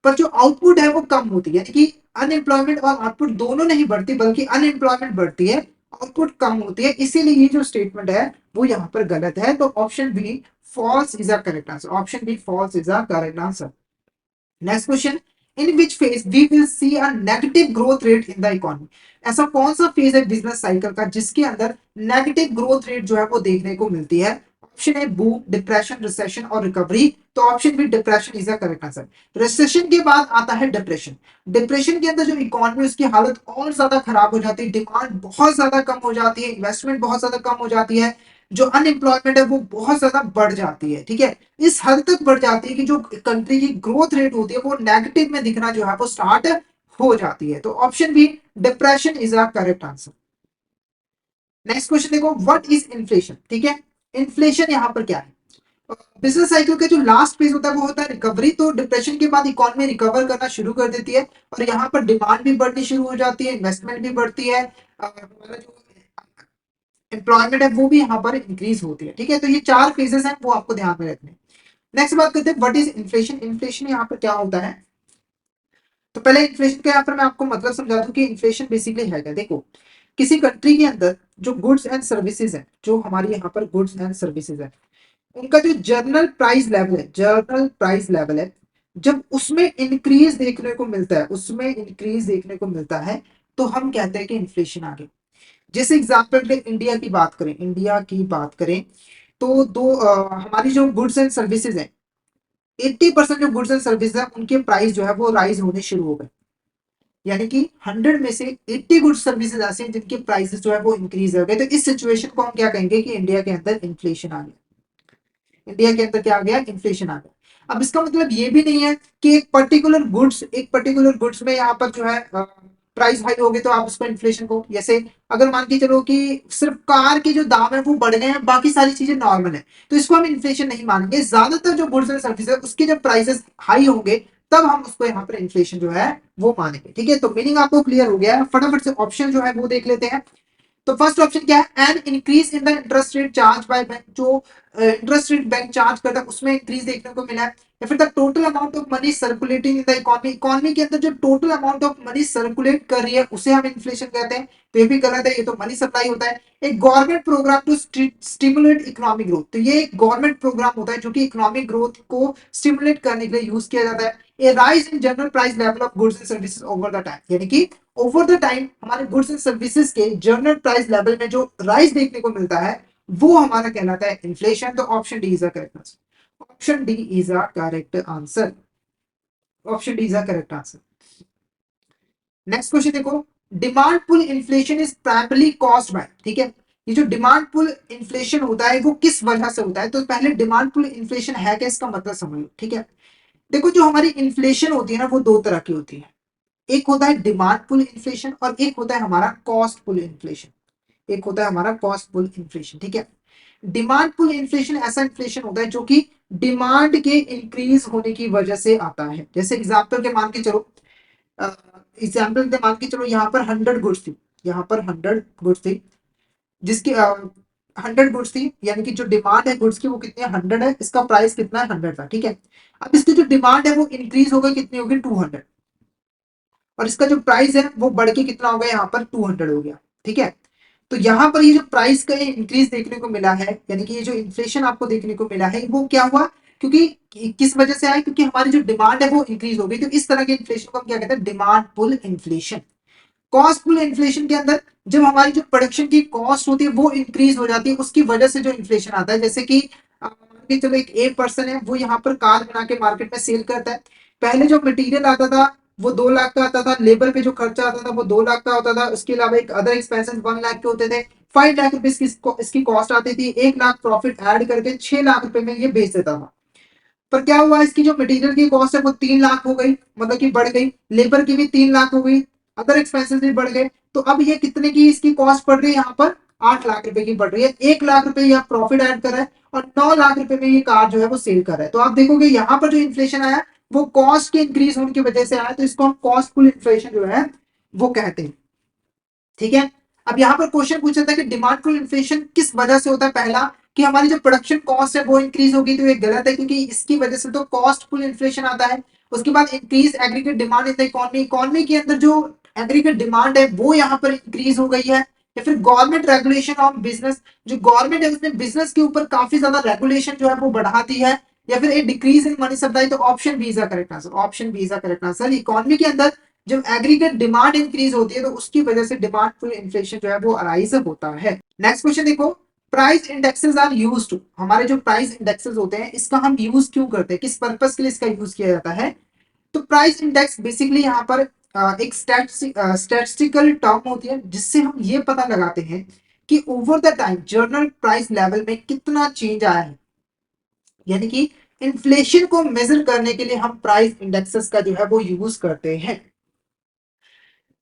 पर जो आउटपुट है वो कम होती है। यानी कि अनएम्प्लॉयमेंट और आउटपुट दोनों नहीं बढ़ती बल्कि अनएम्प्लॉयमेंट बढ़ती है, आउटपुट कम होती है, इसीलिए ये जो स्टेटमेंट है वो यहाँ पर गलत है। तो option B false is a correct answer, option B false is a correct answer. Next question, in which phase we will see a negative growth rate in the economy. ऐसा कौन सा फेज है बिजनेस साइकिल का जिसके अंदर negative growth rate जो है वो देखने को मिलती है। ऑप्शन है बूम, डिप्रेशन, रिसेशन और रिकवरी। तो option B depression is the correct answer. Recession के बाद आता है डिप्रेशन। डिप्रेशन के अंदर जो इकोनॉमी उसकी हालत और ज्यादा खराब हो जाती है, डिमांड बहुत ज्यादा कम हो जाती है, इन्वेस्टमेंट बहुत ज्यादा कम हो जाती है, जो अनएम्प्लॉयमेंट है वो बहुत ज्यादा बढ़ जाती है, ठीक है। इस हद तक बढ़ जाती है कि जो कंट्री की ग्रोथ रेट होती है वो नेगेटिव में दिखना जो है वो स्टार्ट हो जाती है। तो option B depression is a correct answer. Next question देखो, व्हाट इज इन्फ्लेशन, ठीक है। इन्फ्लेशन यहाँ पर क्या है, बिजनेस साइकिल का जो लास्ट फेज होता है वो होता है रिकवरी। तो डिप्रेशन के बाद इकोनॉमी रिकवर करना शुरू कर देती है और यहाँ पर डिमांड भी बढ़नी शुरू हो जाती है, इन्वेस्टमेंट भी बढ़ती है, हमारा जो एम्प्लॉयमेंट है वो भी यहाँ पर इंक्रीज होती है, ठीक है। तो ये चार फेजेस हैं वो आपको ध्यान में रखने। नेक्स्ट बात करते हैं व्हाट इज इन्फ्लेशन। इन्फ्लेशन यहाँ पर क्या होता है, तो पहले इन्फ्लेशन का यहाँ पर मैं आपको मतलब समझा दूं कि इन्फ्लेशन बेसिकली है क्या। देखो किसी कंट्री के अंदर जो गुड्स एंड सर्विसेज है, जो हमारी यहाँ पर गुड्स एंड सर्विसेज है, उनका जो जर्नल प्राइस लेवल है, जर्नल प्राइस लेवल है, जब उसमें इंक्रीज देखने को मिलता है, उसमें इंक्रीज देखने को मिलता है, तो हम कहते हैं कि इन्फ्लेशन आ गया। जैसे एग्जाम्पल के इंडिया की बात करें तो हमारी जो गुड्स एंड सर्विसेज है, 80% जो गुड्स एंड सर्विसेज है उनके प्राइस जो है वो राइज होने शुरू हो गए। यानी कि 100 में से 80 गुड्स सर्विसेज ऐसे हैं जिनके प्राइसेस जो है वो इंक्रीज हो गए। तो इस सिचुएशन को हम क्या कहेंगे कि इंडिया के अंदर इन्फ्लेशन आ गया। इंडिया के अंदर क्या आ गया, इन्फ्लेशन आ गया। अब इसका मतलब ये भी नहीं है कि एक पर्टिकुलर गुड्स में यहाँ पर जो है प्राइस हाई हो गए तो आप उसको इन्फ्लेशन को, जैसे अगर मान के चलो कि सिर्फ कार के जो दाम है वो बढ़ गए हैं, बाकी सारी चीजें नॉर्मल है, तो इसको हम इन्फ्लेशन नहीं मानेंगे। ज्यादातर जो गुड्स एंड सर्विस है उसके जब प्राइसेस हाई होंगे तब हम उसको यहाँ पर इन्फ्लेशन जो है वो मानेंगे। ठीक है, तो मीनिंग आपको क्लियर हो गया है। फटाफट से ऑप्शन जो है वो देख लेते हैं। तो फर्स्ट ऑप्शन क्या है, an increase in the interest rate charge by bank. जो इंटरेस्ट रेट बैंक चार्ज करता है उसमें इंक्रीज देखने को मिला है। या फिर the total amount of money circulating in the economy, economy के अंदर जो total amount of money circulate कर रही है उसे हम इन्फ्लेशन कहते हैं। तो ये भी गलत है, ये तो मनी सप्लाई होता है। एक government programme to stimulate economic growth, तो ये एक गवर्नमेंट प्रोग्राम होता है जो कि इकोनॉमिक ग्रोथ को स्टिमुलेट करने के लिए यूज किया जाता है। A rise in general price level of goods and services over the time, यानी कि ओवर द टाइम हमारे गुड्स एंड सर्विसेज के जनरल प्राइस लेवल में जो राइज देखने को मिलता है वो हमारा कहलाता है इन्फ्लेशन। तो option D is a correct answer. Option D is a correct answer. Option D is a correct answer. Next question देखो, demand pull inflation is primarily caused by, ठीक है, ये जो डिमांड पुल इन्फ्लेशन होता है वो किस वजह से होता है। तो पहले डिमांड पुल इन्फ्लेशन है क्या इसका मतलब समझो। ठीक है, देखो जो हमारी इन्फ्लेशन होती है ना वो दो तरह की होती है। एक होता है डिमांड पुल इन्फ्लेशन और एक होता है हमारा कॉस्ट पुल इन्फ्लेशन। एक होता है हमारा कॉस्ट पुल इन्फ्लेशन। ठीक है, डिमांड पुल इन्फ्लेशन ऐसा इन्फ्लेशन होता है जो कि डिमांड के इंक्रीज होने की वजह से आता है। जैसे एग्जांपल के मान के चलो, एग्जांपल के मान के चलो यहाँ पर 100 गुड्स थी, यहाँ पर 100 गुड्स थी जिसकी 100 गुड्स थी, यानी कि जो डिमांड है गुड्स की वो कितनी है, 100 है, इसका प्राइस कितना है, 100 था। ठीक है, अब इसकी जो डिमांड है वो इंक्रीज हो गई, कितनी होगी, 200, और इसका जो प्राइस है वो बढ़ के कितना हो गया, यहाँ पर 200 हो गया। ठीक है, तो यहाँ पर ये जो प्राइस का इंक्रीज देखने को मिला है, यानी कि ये जो इन्फ्लेशन आपको देखने को मिला है वो क्या हुआ, क्योंकि किस वजह से आया, क्योंकि हमारी जो डिमांड है वो इंक्रीज हो गई। तो इस तरह के इन्फ्लेशन को हम क्या कहते हैं, demand pull inflation. Cost pull inflation के अंदर जब हमारी जो प्रोडक्शन की कॉस्ट होती है वो इंक्रीज हो जाती है, उसकी वजह से जो इन्फ्लेशन आता है। जैसे कि चलो एक पर्सन है वो यहाँ पर कार बना के मार्केट में सेल करता है। पहले जो मटेरियल आता था वो 2 लाख का आता था, लेबर पे जो खर्चा आता था वो 2 लाख का होता था, उसके अलावा एक अदर एक्सपेंसेस 1 लाख के होते थे। 5 लाख रुपए इसकी कॉस्ट आती थी, 1 लाख प्रॉफिट ऐड करके 6 लाख रुपए में ये बेच देता था। पर क्या हुआ, इसकी जो मटेरियल की कॉस्ट है वो 3 लाख हो गई, मतलब कि बढ़ गई, लेबर की भी 3 लाख हो गई, अदर एक्सपेंसेस भी बढ़ गए। तो अब ये कितने की इसकी कॉस्ट पड़ रही है, यहाँ पर 8 लाख रुपए की बढ़ रही है। 1 लाख रुपए यहाँ प्रॉफिट ऐड कर रहा है और 9 लाख रुपए में ये कार जो है वो सेल कर रहा है। तो आप देखोगे यहाँ पर जो इन्फ्लेशन आया वो कॉस्ट के इंक्रीज होने की वजह से आया, तो इसको हम कॉस्ट पुल इन्फ्लेशन जो है वो कहते हैं। ठीक है, अब यहाँ पर क्वेश्चन पूछा था कि डिमांड पुल इन्फ्लेशन किस वजह से होता है। पहला कि हमारी जो प्रोडक्शन कॉस्ट है वो इंक्रीज होगी, तो ये गलत है क्योंकि इसकी वजह से तो कॉस्ट पुल इन्फ्लेशन आता है। उसके बाद increase aggregate demand in the economy, economy के अंदर जो एग्रीगेट डिमांड है वो यहाँ पर इंक्रीज हो गई है। या फिर गवर्नमेंट रेगुलेशन ऑन बिजनेस, जो गवर्नमेंट है उसने बिजनेस के ऊपर काफी ज्यादा रेगुलेशन जो है वो बढ़ा दी है। या फिर एक डिक्रीज इन मनी सप्लाई। तो option B is the correct answer. Option B is the correct answer. Economy के अंदर जब एग्रीगेट डिमांड इंक्रीज होती है तो उसकी वजह से डिमांड पुल इन्फ्लेशन जो है वो अराइज होता है। नेक्स्ट क्वेश्चन देखो, price indexes are used to, हमारे जो प्राइस इंडेक्सेस होते हैं इसका हम यूज क्यों करते हैं, किस पर्पस के लिए इसका यूज किया जाता है। तो प्राइस इंडेक्स बेसिकली यहाँ पर एक स्टैटिस्टिकल टर्म होती है जिससे हम ये पता लगाते हैं कि over the time journal price level में कितना चेंज आया है। यानी कि इन्फ्लेशन को मेजर करने के लिए हम प्राइस इंडेक्सेस का जो है वो यूज करते हैं।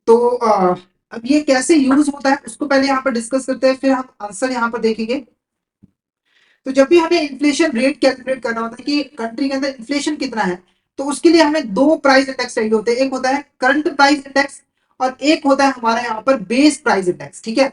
तो अब ये कैसे यूज होता है उसको पहले यहाँ पर डिस्कस करते हैं, फिर हम आंसर यहाँ पर देखेंगे। तो जब भी हमें इन्फ्लेशन रेट कैलकुलेट करना होता है कि कंट्री के अंदर इन्फ्लेशन कितना है, तो उसके लिए हमें दो प्राइस इंडेक्स चाहिए होते हैं। एक होता है करंट प्राइस इंडेक्स और एक होता है हमारा यहाँ पर बेस प्राइस इंडेक्स। ठीक है,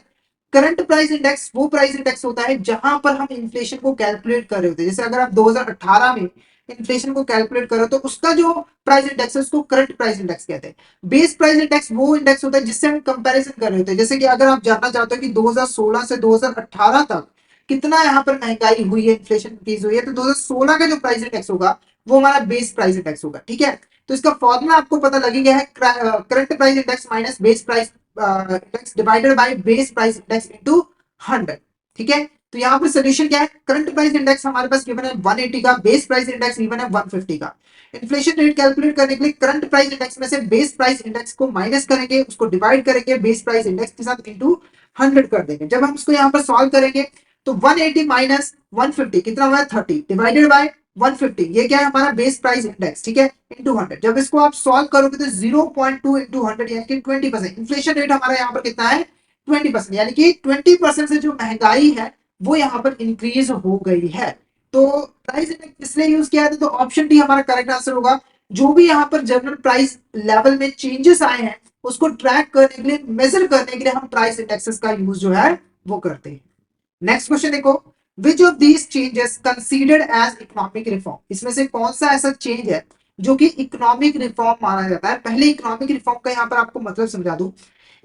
करंट प्राइस इंडेक्स वो प्राइस इंडेक्स होता है जहां पर हम इन्फ्लेशन को कैलकुलेट कर रहे होते हैं। जैसे अगर आप 2018 में इन्फ्लेशन को कैलकुलेट करो तो उसका जो प्राइस इंडेक्स है उसको करंट प्राइस इंडेक्स कहते हैं। बेस प्राइस इंडेक्स वो इंडेक्स होता है जिससे हम कंपैरिजन कर रहे होते हैं। जैसे कि अगर आप जानना चाहते हो कि 2016 से 2018 तक कितना यहाँ पर महंगाई हुई है, इन्फ्लेशन इंक्रीज हुई है, तो 2016 का जो प्राइस इंडेक्स होगा वो हमारा बेस प्राइस इंडेक्स होगा। ठीक है, तो इसका फॉर्मूला आपको पता लगी गया है, current price index minus base price index divided by base price index into 100। ठीक है, तो यहाँ पर सोल्यूशन क्या है, करंट प्राइस इंडेक्स हमारे पास गिवन है 180 का, बेस प्राइस इंडेक्स गिवन है 150 का। इन्फ्लेशन रेट कैलकुलेट करने के लिए करंट प्राइस इंडेक्स में से बेस प्राइस इंडेक्स को माइनस करेंगे, उसको डिवाइड करेंगे बेस प्राइस इंडेक्स के साथ इनटू 100 कर देंगे। जब हम इसको यहाँ पर सॉल्व करेंगे तो 180 माइनस 150 कितना हुआ है 30 डिवाइडेड बाय 150, ये क्या है हमारा बेस प्राइस इंडेक्स, ठीक है, इनटू 100। जब इसको आप सॉल्व करोगे तो 0.2 इंटू 100 यानी कि 20%। इन्फ्लेशन रेट हमारा यहाँ पर कितना है 20%, यानी कि 20% से जो महंगाई है वो यहाँ पर इंक्रीज हो गई है। तो प्राइस इंडेक्स इसलिए यूज किया है, तो ऑप्शन डी हमारा करेक्ट आंसर होगा। जो भी यहाँ पर जनरल प्राइस लेवल में चेंजेस आए हैं उसको ट्रैक करने के लिए, मेजर करने के लिए हम प्राइस इंडेक्सेस का यूज जो है वो करते हैं। नेक्स्ट क्वेश्चन देखो, which of these changes considered as economic reform, इसमें से कौन सा ऐसा चेंज है जो कि इकोनॉमिक रिफॉर्म माना जाता है। पहले इकोनॉमिक रिफॉर्म का यहाँ पर आपको मतलब समझा दूं।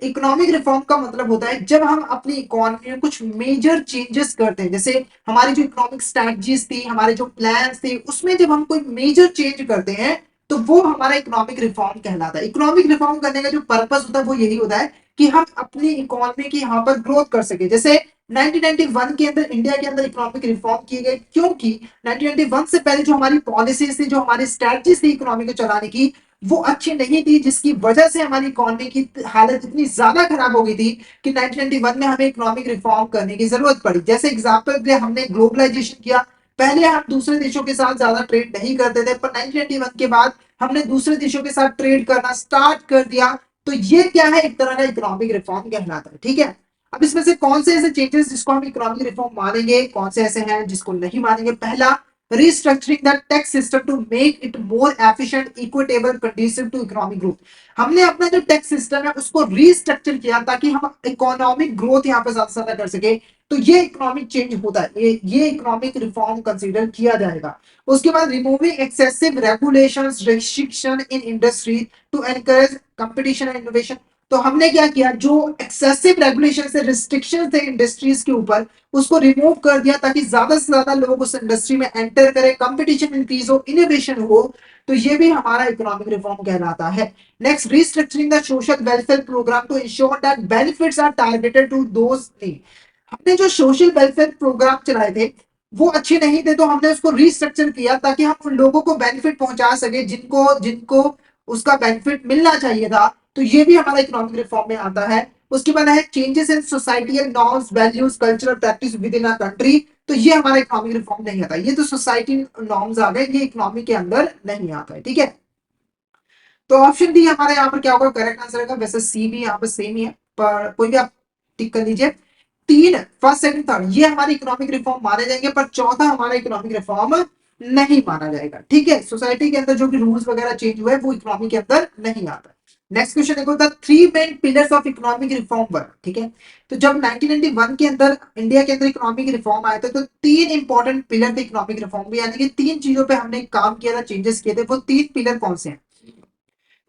इकोनॉमिक रिफॉर्म का मतलब होता है जब हम अपनी इकोनॉमी में कुछ मेजर चेंजेस करते हैं, जैसे हमारी जो इकोनॉमिक स्ट्रैटेजीज थी, हमारे जो प्लान्स थे, उसमें जब हम कोई मेजर चेंज करते हैं तो वो हमारा इकोनॉमिक रिफॉर्म कहलाता है। इकोनॉमिक रिफॉर्म करने का जो पर्पस होता है वो यही होता है कि हम अपनी इकोनॉमी की यहाँ पर ग्रोथ कर सके। जैसे 1991 के अंदर इंडिया के अंदर इकोनॉमिक रिफॉर्म किए गए, क्योंकि 1991 से पहले जो हमारी पॉलिसीज थी, जो हमारी स्ट्रैटेजीज थी इकोनॉमी को चलाने की, वो अच्छी नहीं थी, जिसकी वजह से हमारी इकोनॉमी की हालत इतनी ज्यादा खराब हो गई थी कि 1991 में हमें इकोनॉमिक रिफॉर्म करने की जरूरत पड़ी। जैसे एग्जाम्पल के लिए हमने ग्लोबलाइजेशन किया। पहले हम दूसरे देशों के साथ ज्यादा ट्रेड नहीं करते थे, पर 1991 के बाद हमने दूसरे देशों के साथ ट्रेड करना स्टार्ट कर दिया। तो ये क्या है, एक तरह का इकोनॉमिक रिफॉर्म कहलाता है। ठीक है, अब इसमें से कौन से ऐसे चेंजेस जिसको हम इकोनॉमिक रिफॉर्म मानेंगे, कौन से ऐसे हैं जिसको नहीं मानेंगे। पहला, restructuring the tax system to make it more efficient, equitable, conducive to economic growth। हमने अपना जो टैक्स सिस्टम है उसको रीस्ट्रक्चर किया ताकि हम इकोनॉमिक ग्रोथ यहाँ पे ज्यादा से ज्यादा कर सके। तो ये इकोनॉमिक चेंज होता है, ये इकोनॉमिक रिफॉर्म कंसीडर किया जाएगा। उसके बाद removing excessive regulations restriction in industry to encourage competition and innovation. तो हमने क्या किया, जो एक्सेसिव रेगुलेशन से रिस्ट्रिक्शन थे इंडस्ट्रीज के ऊपर, उसको रिमूव कर दिया ताकि ज्यादा से ज्यादा लोग उस इंडस्ट्री में एंटर करें, कंपटीशन इंक्रीज हो, इनोवेशन हो। तो ये भी हमारा इकोनॉमिक रिफॉर्म कहलाता है। Next, restructuring the social welfare programme to ensure that benefits are targeted to those need. हमने जो सोशल वेलफेयर प्रोग्राम चलाए थे वो अच्छे नहीं थे, तो हमने उसको रीस्ट्रक्चर किया ताकि हम उन लोगों को बेनिफिट पहुंचा सके जिनको जिनको उसका बेनिफिट मिलना चाहिए था। तो ये भी हमारा इकोनॉमिक रिफॉर्म में आता है। उसके बाद है changes in societal norms values cultural practice with in a country. तो ये हमारा इकोनॉमिक रिफॉर्म नहीं आता, ये तो सोसाइटी नॉर्म्स आ गए, ये इकोनॉमी के अंदर नहीं आता है। ठीक है, तो ऑप्शन डी हमारे यहाँ पर क्या होगा, करेक्ट आंसर होगा। वैसे सी भी यहाँ पर सेम ही है, पर कोई भी आप टिक कर लीजिए। तीन, फर्स्ट सेकंड थर्ड, ये हमारे इकोनॉमिक रिफॉर्म माने जाएंगे, पर चौथा हमारा इकोनॉमिक रिफॉर्म नहीं माना जाएगा। ठीक है, सोसाइटी के अंदर जो भी रूल्स वगैरह चेंज हुए वो इकोनॉमी के अंदर नहीं आता। नेक्स्ट क्वेश्चन देखो, the three main pillars of economic reform were. ठीक है, तो जब 1991 के अंदर इंडिया के अंदर इकोनॉमिक रिफॉर्म आए थे तो तीन इंपॉर्टेंट पिलर थे इकोनॉमिक रिफॉर्म में, यानी कि तीन चीजों पे हमने काम किया था, चेंजेस किए थे। वो तीन पिलर कौन से हैं?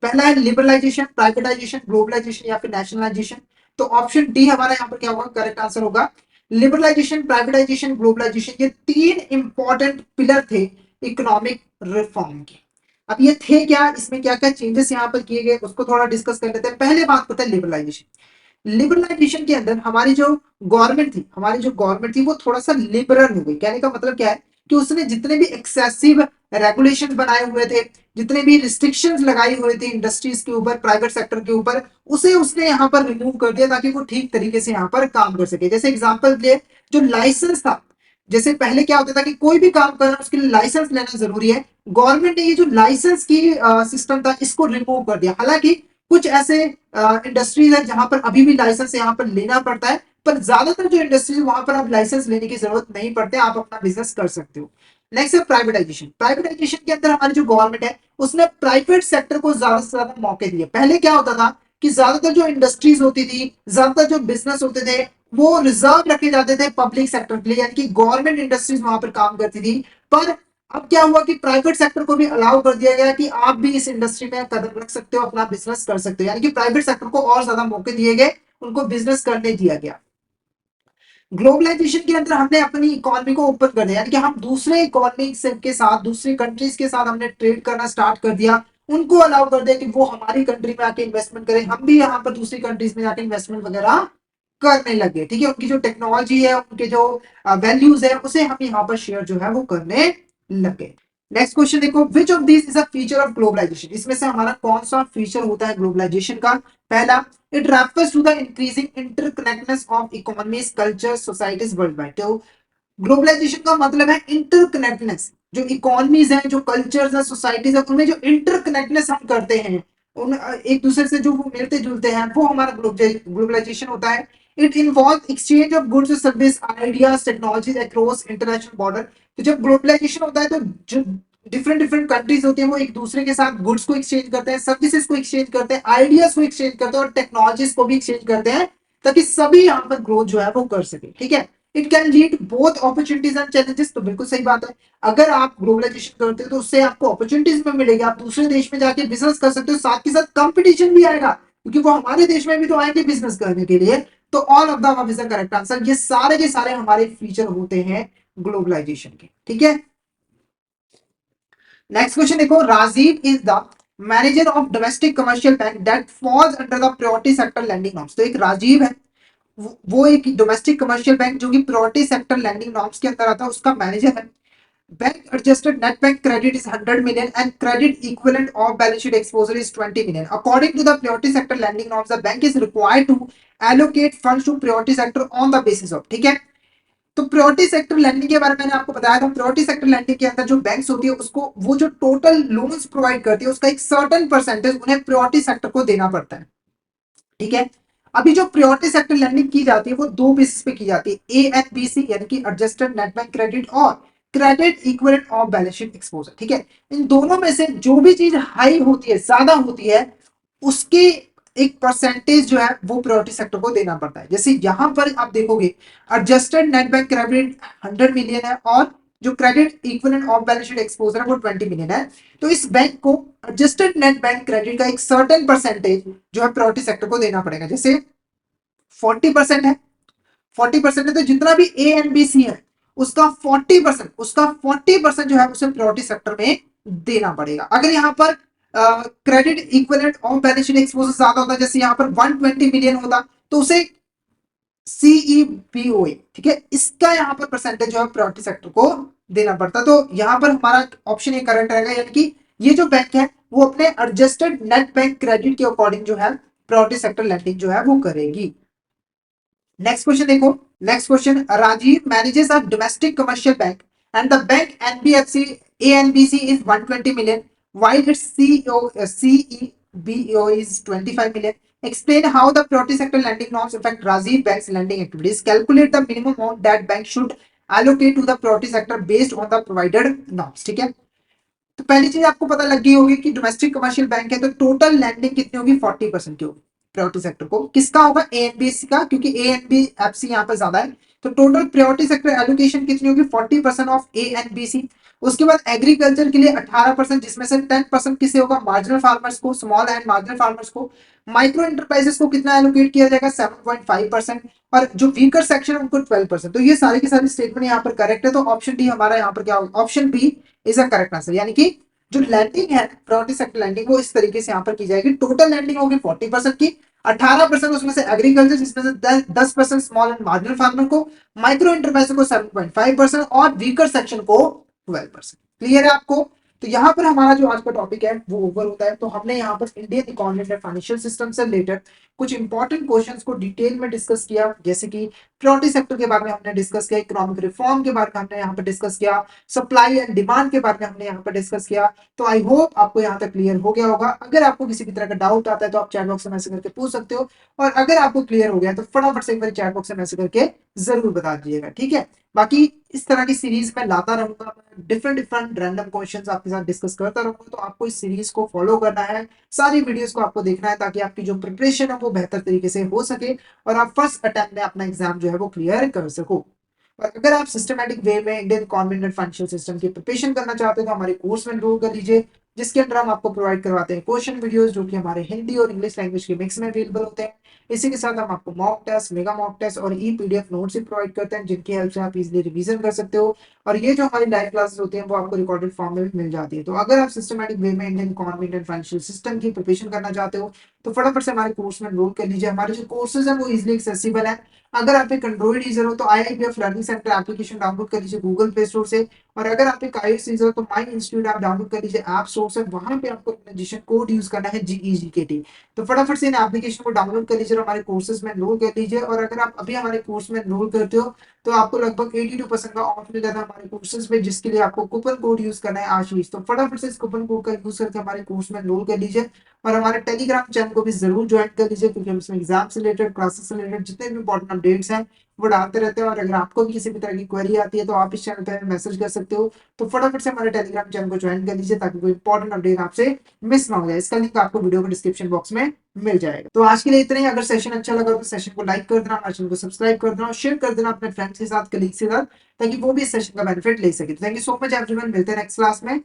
पहला है लिबरलाइजेशन, प्राइवेटाइजेशन, ग्लोबलाइजेशन या फिर नेशनलाइजेशन। तो ऑप्शन डी हमारा यहाँ पर क्या होगा, करेक्ट आंसर होगा। लिबरलाइजेशन, प्राइवेटाइजेशन, ग्लोबलाइजेशन, ये तीन इंपॉर्टेंट पिलर थे इकोनॉमिक रिफॉर्म के। अब ये थे क्या, इसमें क्या क्या चेंजेस यहाँ पर किए गए उसको थोड़ा डिस्कस कर लेते हैं। पहले बात करते हैं लिबरलाइजेशन। लिबरलाइजेशन के अंदर हमारी जो गवर्नमेंट थी, हमारी जो गवर्नमेंट थी वो थोड़ा सा लिबरल हो गई। कहने का मतलब क्या है कि उसने जितने भी एक्सेसिव रेगुलेशंस बनाए हुए थे, जितने भी रिस्ट्रिक्शंस लगाई हुई थी इंडस्ट्रीज के ऊपर, प्राइवेट सेक्टर के ऊपर, उसे उसने यहाँ पर रिमूव कर दिया ताकि वो ठीक तरीके से यहाँ पर काम कर सके। जैसे एग्जांपल के जो लाइसेंस था, जैसे पहले क्या होता था कि कोई भी काम करना उसके लिए लाइसेंस लेना जरूरी है। गवर्नमेंट ने ये जो लाइसेंस की सिस्टम था इसको रिमूव कर दिया। हालांकि कुछ ऐसे इंडस्ट्रीज है जहां पर अभी भी लाइसेंस यहाँ पर लेना पड़ता है, पर ज्यादातर जो इंडस्ट्रीज वहां पर अब लाइसेंस लेने की जरूरत नहीं पड़ती, आप अपना बिजनेस कर सकते हो। नेक्स्ट है प्राइवेटाइजेशन। प्राइवेटाइजेशन के अंदर हमारी जो गवर्नमेंट है उसने प्राइवेट सेक्टर को ज्यादा से ज्यादा मौके दिए। पहले क्या होता था कि ज्यादातर जो इंडस्ट्रीज होती थी, ज्यादातर जो बिजनेस होते थे, वो रिजर्व रखे जाते थे पब्लिक सेक्टर के लिए, यानी कि गवर्नमेंट इंडस्ट्रीज वहां पर काम करती थी। पर अब क्या हुआ कि प्राइवेट सेक्टर को भी अलाउ कर दिया गया कि आप भी इस इंडस्ट्री में कदम रख सकते हो, अपना बिजनेस कर सकते हो, यानी कि प्राइवेट सेक्टर को और ज्यादा मौके दिए गए, उनको बिजनेस करने दिया गया। ग्लोबलाइजेशन के अंदर हमने अपनी इकोनॉमी को ओपन कर दिया, यानी कि हम दूसरे इकोनॉमी के साथ, दूसरी कंट्रीज के साथ हमने ट्रेड करना स्टार्ट कर दिया। उनको अलाउ कर दे कि वो हमारी कंट्री में आके इन्वेस्टमेंट करें, हम भी यहाँ पर दूसरी कंट्रीज में जाके इन्वेस्टमेंट वगैरह करने लगे। ठीक है, उनकी जो टेक्नोलॉजी है, उनके जो वैल्यूज है, उसे हम यहाँ पर शेयर जो है वो करने लगे। नेक्स्ट क्वेश्चन देखो, which of this is a feature of globalization, इसमें से हमारा कौन सा फीचर होता है ग्लोबलाइजेशन का? पहला, it refers to the increasing interconnectedness of economies, culture, societies worldwide. तो ग्लोबलाइजेशन का मतलब है इंटरकनेक्टनेस, जो इकोनॉमीज है, जो कल्चर्स है, सोसाइटीज है, उनमें जो इंटरकनेक्टनेस हम करते हैं, उन एक दूसरे से जो वो मिलते जुलते हैं, वो हमारा ग्लोबलाइजेशन होता है। It involve exchange of goods, service, ideas, technologies across international border. तो जब ग्लोबलाइजेशन होता है तो जो डिफरेंट डिफरेंट कंट्रीज होती है वो एक दूसरे के साथ गुड्स को एक्सचेंज करते हैं, सर्विसेज को एक्सचेंज करते हैं, आइडियाज को एक्सचेंज करते हैं और टेक्नोलॉजीज को भी एक्सचेंज करते हैं, ताकि सभी यहाँ पर ग्रोथ जो है वो कर सके। ठीक है, it can lead both opportunities and challenges. तो बिल्कुल सही बात है, अगर आप ग्लोबलाइजेशन करते हो तो उससे आपको अपॉर्चुनिटीज में मिलेगी, आप दूसरे देश में जाके बिजनेस कर सकते हो, साथ के साथ कंपटीशन भी आएगा, क्योंकि वो हमारे देश में भी तो आएंगे बिजनेस करने के लिए। तो all of the above is the correct answer. ये सारे के सारे हमारे फीचर होते हैं ग्लोबलाइजेशन के। ठीक है, नेक्स्ट क्वेश्चन देखो, Rajiv is the manager of domestic commercial bank that falls under the priority sector lending norms. तो एक राजीव है, वो एक डोमेस्टिक कमर्शियल बैंक जो कि प्रायोरिटी सेक्टर लैंडिंग नॉर्म्स के अंदर आता है, उसका मैनेजर है। Bank adjusted net bank credit is 100 million and credit equivalent of balance sheet exposure is 20 million. According to the priority sector lending norms, the bank is required to allocate funds to priority sector on the basis of। ठीक है, तो priority sector landing के बारे में मैंने आपको बताया था। प्रायोरिटी सेक्टर लैंडिंग के अंदर जो बैंक्स होती है, उसको वो जो टोटल लोन्स प्रोवाइड करती है, उसका एक सर्टेन परसेंटेज उन्हें प्रायोरिटी सेक्टर को देना पड़ता है। ठीक है, अभी जो प्रायोरिटी सेक्टर लैंडिंग की जाती है वो दो बेसिस पे की जाती है, एएनबीसी यानी कि एडजस्टेड नेट बैंक क्रेडिट, और credit equivalent of balance sheet exposure. ठीक है, इन दोनों में से जो भी चीज हाई होती है, ज्यादा होती है, उसके एक परसेंटेज जो है वो प्रायोरिटी सेक्टर को देना पड़ता है। जैसे यहां पर आप देखोगे, adjusted net bank credit 100 million है और जो credit equivalent of balance sheet exposure है वो 20 मिलियन है। तो इस बैंक को एडजस्टेड नेट बैंक क्रेडिट का एक सर्टेन परसेंटेज जो है प्रायोरिटी सेक्टर को देना पड़ेगा। जैसे 40% है, 40% है, तो जितना भी ए एंड बी सी है उसका 40%, जो है उसे प्रायोरिटी सेक्टर में देना पड़ेगा। अगर यहाँ पर credit equivalent of balance sheet exposure ज्यादा होता, जैसे यहाँ पर 120 मिलियन होता, तो उसे सीईबीओए, ठीक है, इसका यहाँ पर परसेंटेज जो है प्रायोरिटी सेक्टर को देना पड़ता। तो यहाँ पर हमारा ऑप्शन ये करेक्ट रहेगा, यानी कि ये जो बैंक है वो अपने एडजस्टेड नेट बैंक क्रेडिट के अकॉर्डिंग जो है प्रायोरिटी सेक्टर लैंडिंग जो है वो करेगी। नेक्स्ट क्वेश्चन देखो, next question, Rajiv manages a domestic commercial bank and the bank NBFC ANBC is 120 million while its CEBO is 25 million. Explain how the priority sector lending norms affect Rajiv Bank's lending activities. Calculate the minimum amount that bank should allocate to the priority sector based on the provided norms. ठीक है, तो पहली चीज आपको पता लग गई होगी कि डोमेस्टिक कमर्शियल बैंक है तो टोटल लैंडिंग कितनी होगी, 40% की होगी प्रायोरिटी सेक्टर को। किसका होगा, एएनबीसी का, क्योंकि एएनबीएफसी यहाँ पर ज्यादा है। तो टोटल प्रायोरिटी सेक्टर एलोकेशन कितनी होगी, 40% ऑफ एएनबीसी। उसके बाद एग्रीकल्चर के लिए 18%, जिसमें से 10% किसे होगा, मार्जिनल फार्मर्स को, स्मॉल एंड मार्जिनल फार्मर्स को। माइक्रो एंटरप्राइजेस को कितना एलोकेट किया जाएगा, 7.5%, और जो वीकर सेक्शन उनको 12%। तो ये सारी की सारी स्टेटमेंट यहाँ पर करेक्ट है। तो ऑप्शन डी हमारा यहाँ पर क्या होगा, option B is a correct answer. यानी कि जो लैंडिंग है प्रायोरिटी सेक्टर लैंडिंग वो इस तरीके से यहाँ पर की जाएगी। टोटल लैंडिंग होगी 40% की, 18% उसमें से एग्रीकल्चर, जिसमें से 10% स्मॉल एंड मार्जिनल फार्मर को, माइक्रो एंटरप्राइज को 7.5% और वीकर सेक्शन को 12%। क्लियर है आपको? तो यहाँ पर हमारा जो आज का टॉपिक है वो ओवर होता है। तो हमने यहाँ पर Indian economy and financial system से रिलेटेड कुछ इंपॉर्टेंट क्वेश्चंस को डिटेल में डिस्कस किया, जैसे कि प्रायोरिटी सेक्टर के बारे में हमने डिस्कस किया, इकोनॉमिक रिफॉर्म के बारे में हमने यहाँ पर डिस्कस किया, सप्लाई एंड डिमांड के बारे में हमने यहाँ पर डिस्कस किया। तो आई होप आपको यहाँ तक क्लियर हो गया होगा। अगर आपको किसी भी तरह का डाउट आता है तो आप चैट बॉक्स में मैसेज करके पूछ सकते हो, और अगर आपको क्लियर हो गया तो फटाफट से एक बार चैट बॉक्स में मैसेज करके जरूर बता दीजिएगा। ठीक है, बाकी इस तरह की सीरीज में लाता रहूंगा, डिफरेंट डिफरेंट रैंडम क्वेश्चंस आपके साथ डिस्कस करता रहूंगा। तो आपको इस सीरीज को फॉलो करना है, सारी वीडियोस को आपको देखना है, ताकि आपकी जो प्रिपरेशन है वो बेहतर तरीके से हो सके और आप फर्स्ट अटेम्प्ट में अपना एग्जाम जो है वो क्लियर कर सको। और अगर आप सिस्टमैटिक वे में इंडियन गवर्नमेंट फाइनेंशियल सिस्टम की प्रिपरेशन करना चाहते हैं तो हमारे कोर्स में एनरोल कर लीजिए। जिसके अंदर हम आपको प्रोवाइड करवाते हैं क्वेश्चन वीडियोस जो कि हमारे हिंदी और इंग्लिश लैंग्वेज के मिक्स में अवेलेबल होते हैं। इसी के साथ हम आपको mock test, mega mock test और ई पीडीएफ नोट्स भी प्रोवाइड करते हैं, जिनकी हेल्प से आप इजीली रिवीजन कर सकते हो। और ये जो हमारी लाइव क्लासेस होती हैं वो आपको रिकॉर्डेड फॉर्म में भी मिल जाती है। तो अगर आप सिस्टमैटिक वे में Indian economy, Indian financial system की प्रिपरेशन करना चाहते हो तो फटाफट से हमारे कोर्स में एनरोल कर लीजिए। हमारे जो कोर्सेज हैं वो इजीली एक्सेसिबल है। अगर आप एक एंड्रॉइड यूजर हो तो आईआईपीएफ लर्निंग सेंटर एप्लीकेशन डाउनलोड कर लीजिए गूगल प्ले स्टोर से। और अगर आप एक आईएएस यूजर हो तो माई इंस्टीट्यूट आप डाउनलोड कर लीजिए ऐप स्टोर से। वहां पे आपको रजिस्ट्रेशन कोड यूज करना है GEGKT। तो फटाफट से इन एप्लीकेशन को डाउनलोड कर लीजिए और हमारे कोर्सेज में एनरोल कर लीजिए। और अगर आप अभी हमारे कोर्स में एनरोल करते हो तो आपको लगभग 82% का ऑफ मिल जाता है हमारे कोर्सेज में, जिसके लिए आपको कूपन कोड यूज करना है आशीष। तो फटाफट से इस कूपन कोड का यूज करके हमारे कोर्स में एनरोल कर लीजिए। और हमारे टेलीग्राम चैनल को भी जरूर ज्वाइन कर लीजिए, क्योंकि हम इसमें एग्जाम से रिलेटेड, क्लासेस से रिलेटेड जितने भी इंपॉर्टेंट अपडेट्स हैं वो डालते रहते हैं। और अगर आपको भी किसी भी तरह की क्वेरी आती है तो आप इस चैनल पर मैसेज कर सकते हो। तो फटाफट से हमारे टेलीग्राम चैनल को ज्वाइन कर लीजिए ताकि कोई इंपॉर्टेंट अपडेट आपसे मिस ना हो जाए। इसका लिंक आपको वीडियो के डिस्क्रिप्शन बॉक्स में मिल जाएगा। तो आज के लिए इतना ही। अगर सेशन अच्छा लगा तो सेशन को लाइक कर देना, हमारे चैनल को सब्सक्राइब कर देना और शेयर कर देना अपने फ्रेंड्स के साथ, कलीग्स के साथ, ताकि वो भी इस सेशन का बेनिफिट ले सके। Thank you so much everyone, मिलते हैं नेक्स्ट क्लास में।